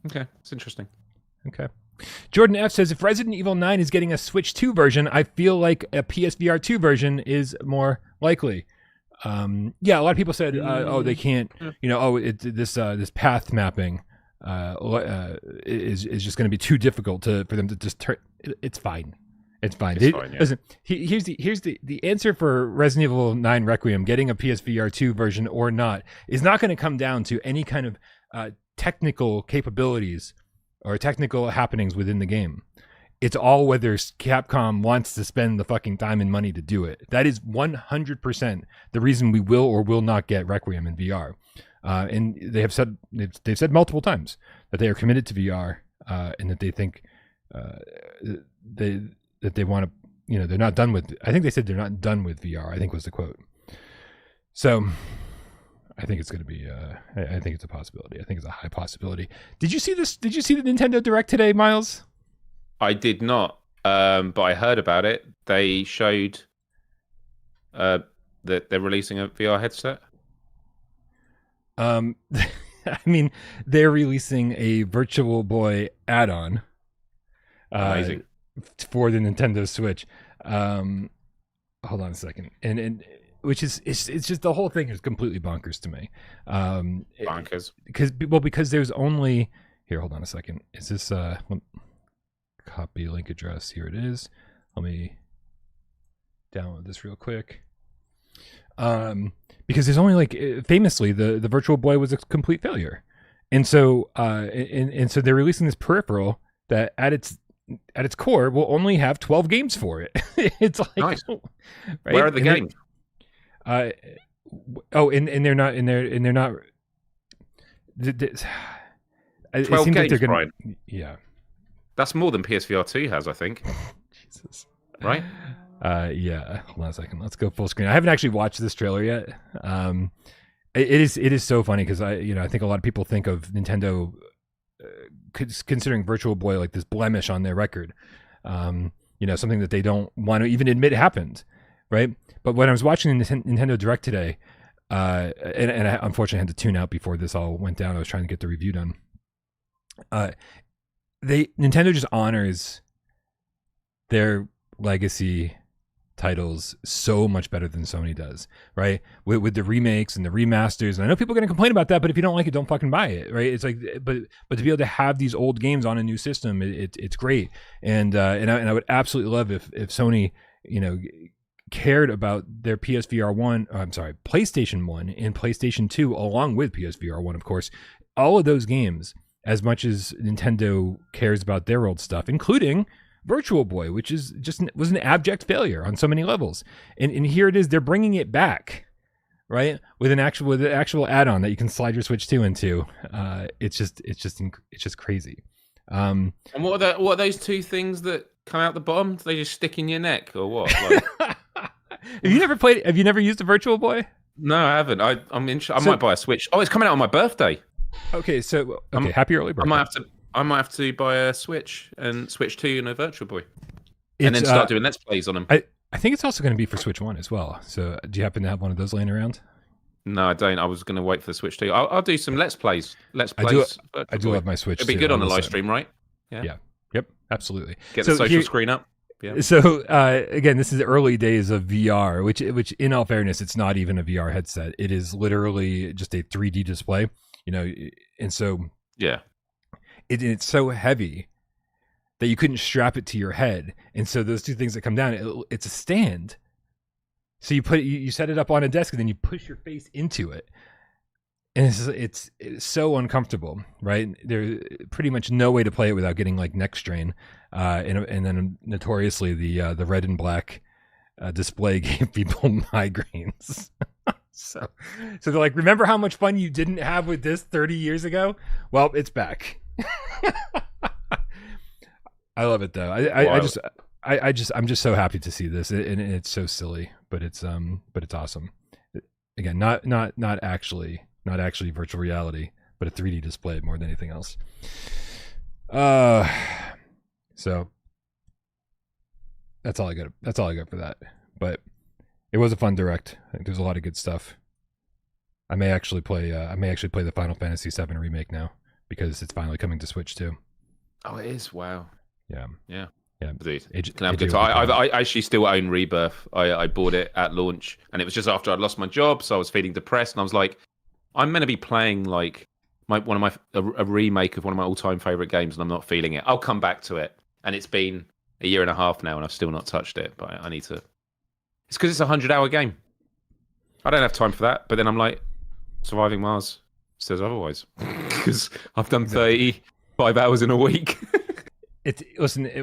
Okay, it's interesting. Okay. Jordan F says, "If Resident Evil 9 is getting a Switch 2 version, I feel like a PSVR2 version is more likely." Yeah, a lot of people said, "Oh, they can't." This path mapping is just going to be too difficult for them to just turn. It's fine. It's fine. Listen, here's the answer for Resident Evil 9 Requiem getting a PSVR2 version or not is not going to come down to any kind of technical capabilities or technical happenings within the game. It's all whether Capcom wants to spend the fucking time and money to do it. That is 100% the reason we will or will not get Requiem in VR. And they've said multiple times that they are committed to VR, and that they think that they want to they're not done with. I think they said they're not done with VR. I think was the quote. So, I think it's going to be. I think it's a possibility. I think it's a high possibility. Did you see this? Did you see the Nintendo Direct today, Miles? I did not, but I heard about it. They showed that they're releasing a VR headset. I mean, they're releasing a Virtual Boy add-on. Amazing. For the Nintendo Switch. Hold on a second, and which is it's just the whole thing is completely bonkers to me. Bonkers. Because there's only here. Hold on a second. Is this copy link address? Here it is. Let me download this real quick. Because there's only famously the Virtual Boy was a complete failure, and so and so they're releasing this peripheral that at its core will only have 12 games for it. It's like nice. Right? Where are the games? And they're not in there, and they're not. 12 games, Brian. Yeah, that's more than PSVR2 has, I think. Jesus. Right? Yeah. Hold on a second. Let's go full screen. I haven't actually watched this trailer yet. It is so funny because I think a lot of people think of Nintendo considering Virtual Boy like this blemish on their record. Something that they don't want to even admit happened, right? But when I was watching the Nintendo Direct today, and I unfortunately had to tune out before this all went down. I was trying to get the review done. Nintendo just honors their legacy titles so much better than Sony does, right? With the remakes and the remasters. And I know people are going to complain about that, but if you don't like it, don't fucking buy it, right? It's like, but to be able to have these old games on a new system, it's great. And I would absolutely love if Sony, cared about their PSVR 1, PlayStation 1 and PlayStation 2, along with PSVR 1, of course, all of those games, as much as Nintendo cares about their old stuff, including Virtual Boy, which was an abject failure on so many levels. And here it is, they're bringing it back, right? With an actual add-on that you can slide your Switch 2 into. It's just crazy. And what are those two things that come out the bottom? Do they just stick in your neck or what? Have you never used a Virtual Boy? No, I haven't. I might buy a Switch. Oh, it's coming out on my birthday. Okay, happy early birthday. I might have to buy a Switch and Switch 2 and a Virtual Boy, and then start doing Let's Plays on them. I think it's also going to be for Switch 1 as well. So, do you happen to have one of those laying around? No, I don't. I was going to wait for the Switch 2. I'll do some Let's Plays. I do love my Switch. It'd be good on the live stream, right? Yeah. Yep. Absolutely. Get the social screen up. Yeah. So again, this is the early days of VR, which in all fairness, it's not even a VR headset. It is literally just a 3D display, and so yeah, it's so heavy that you couldn't strap it to your head, and so those two things that come down, it's a stand. So you set it up on a desk, and then you push your face into it, and it's so uncomfortable, right? There's pretty much no way to play it without getting neck strain, and then notoriously the red and black display gave people migraines. so they're like, remember how much fun you didn't have with this 30 years ago? Well, it's back. I love it though. I'm just so happy to see this, and it's so silly, but it's awesome. Again, not actually virtual reality, but a 3D display more than anything else. So that's all I got. That's all I got for that. But it was a fun direct. I think there's a lot of good stuff. I may actually play the Final Fantasy VII remake now because it's finally coming to Switch too. Oh, it is. Wow. Yeah. Dude, can have good time. I actually still own Rebirth. I bought it at launch, and it was just after I lost my job, so I was feeling depressed, and I was like, I'm meant to be playing a remake of one of my all-time favorite games, and I'm not feeling it. I'll come back to it, and it's been a year and a half now, and I've still not touched it. But I need to. It's because it's a 100-hour game. I don't have time for that. But then I'm like, Surviving Mars says otherwise, because I've done 35 hours in a week.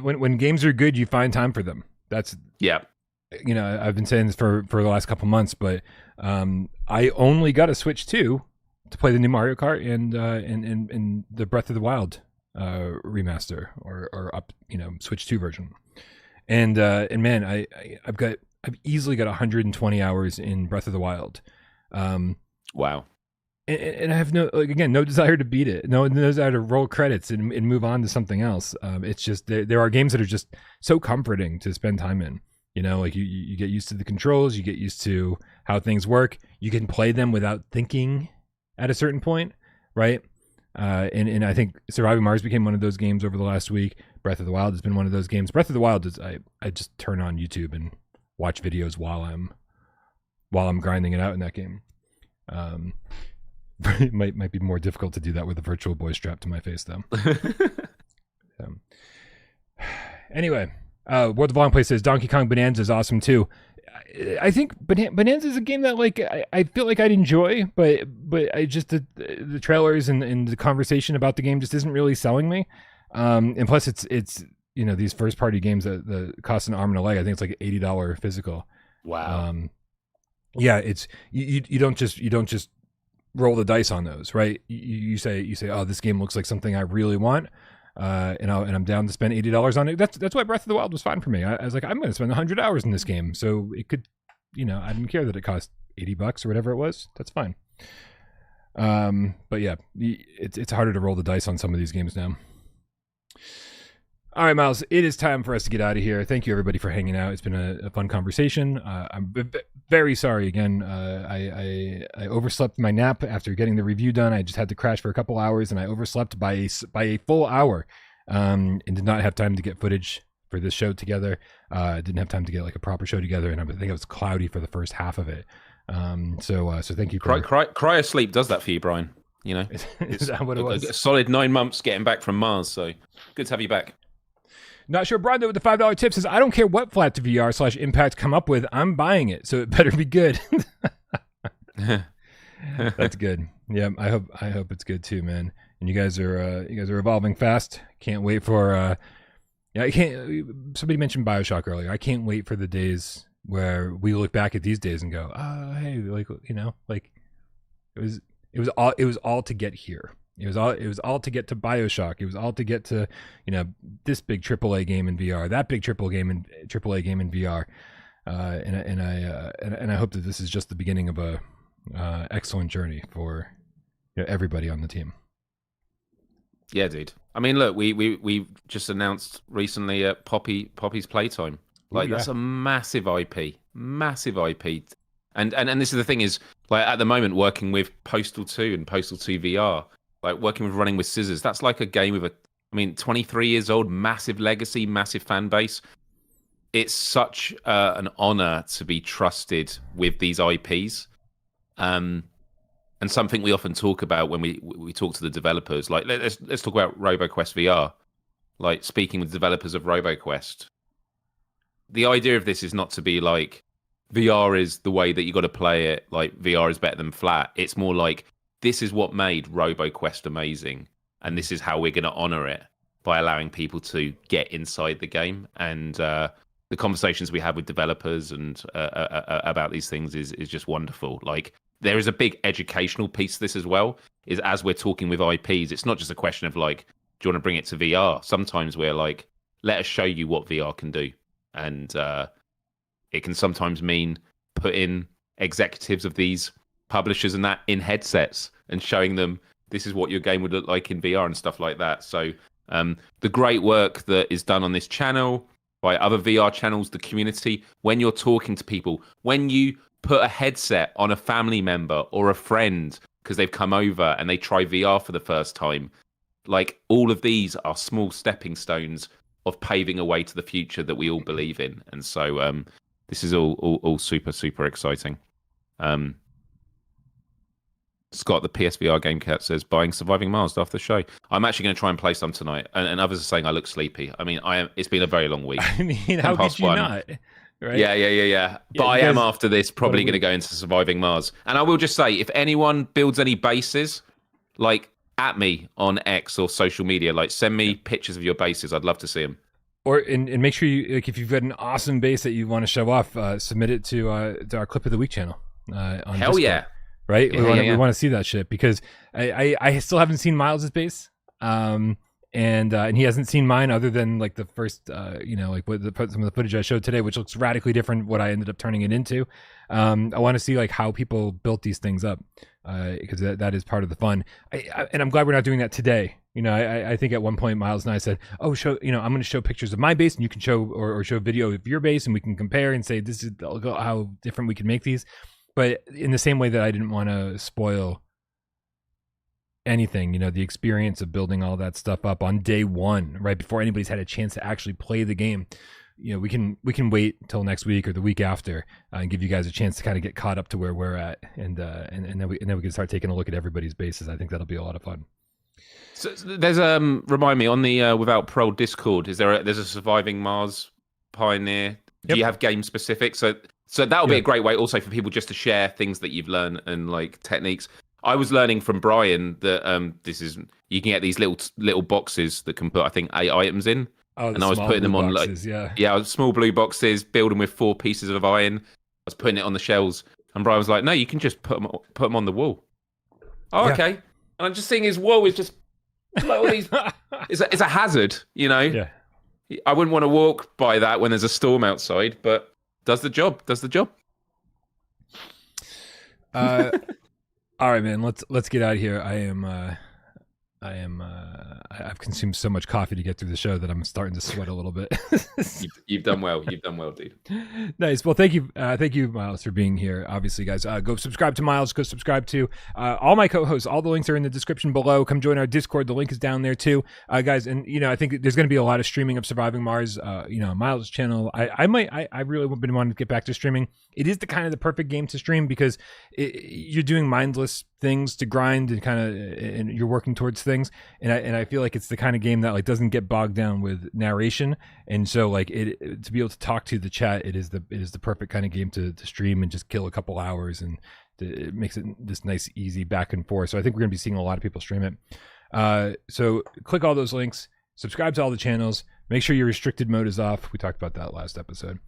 When games are good, you find time for them. That's I've been saying this for the last couple months, but I only got a Switch 2 to play the new Mario Kart and the Breath of the Wild remaster or up Switch 2 version, And man, I've easily got 120 hours in Breath of the Wild. Wow. And I have no desire to beat it. No desire to roll credits and move on to something else. It's just there are games that are just so comforting to spend time in. You know, like you get used to the controls, you get used to how things work. You can play them without thinking at a certain point, right? And I think Surviving Mars became one of those games over the last week. Breath of the Wild has been one of those games. Breath of the Wild is I just turn on YouTube and watch videos while I'm grinding it out in that game. It might be more difficult to do that with a Virtual Boy strapped to my face, though. Anyway, World of Long Play says Donkey Kong Bonanza is awesome too. I think Bonanza is a game that like I feel like I'd enjoy, but I just the trailers and the conversation about the game just isn't really selling me. And plus, it's you know, these first party games that cost an arm and a leg. I think it's like $80 physical. Wow. Yeah, it's you don't just roll the dice on those, right? You say, oh, this game looks like something I really want, and I'm down to spend $80 on it. That's why Breath of the Wild was fine for me. I was like, I'm going to spend 100 hours in this game, so it could, you know, I didn't care that it cost $80 or whatever it was. That's fine. But yeah, it's harder to roll the dice on some of these games now. All right, Myles, it is time for us to get out of here. Thank you, everybody, for hanging out. It's been a fun conversation. I'm very sorry again. I overslept my nap after getting the review done. I just had to crash for a couple hours, and I overslept by a full hour, and did not have time to get footage for this show together. Didn't have time to get like a proper show together, and I think it was cloudy for the first half of it. So thank you. Cryosleep does that for you, Brian. You know, is that what it was? A solid 9 months getting back from Mars. So good to have you back. Not sure, Brian, with the $5 tip says, I don't care what flat to VR/Impact come up with. I'm buying it, so it better be good. That's good. Yeah, I hope it's good too, man. And you guys are evolving fast. Can't wait for I can't. Somebody mentioned Bioshock earlier. I can't wait for the days where we look back at these days and go, oh, hey, like, you know, like it was all to get here. It was all to get to Bioshock. It was all to get to, you know, this big AAA game in VR, that big AAA game in VR, and I hope that this is just the beginning of a excellent journey for, you know, everybody on the team. Yeah, dude. I mean, look, we just announced recently at Poppy's Playtime. Like, that's a massive IP, and this is the thing is, like, at the moment working with Postal 2 and Postal 2 VR. Like working with Running with Scissors, that's like a game with 23 years old, massive legacy, massive fan base. It's such an honor to be trusted with these IPs, and something we often talk about when we talk to the developers. Like let's talk about RoboQuest VR. Like speaking with developers of RoboQuest, the idea of this is not to be like VR is the way that you got to play it. Like VR is better than flat. It's more like, this is what made RoboQuest amazing, and this is how we're going to honor it by allowing people to get inside the game. And the conversations we have with developers and about these things is just wonderful. Like, there is a big educational piece to this as well, is as we're talking with IPs, it's not just a question of like, do you want to bring it to VR? Sometimes we're like, let us show you what VR can do. And it can sometimes mean putting executives of these publishers and that in headsets and showing them this is what your game would look like in VR and stuff like that. So the great work that is done on this channel by other VR channels, the community, when you're talking to people, when you put a headset on a family member or a friend because they've come over and they try VR for the first time, like all of these are small stepping stones of paving a way to the future that we all believe in. And so this is all super, super exciting. Scott, the PSVR game cat, says buying Surviving Mars after the show. I'm actually going to try and play some tonight, and others are saying I look sleepy. I mean, I am. It's been a very long week. I mean, how could you not? Right? Yeah. But I am after this probably going to go into Surviving Mars. And I will just say, if anyone builds any bases, like at me on X or social media, like send me pictures of your bases. I'd love to see them. Or and make sure you, like, if you've got an awesome base that you want to show off, submit it to our Clip of the Week channel. On Hell Discord. yeah. Right? We want to see that shit, because I still haven't seen Myles' base. And and he hasn't seen mine other than like the first, like some of the footage I showed today, which looks radically different what I ended up turning it into. I want to see like how people built these things up, because that is part of the fun. And I'm glad we're not doing that today. I think at one point Myles and I said, "Oh, I'm going to show pictures of my base, and you can show or show video of your base, and we can compare and say this is how different we can make these." But in the same way that I didn't want to spoil anything, the experience of building all that stuff up on day one, right before anybody's had a chance to actually play the game. We can wait until next week or the week after and give you guys a chance to kind of get caught up to where we're at, and then we can start taking a look at everybody's bases. I think that'll be a lot of fun. So there's remind me on the Without Parole Discord, there's a surviving Mars pioneer. Do you have game specific? So that'll be a great way also for people just to share things that you've learned and like techniques. I was learning from Brian that you can get these little boxes that can put I think 8 items in. Oh, and I was putting them on boxes, small blue boxes, building with 4 pieces of iron. I was putting it on the shelves, and Brian was like, "No, you can just put them on the wall." Oh, okay. And I'm just seeing his wall is just like all these. It's a hazard, Yeah. I wouldn't want to walk by that when there's a storm outside, but does the job. All right, man. Let's get out of here. I've consumed so much coffee to get through the show that I'm starting to sweat a little bit. You've done well. You've done well, dude. Nice. Well, thank you, Myles, for being here. Obviously, guys, go subscribe to Myles. Go subscribe to all my co-hosts. All the links are in the description below. Come join our Discord. The link is down there too, guys. And I think there's going to be a lot of streaming of Surviving Mars. Myles' channel. I really been wanting to get back to streaming. It is the perfect game to stream because you're doing mindless things to grind and you're working towards things, and I feel like it's the kind of game that like doesn't get bogged down with narration, and so like to be able to talk to the chat, it is the perfect kind of game to stream and just kill a couple hours, and it makes it this nice easy back and forth. So I think we're gonna be seeing a lot of people stream it. So click all those links, subscribe to all the channels, make sure your restricted mode is off. We talked about that last episode.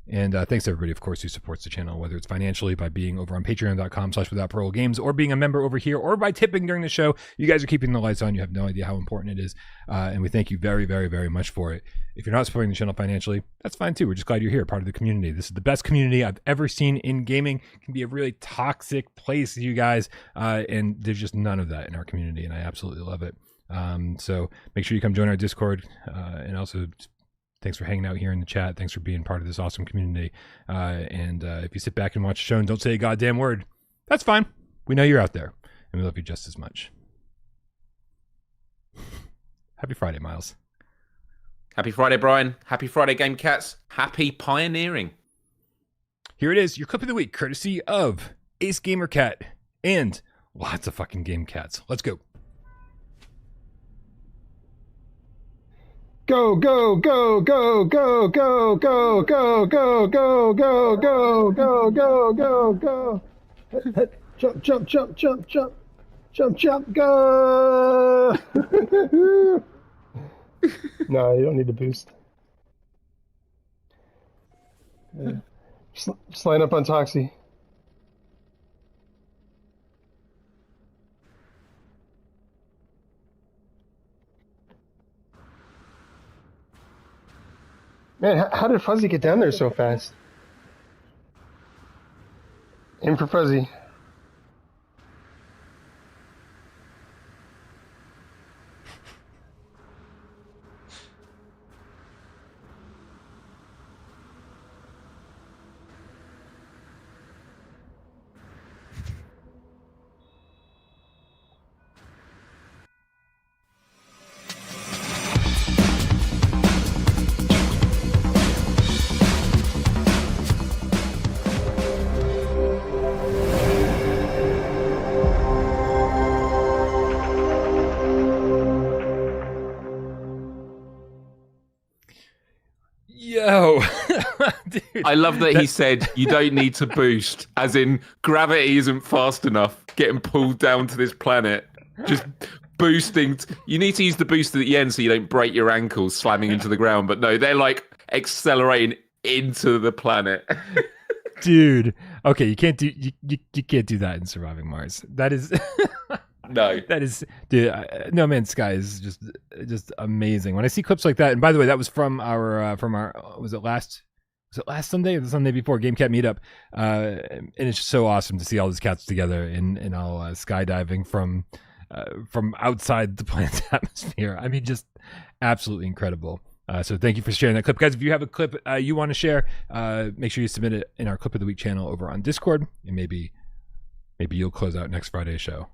And thanks to everybody, of course, who supports the channel, whether it's financially by being over on patreon.com/withoutparolegames or being a member over here or by tipping during the show. You guys are keeping the lights on. You have no idea how important it is. And we thank you very, very, very much for it. If you're not supporting the channel financially, that's fine too. We're just glad you're here, part of the community. This is the best community I've ever seen in gaming. It can be a really toxic place, you guys. And there's just none of that in our community. And I absolutely love it. So make sure you come join our Discord. And also, thanks for hanging out here in the chat. Thanks for being part of this awesome community. And if you sit back and watch the show and don't say a goddamn word, that's fine. We know you're out there, and we love you just as much. Happy Friday, Myles. Happy Friday, Brian. Happy Friday, Game Cats. Happy pioneering. Here it is, your clip of the week, courtesy of Ace Gamer Cat and lots of fucking Game Cats. Let's go. Go, go, go, go, go, go, go, go, go, go, go, go, go, go, go, go. Jump, jump, jump, jump, jump. Jump, jump, go. No, you don't need to boost. Just line up on Toxie. Man, how did Fuzzy get down there so fast? Aim for Fuzzy. Yo, dude, I love that he said you don't need to boost, as in gravity isn't fast enough getting pulled down to this planet. Just boosting. You need to use the boost at the end so you don't break your ankles slamming into the ground. But no, they're like accelerating into the planet. Dude, okay, you can't do that in Surviving Mars. That is No. That is, dude. No Man's Sky is just amazing. When I see clips like that, and by the way, that was from our was it last Sunday or the Sunday before GameCat meetup? And it's just so awesome to see all these cats together and all skydiving from outside the planet's atmosphere. I mean, just absolutely incredible. So thank you for sharing that clip, guys. If you have a clip you want to share, make sure you submit it in our Clip of the Week channel over on Discord, and maybe you'll close out next Friday's show.